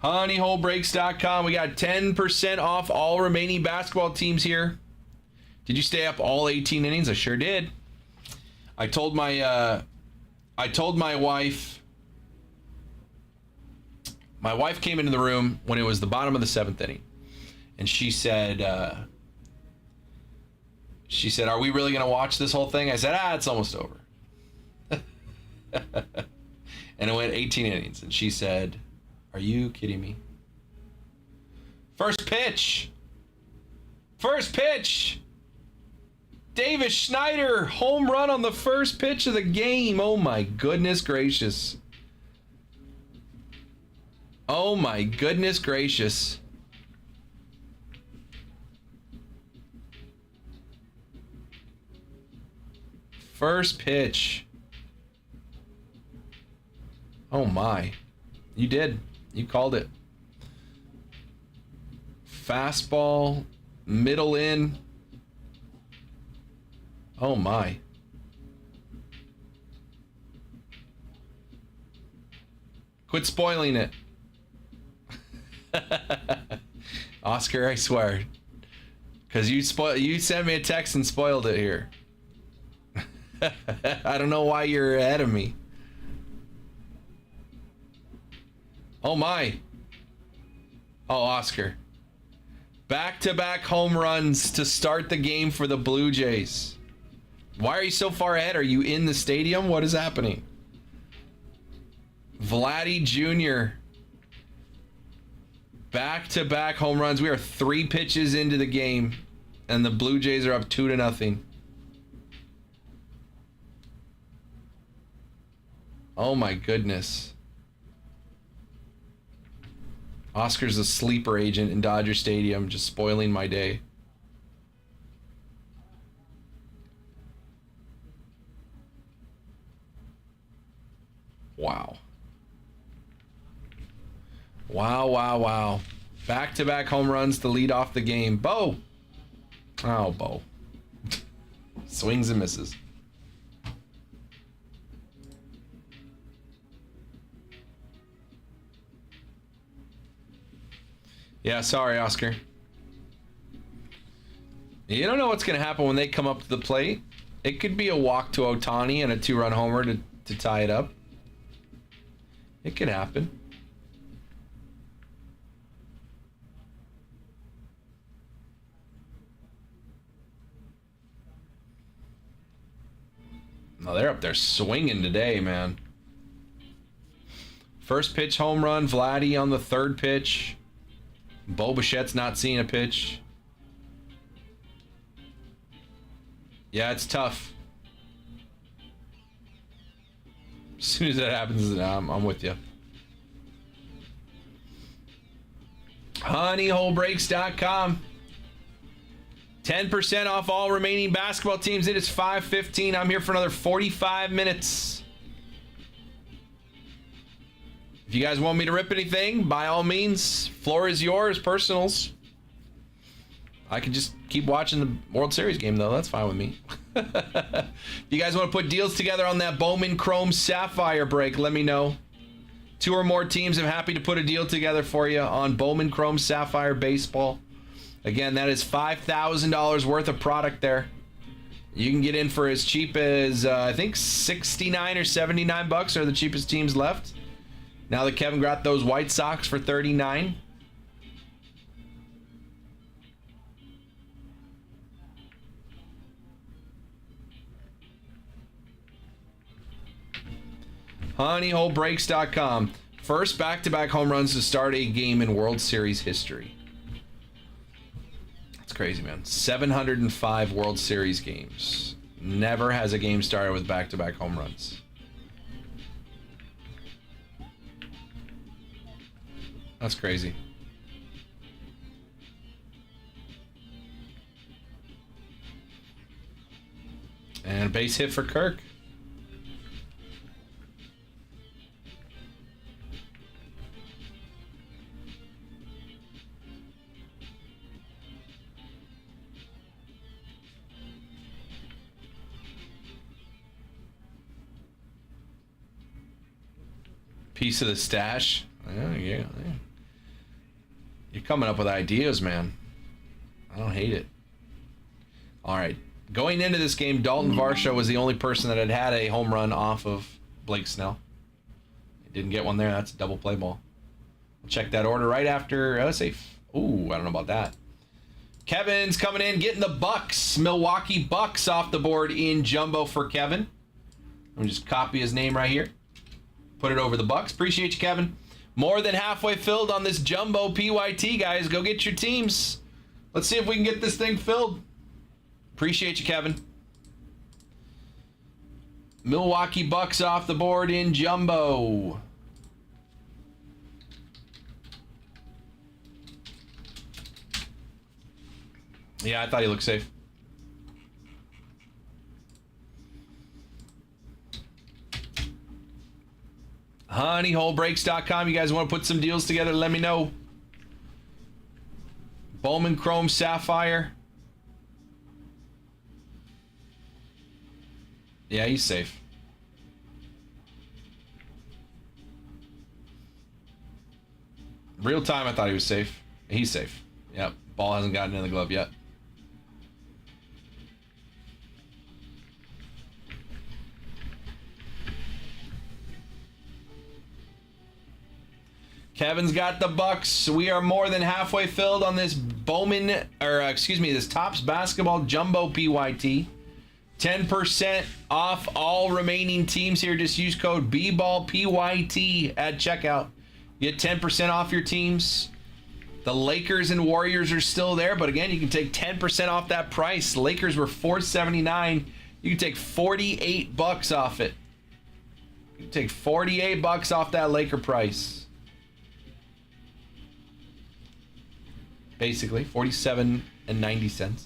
A: Honeyholebreaks.com. We got 10% off all remaining basketball teams here. Did you stay up all 18 innings? I sure did. I told my wife. My wife came into the room when it was the bottom of the 7th inning, and she said, "Are we really gonna watch this whole thing?" I said, "It's almost over." And it went 18 innings, and she said, "Are you kidding me?" First pitch. Davis Schneider, home run on the first pitch of the game. Oh my goodness gracious. Oh my goodness gracious. First pitch. Oh my. You did. You called it. Fastball, middle in. Oh my. Quit spoiling it. Oscar, I swear. Because you sent me a text and spoiled it here. I don't know why you're ahead of me. Oh my. Oh, Oscar. Back-to-back home runs to start the game for the Blue Jays. Why are you so far ahead? Are you in the stadium? What is happening? Vladdy Jr. Back-to-back home runs. We are 3 pitches into the game, and the Blue Jays are up 2-0. Oh my goodness. Oscar's a sleeper agent in Dodger Stadium, just spoiling my day. Wow. Wow, wow, wow. Back-to-back home runs to lead off the game. Bo. Oh, Bo. Swings and misses. Yeah, sorry, Oscar. You don't know what's going to happen when they come up to the plate. It could be a walk to Ohtani and a 2-run homer to tie it up. It could happen. No, they're up there swinging today, man. First pitch home run, Vladdy on the third pitch. Bo Bichette's not seeing a pitch. Yeah, it's tough. As soon as that happens, I'm with you. Honeyholebreaks.com. 10% off all remaining basketball teams. It is 5:15. I'm here for another 45 minutes. If you guys want me to rip anything, by all means, floor is yours, personals. I can just keep watching the World Series game, though. That's fine with me. If you guys want to put deals together on that Bowman Chrome Sapphire break, let me know. 2 or more teams, I'm happy to put a deal together for you on Bowman Chrome Sapphire Baseball. Again, that is $5,000 worth of product there. You can get in for as cheap as, I think, 69 or 79 bucks are the cheapest teams left. Now that Kevin got those White Sox for 39. Honeyholebreaks.com. First back-to-back home runs to start a game in World Series history. That's crazy, man. 705 World Series games. Never has a game started with back-to-back home runs. That's crazy. And a base hit for Kirk. Piece of the stash. Yeah. You're coming up with ideas, man. I don't hate it. All right. Going into this game, Dalton Varsho was the only person that had a home run off of Blake Snell. He didn't get one there. That's a double play ball. We'll check that order right after. Safe. Ooh, I don't know about that. Kevin's coming in, getting the Bucks. Milwaukee Bucks off the board in jumbo for Kevin. Let me just copy his name right here. Put it over the Bucks. Appreciate you, Kevin. More than halfway filled on this jumbo PYT, guys. Go get your teams. Let's see if we can get this thing filled. Appreciate you, Kevin. Milwaukee Bucks off the board in jumbo. Yeah, I thought he looked safe. Honeyholebreaks.com. You guys want to put some deals together? Let me know. Bowman Chrome Sapphire. Yeah, he's safe. Real time, I thought he was safe. He's safe. Yep. Ball hasn't gotten in the glove yet. Kevin's got the Bucks. We are more than halfway filled on this this Topps Basketball Jumbo PYT. 10% off all remaining teams here. Just use code BBALLPYT at checkout. Get 10% off your teams. The Lakers and Warriors are still there, but again, you can take 10% off that price. Lakers were $479. You can take 48 bucks off it. You can take 48 bucks off that Laker price. Basically, 47.90.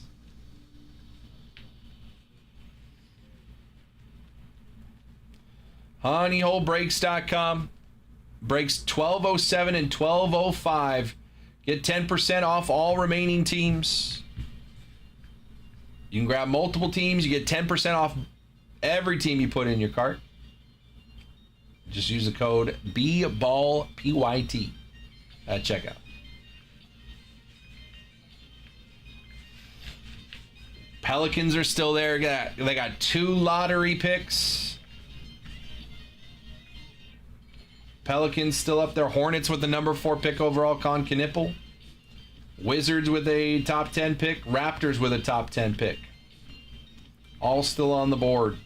A: Honeyholebreaks.com. Breaks 1207 and 1205. Get 10% off all remaining teams. You can grab multiple teams. You get 10% off every team you put in your cart. Just use the code BBALLPYT at checkout. Pelicans are still there. They got 2 lottery picks. Pelicans still up there. Hornets with the number 4 pick overall, Con Knipple. Wizards with a top 10 pick. Raptors with a top 10 pick. All still on the board.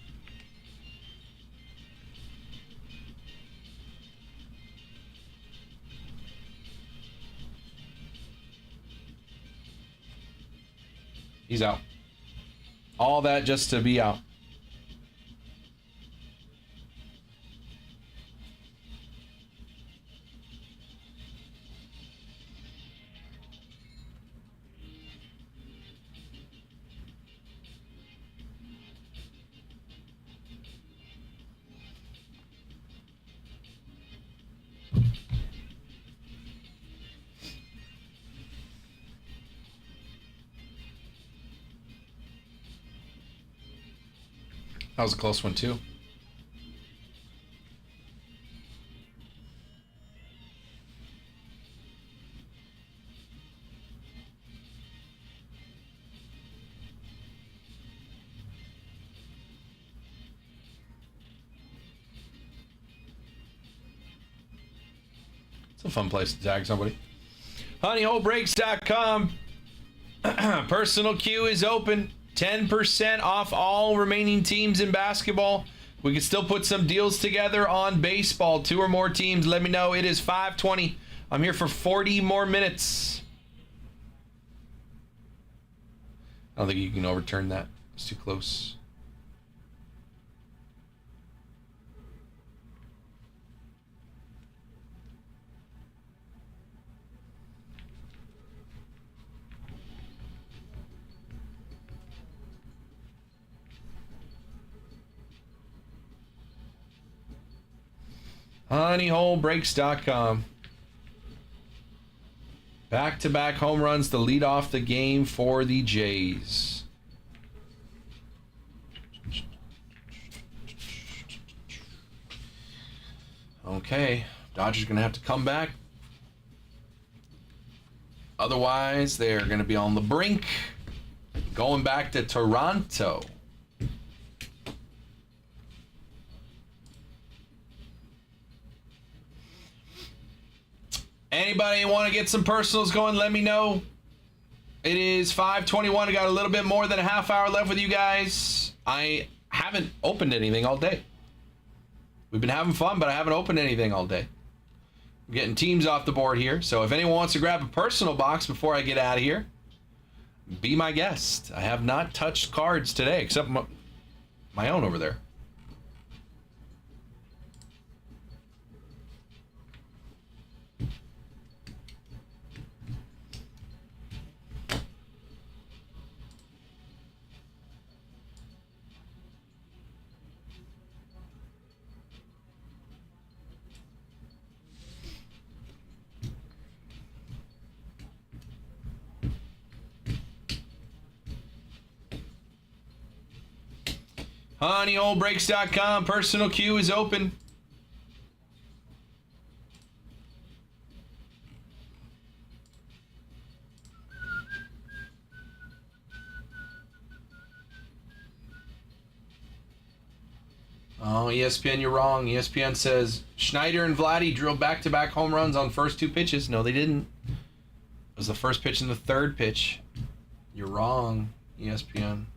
A: He's out. All that just to be out. That was a close one, too. It's a fun place to tag somebody. Honeyholebreaks.com. Personal queue is open. 10% off all remaining teams in basketball. We can still put some deals together on baseball. 2 or more teams. Let me know. It is 5:20. I'm here for 40 more minutes. I don't think you can overturn that. It's too close. Honeyholebreaks.com. Back-to-back home runs to lead off the game for the Jays. Okay, Dodgers going to have to come back. Otherwise, they're going to be on the brink. Going back to Toronto. Anybody want to get some personals going, let me know. It is 5:21. I got a little bit more than a half hour left with you guys. I haven't opened anything all day. We've been having fun, but I haven't opened anything all day. I'm getting teams off the board here. So if anyone wants to grab a personal box before I get out of here, be my guest. I have not touched cards today, except my own over there. Honeyholebreaks.com. Personal queue is open. Oh, ESPN, you're wrong. ESPN says Schneider and Vladdy drilled back-to-back home runs on first 2 pitches. No, they didn't. It was the first pitch and the third pitch. You're wrong, ESPN.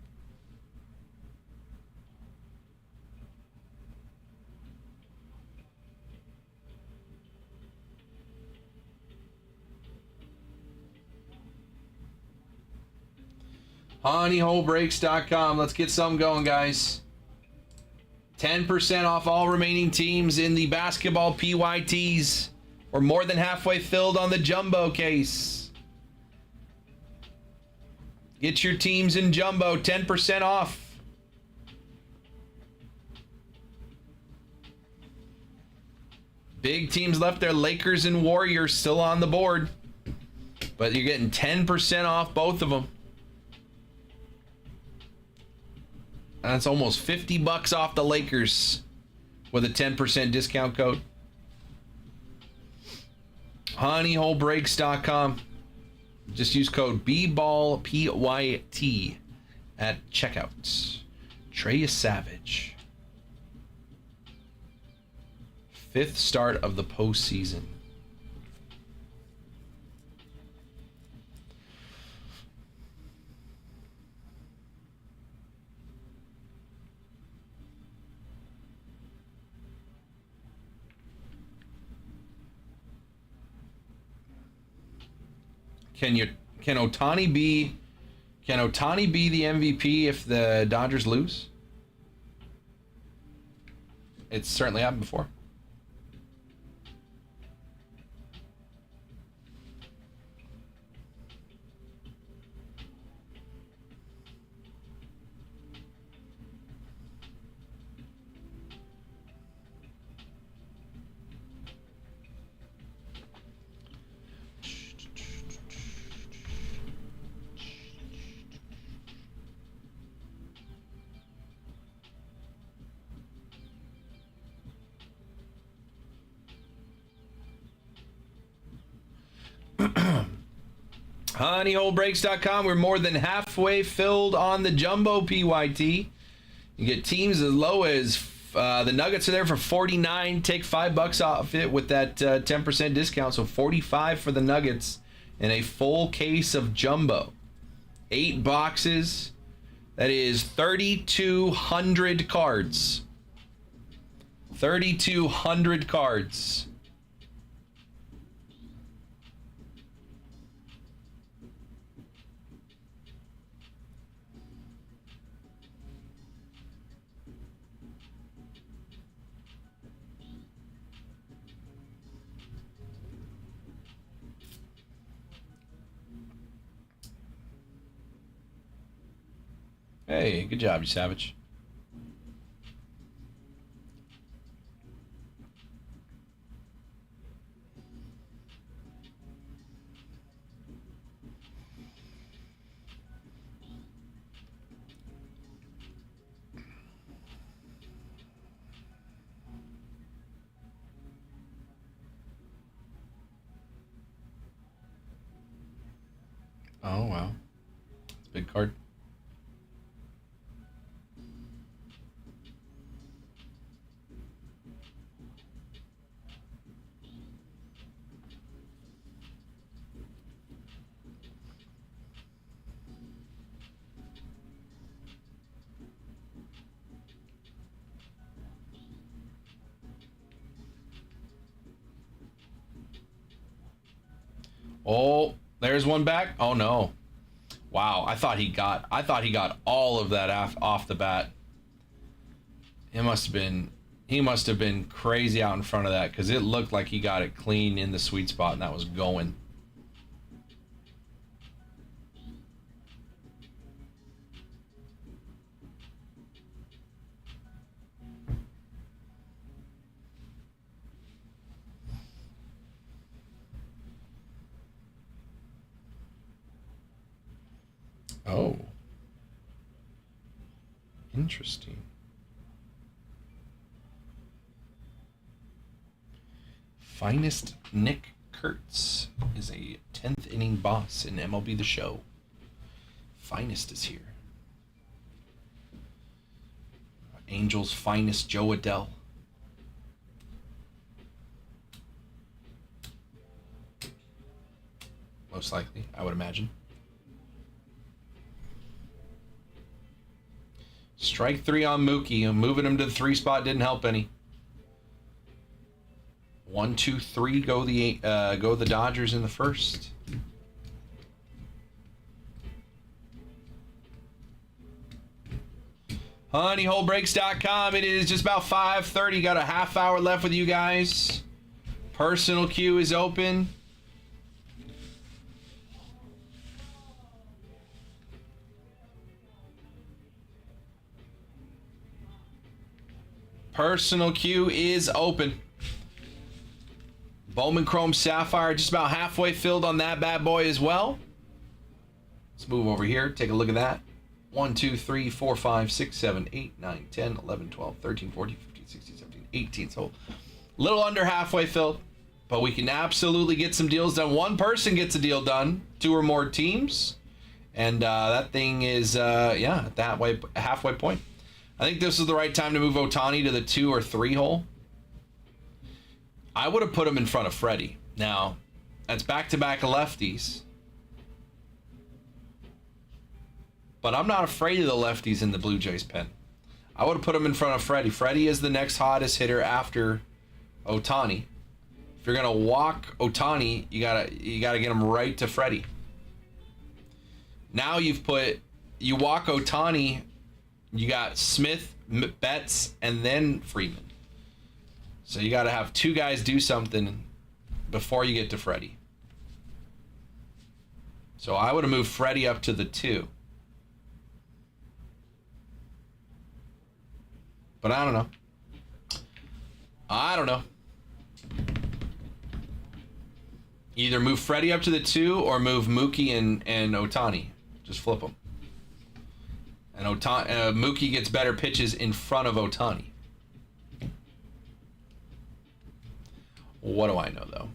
A: Honeyholebreaks.com. Let's get some going, guys. 10% off all remaining teams in the basketball PYTs. We're more than halfway filled on the jumbo case. Get your teams in jumbo. 10% off. Big teams left there. Lakers and Warriors still on the board. But you're getting 10% off both of them. And that's almost 50 bucks off the Lakers with a 10% discount code. honeyholebreaks.com. Just use code BBALLPYT at checkout. Trey Savage. 5th start of the postseason. Can Ohtani be the MVP if the Dodgers lose? It's certainly happened before. honeyholebreaks.com. We're more than halfway filled on the jumbo PYT. You get teams as low as the Nuggets are there for 49. Take $5 off it with that 10% discount. So 45 for the Nuggets and a full case of jumbo. 8 boxes. That is 3,200 cards. 3,200 cards. Hey, good job, you savage. Oh, wow. It's a big card. Oh, there's one back. Oh no. Wow, I thought he got all of that off the bat. He must have been crazy out in front of that because it looked like he got it clean in the sweet spot and that was going. Oh. Interesting. Finest Nick Kurtz is a 10th inning boss in MLB The Show. Finest is here. Angels finest Joe Adell. Most likely, I would imagine. Strike 3 on Mookie. Moving him to the 3 spot didn't help any. 1, 2, 3 go the Dodgers in the first. honeyholebreaks.com. It is just about 5:30. Got a half hour left with you guys. Personal queue is open. Personal queue is open. Bowman Chrome Sapphire, just about halfway filled on that bad boy as well. Let's move over here. Take a look at that. 1, 2, 3, 4, 5, 6, 7, 8, 9, 10, 11, 12, 13, 14, 15, 16, 17, 18. So a little under halfway filled, but we can absolutely get some deals done. One person gets a deal done, 2 or more teams, and that thing is, at that halfway point. I think this is the right time to move Ohtani to the 2 or 3 hole. I would have put him in front of Freddie. Now, that's back-to-back lefties. But I'm not afraid of the lefties in the Blue Jays pen. I would have put him in front of Freddie. Freddie is the next hottest hitter after Ohtani. If you're gonna walk Ohtani, you gotta get him right to Freddie. Now you walk Ohtani, you got Smith, Betts, and then Freeman. So you gotta have 2 guys do something before you get to Freddie. So I would have moved Freddie up to the 2. But I don't know. Either move Freddie up to the 2 or move Mookie and Ohtani. Just flip them. And Mookie gets better pitches in front of Ohtani. What do I know, though?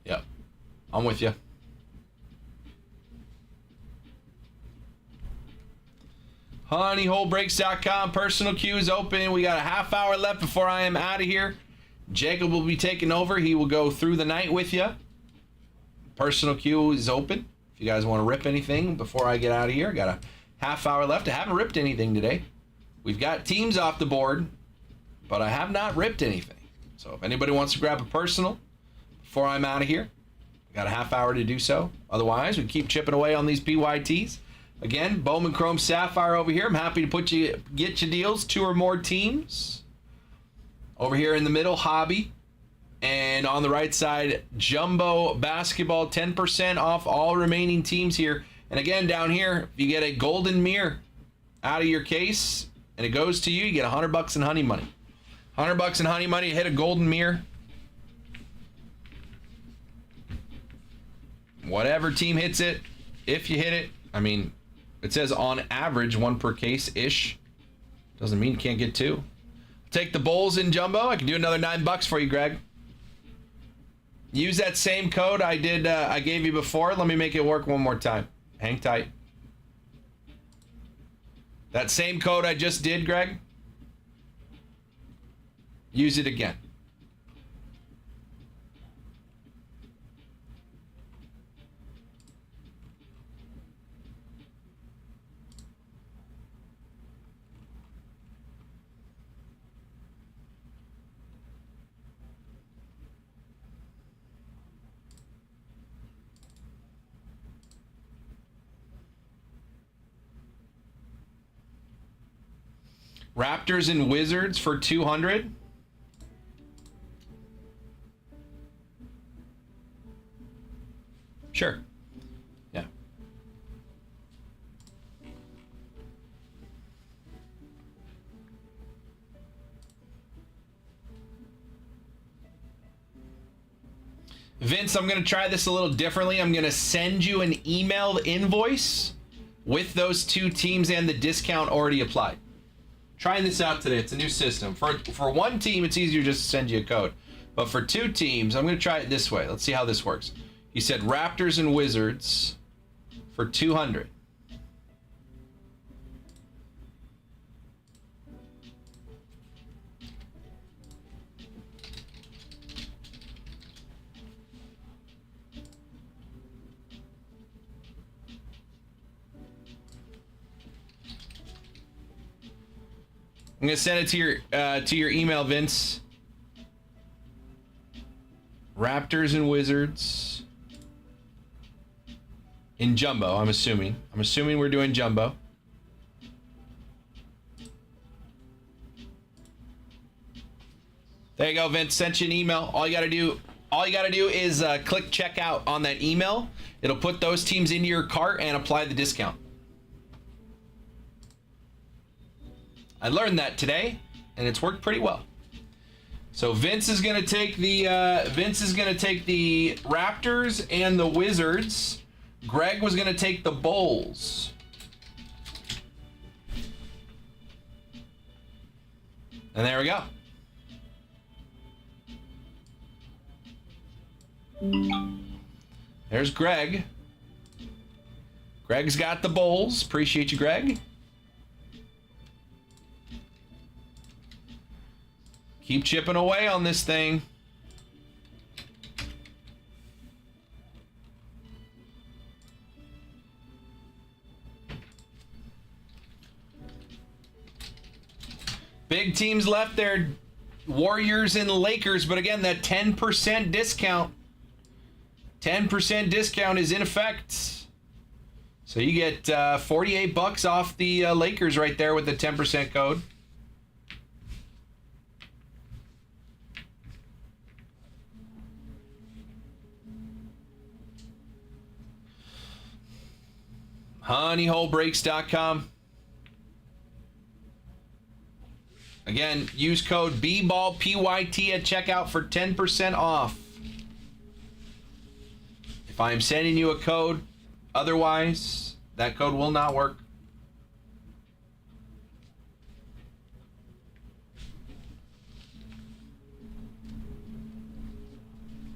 A: Yep. I'm with you. Honeyholebreaks.com. Personal queue is open. We got a half hour left before I am out of here. Jacob will be taking over. He will go through the night with you. Personal queue is open. If you guys want to rip anything before I get out of here, got a half hour left. I haven't ripped anything today. We've got teams off the board, but I have not ripped anything. So if anybody wants to grab a personal before I'm out of here, we got a half hour to do so. Otherwise, we keep chipping away on these PYTs. Again, Bowman Chrome Sapphire over here. I'm happy to get you deals, 2 or more teams. Over here in the middle, Hobby. And on the right side, Jumbo Basketball, 10% off all remaining teams here. And again, down here, if you get a golden mirror out of your case and it goes to you, you get $100 in honey money. $100 in honey money, hit a golden mirror. Whatever team hits it, if you hit it, I mean, it says on average 1 per case-ish. Doesn't mean you can't get 2. Take the Bulls in Jumbo. I can do another $9 for you, Greg. Use that same code I gave you before. Let me make it work one more time. Hang tight. That same code I just did, Greg. Use it again. Raptors and Wizards for 200. Sure. Yeah. Vince, I'm going to try this a little differently. I'm going to send you an emailed invoice with those 2 teams and the discount already applied. Trying this out today. It's a new system. For 1 team, it's easier just to send you a code. But for 2 teams, I'm going to try it this way. Let's see how this works. He said Raptors and Wizards for 200. I'm gonna send it to your email, Vince. Raptors and Wizards in Jumbo. I'm assuming we're doing Jumbo. There you go, Vince. Sent you an email. All you gotta do, All you got to do is click checkout on that email. It'll put those teams into your cart and apply the discount. I learned that today, and it's worked pretty well. So Vince is going to take the Raptors and the Wizards. Greg was going to take the Bulls. And there we go. There's Greg. Greg's got the Bulls. Appreciate you, Greg. Keep chipping away on this thing. Big teams left there. Warriors and Lakers, but again, that 10% discount. 10% discount is in effect. So you get $48 off the Lakers right there with the 10% code. honeyholebreaks.com. Again, use code BBALLPYT at checkout for 10% off. If I am sending you a code, otherwise, that code will not work.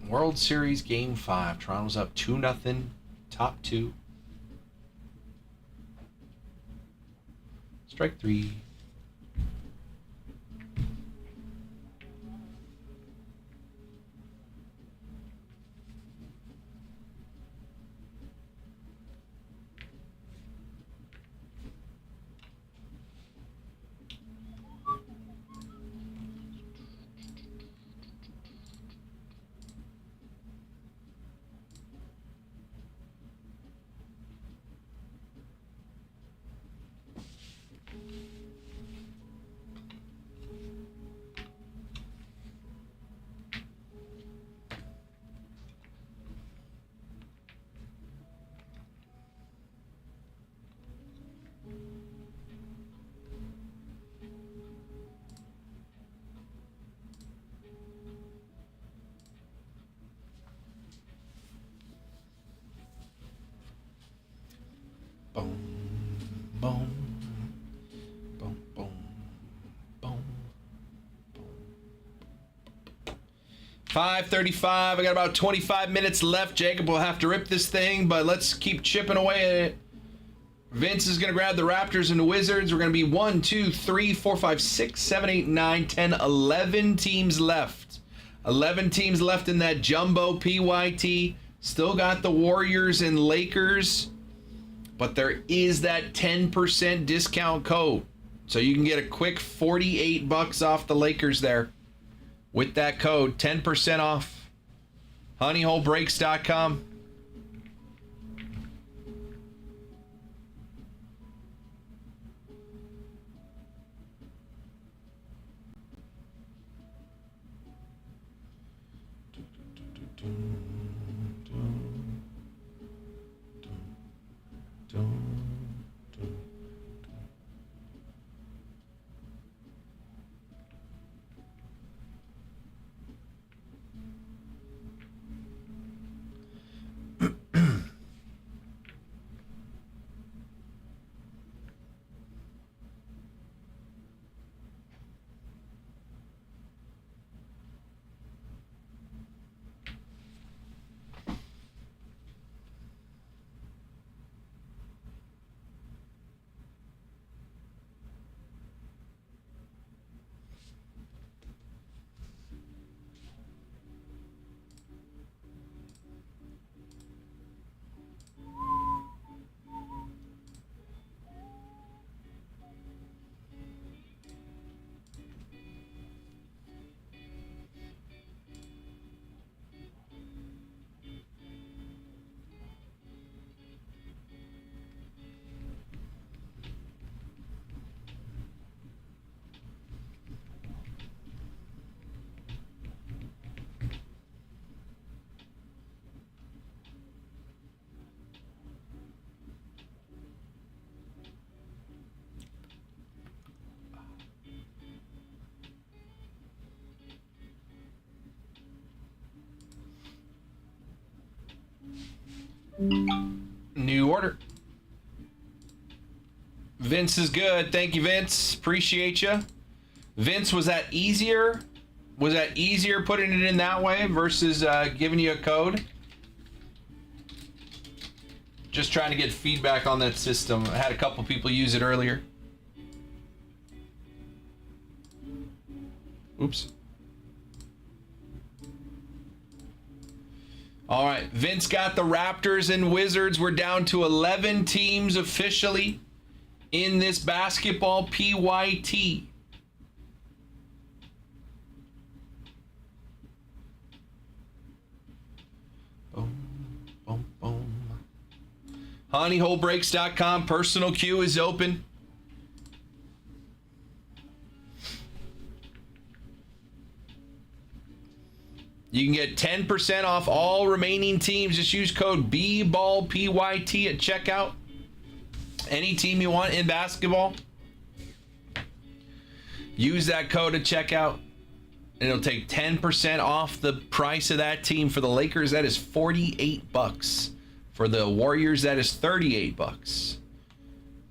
A: World Series Game 5. Toronto's up 2-0. Top 2. Strike 3. Boom, boom, boom, boom, boom, boom. 5:35. I got about 25 minutes left. Jacob will have to rip this thing, but let's keep chipping away at it. Vince is going to grab the Raptors and the Wizards. We're going to be 1, 2, 3, 4, 5, 6, 7, 8, 9, 10, 11 teams left. 11 teams left in that jumbo PYT. Still got the Warriors and Lakers. But there is that 10% discount code. So you can get a quick $48 off the Lakers there. With that code, 10% off. honeyholebreaks.com. New order. Vince is good. Thank you, Vince. Appreciate you. Vince, was that easier? Was that easier putting it in that way versus giving you a code? Just trying to get feedback on that system. I had a couple people use it earlier. Oops. All right, Vince got the Raptors and Wizards. We're down to 11 teams officially in this basketball PYT. Boom, boom, boom. Honeyholebreaks.com. Personal queue is open. You can get 10% off all remaining teams. Just use code BBALLPYT at checkout. Any team you want in basketball, use that code at checkout, and it'll take 10% off the price of that team. For the Lakers, that is $48. For the Warriors, that is $38.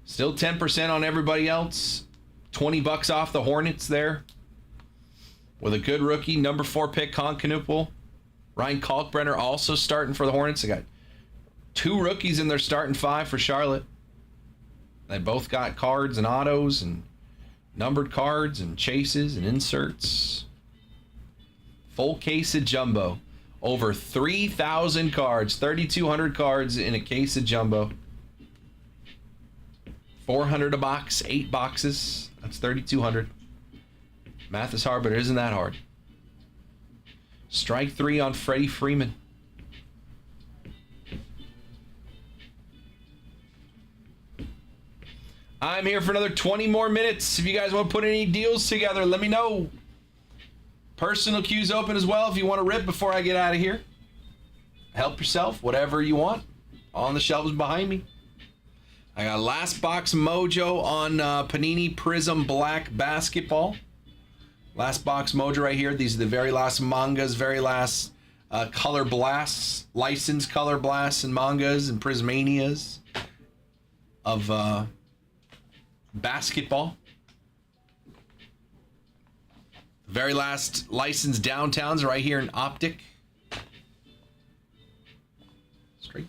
A: Still 10% on everybody else. $20 off the Hornets there. With a good rookie, number 4 pick, Concanupul. Ryan Kalkbrenner also starting for the Hornets. They got 2 rookies in their starting 5 for Charlotte. They both got cards and autos and numbered cards and chases and inserts. Full case of jumbo. Over 3,000 cards. 3,200 cards in a case of jumbo. $400 a box. 8 boxes. That's 3,200. Math is hard, but it isn't that hard. Strike 3 on Freddie Freeman. I'm here for another 20 more minutes. If you guys want to put any deals together, let me know. Personal queue's open as well if you want to rip before I get out of here. Help yourself, whatever you want. On the shelves behind me. I got last box mojo on Panini Prism Black Basketball. Last box mojo right here. These are the very last mangas, very last color blasts, licensed color blasts and mangas and Prismanias of basketball. Very last licensed downtowns right here in Optic. Straight.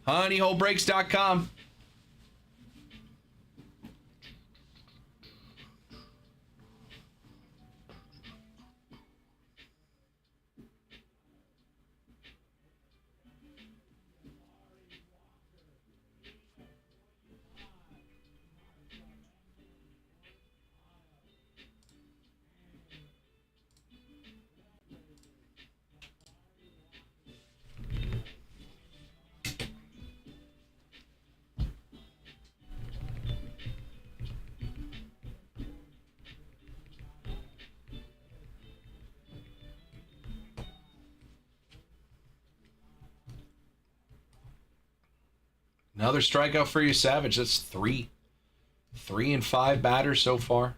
A: Honeyholebreaks.com. Another strikeout for you, Savage. That's 3. 3 and 5 batters so far.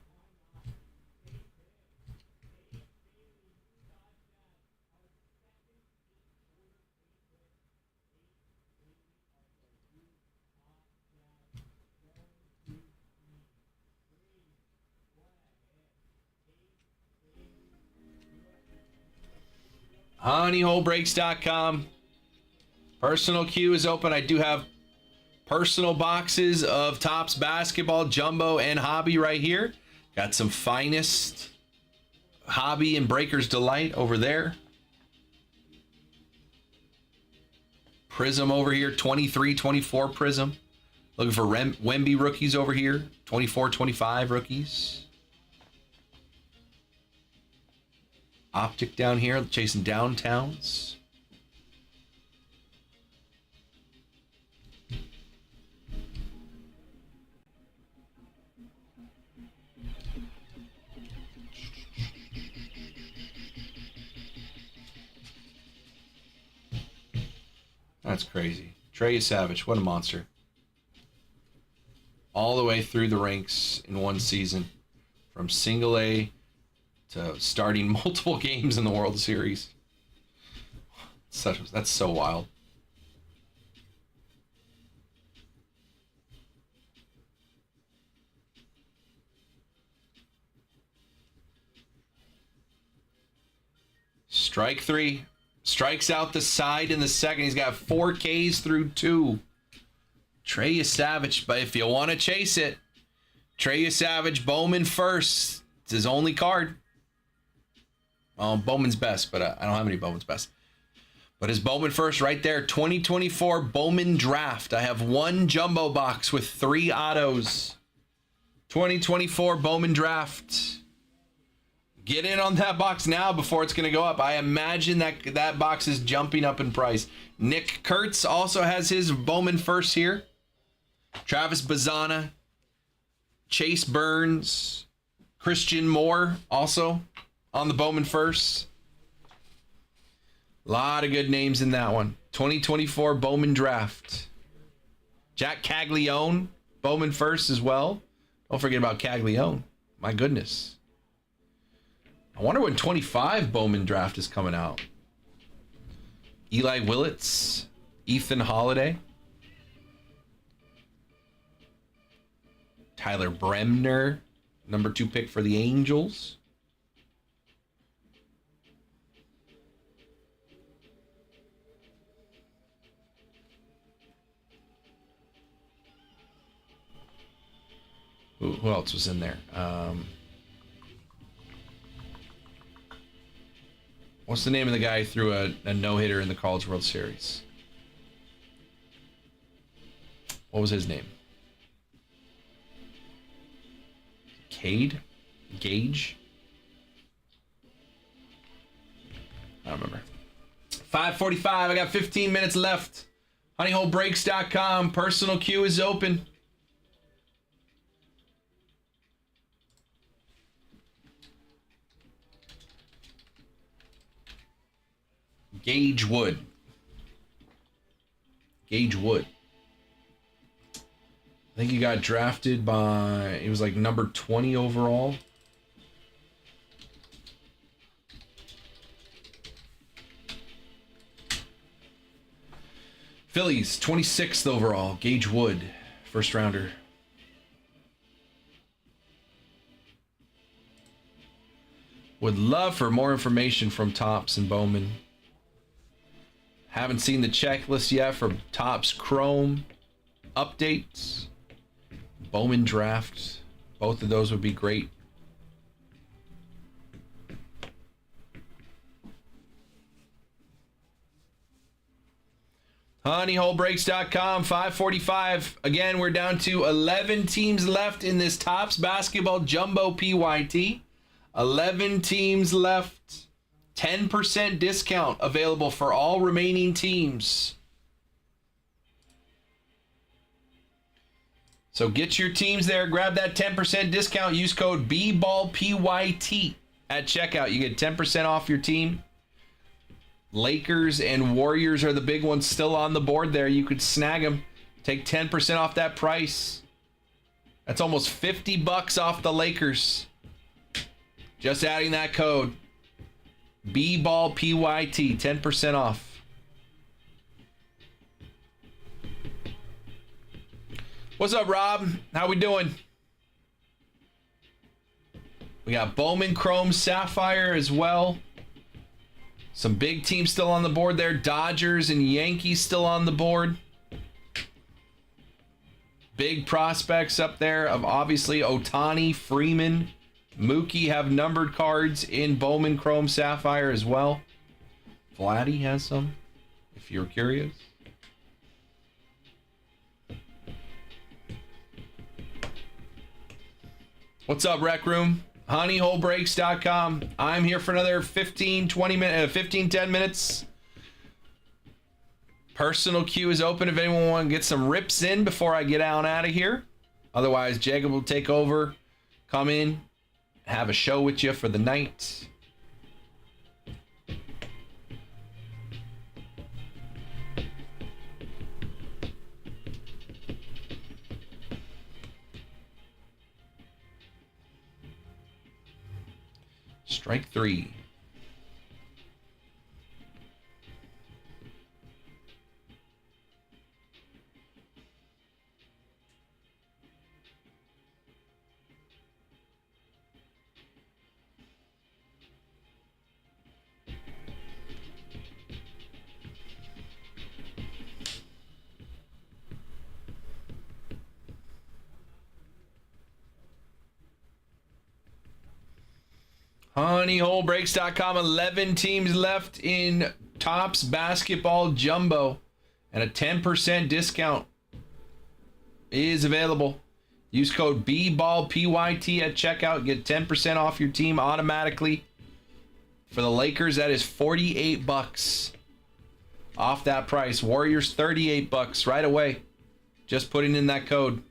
A: Honeyholebreaks.com. Personal queue is open. I do have personal boxes of Topps Basketball, Jumbo, and Hobby right here. Got some Finest Hobby and Breaker's Delight over there. Prism over here, 23, 24 Prism. Looking for Wemby rookies over here, 24, 25 rookies. Optic down here, chasing downtowns. That's crazy. Trey Savage, what a monster. All the way through the ranks in one season. From single A to starting multiple games in the World Series. That's so wild. Strike 3. Strikes out the side in the second. He's got 4 Ks through 2. Trey Savage, but if you want to chase it, Trey Savage, Bowman first. It's his only card. Bowman's best, but I don't have any Bowman's best. But his Bowman first right there. 2024 Bowman Draft. I have 1 jumbo box with 3 autos. 2024 Bowman Draft. Get in on that box now before it's going to go up. I imagine that box is jumping up in price. Nick Kurtz also has his Bowman first here. Travis Bazzana. Chase Burns. Christian Moore also on the Bowman first. A lot of good names in that one. 2024 Bowman Draft. Jack Caglione, Bowman first as well. Don't forget about Caglione. My goodness. I wonder when 25 Bowman Draft is coming out. Eli Willits, Ethan Holiday, Tyler Bremner, number 2 pick for the Angels. Who else was in there? What's the name of the guy who threw a no-hitter in the College World Series? What was his name? Gage? I don't remember. 5:45. I got 15 minutes left. HoneyHoleBreaks.com. Personal queue is open. Gage Wood. I think he got drafted by, he was like number 20 overall. Phillies, 26th overall. Gage Wood, first rounder. Would love for more information from Topps and Bowman. Haven't seen the checklist yet for Topps Chrome updates. Bowman Draft. Both of those would be great. HoneyHoleBreaks.com, 5:45. Again, we're down to 11 teams left in this Topps Basketball Jumbo PYT. 11 teams left. 10% discount available for all remaining teams. So get your teams there. Grab that 10% discount. Use code BBALLPYT at checkout. You get 10% off your team. Lakers and Warriors are the big ones still on the board there. You could snag them. Take 10% off that price. That's almost $50 off the Lakers. Just adding that code. BBALLPYT, 10% off. What's up, Rob? How we doing? We got Bowman Chrome Sapphire as well. Some big teams still on the board there. Dodgers and Yankees still on the board. Big prospects up there of obviously Ohtani, Freeman, Mookie have numbered cards in Bowman Chrome Sapphire as well. Vladdy has some, if you're curious. What's up, Rec Room? HoneyHoleBreaks.com. I'm here for another 10 minutes. Personal queue is open if anyone wants to get some rips in before I get out of here. Otherwise, Jacob will take over, come in, have a show with you for the night. Strike 3. Honeyholebreaks.com. 11 teams left in Topps Basketball Jumbo. And a 10% discount is available. Use code BBALLPYT at checkout. Get 10% off your team automatically. For the Lakers, that is $48 off that price. Warriors, $38 right away. Just putting in that code.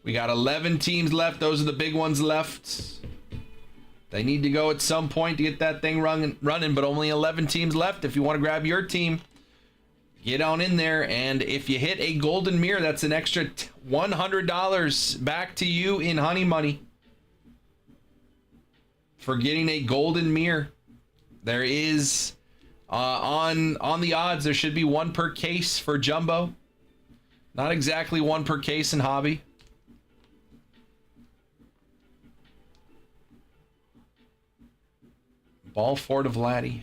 A: We got 11 teams left. Those are the big ones left. They need to go at some point to get that thing running, but only 11 teams left. If you want to grab your team, get on in there. And if you hit a golden mirror, that's an extra $100 back to you in honey money for getting a golden mirror. There is on the odds, there should be one per case for Jumbo. Not exactly one per case in hobby. Ball four to Vladdy.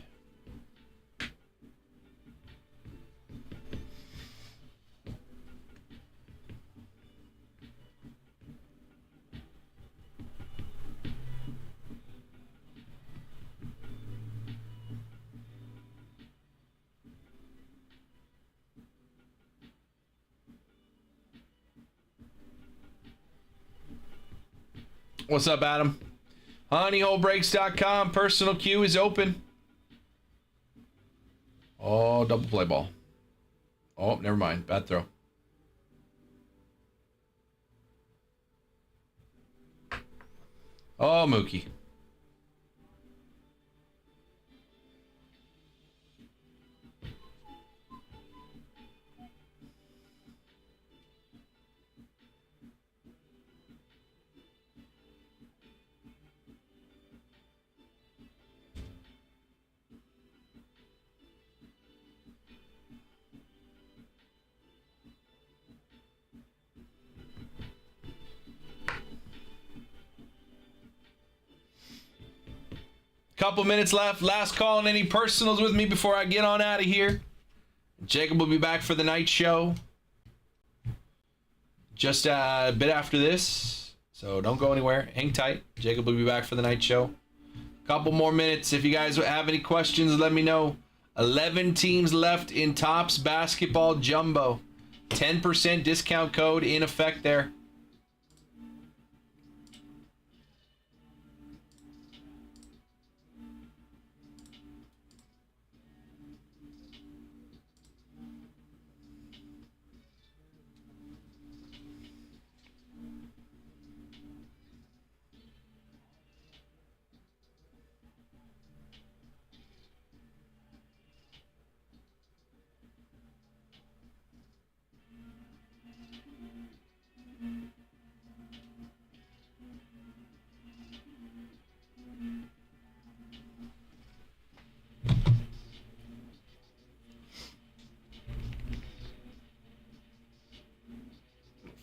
A: What's up, Adam? Honeyholebreaks.com. Personal queue is open. Oh, double play ball. Oh, never mind. Bad throw. Oh, Mookie. Couple minutes left. Last call on any personals with me before I get on out of here. Jacob will be back for the night show just a bit after this. So don't go anywhere. Hang tight. Jacob will be back for the night show. Couple more minutes. If you guys have any questions, let me know. 11 teams left in Topps Basketball Jumbo. 10% discount code in effect there.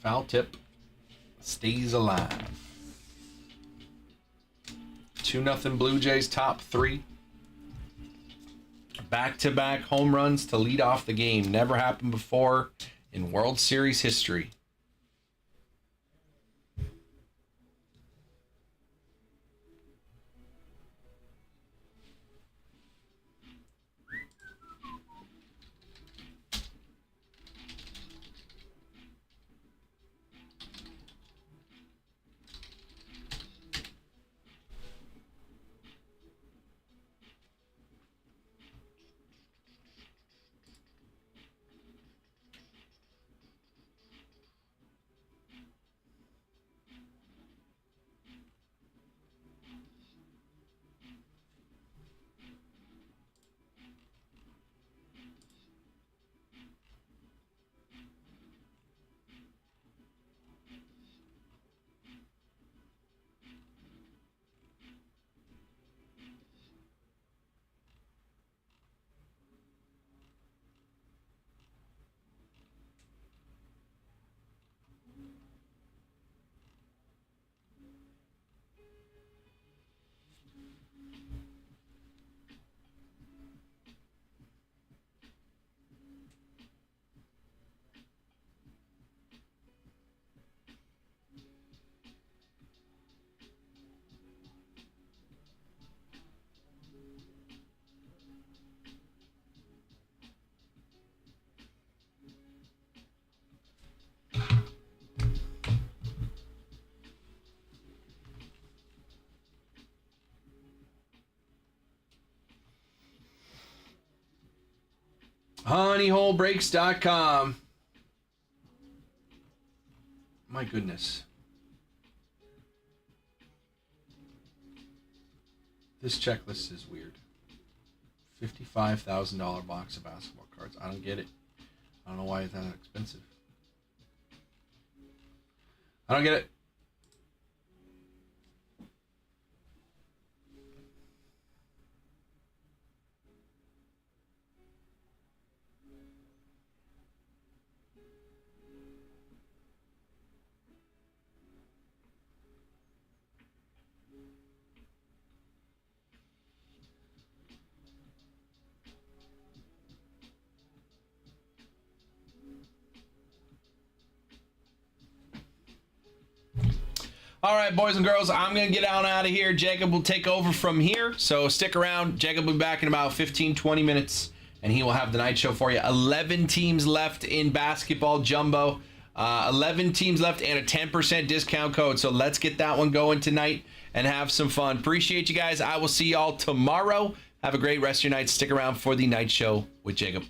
A: Foul tip stays alive. 2-0 Blue Jays top three. Back-to-back home runs to lead off the game. Never happened before in World Series history. Honeyholebreaks.com. My goodness. This checklist is weird. $55,000 box of basketball cards. I don't get it. I don't know why it's that expensive. I don't get it. All right, boys and girls, I'm going to get out of here. Jacob will take over from here, so stick around. Jacob will be back in about 15, 20 minutes, and he will have the night show for you. 11 teams left in basketball jumbo. 11 teams left and a 10% discount code, so let's get that one going tonight and have some fun. Appreciate you guys. I will see y'all tomorrow. Have a great rest of your night. Stick around for the night show with Jacob.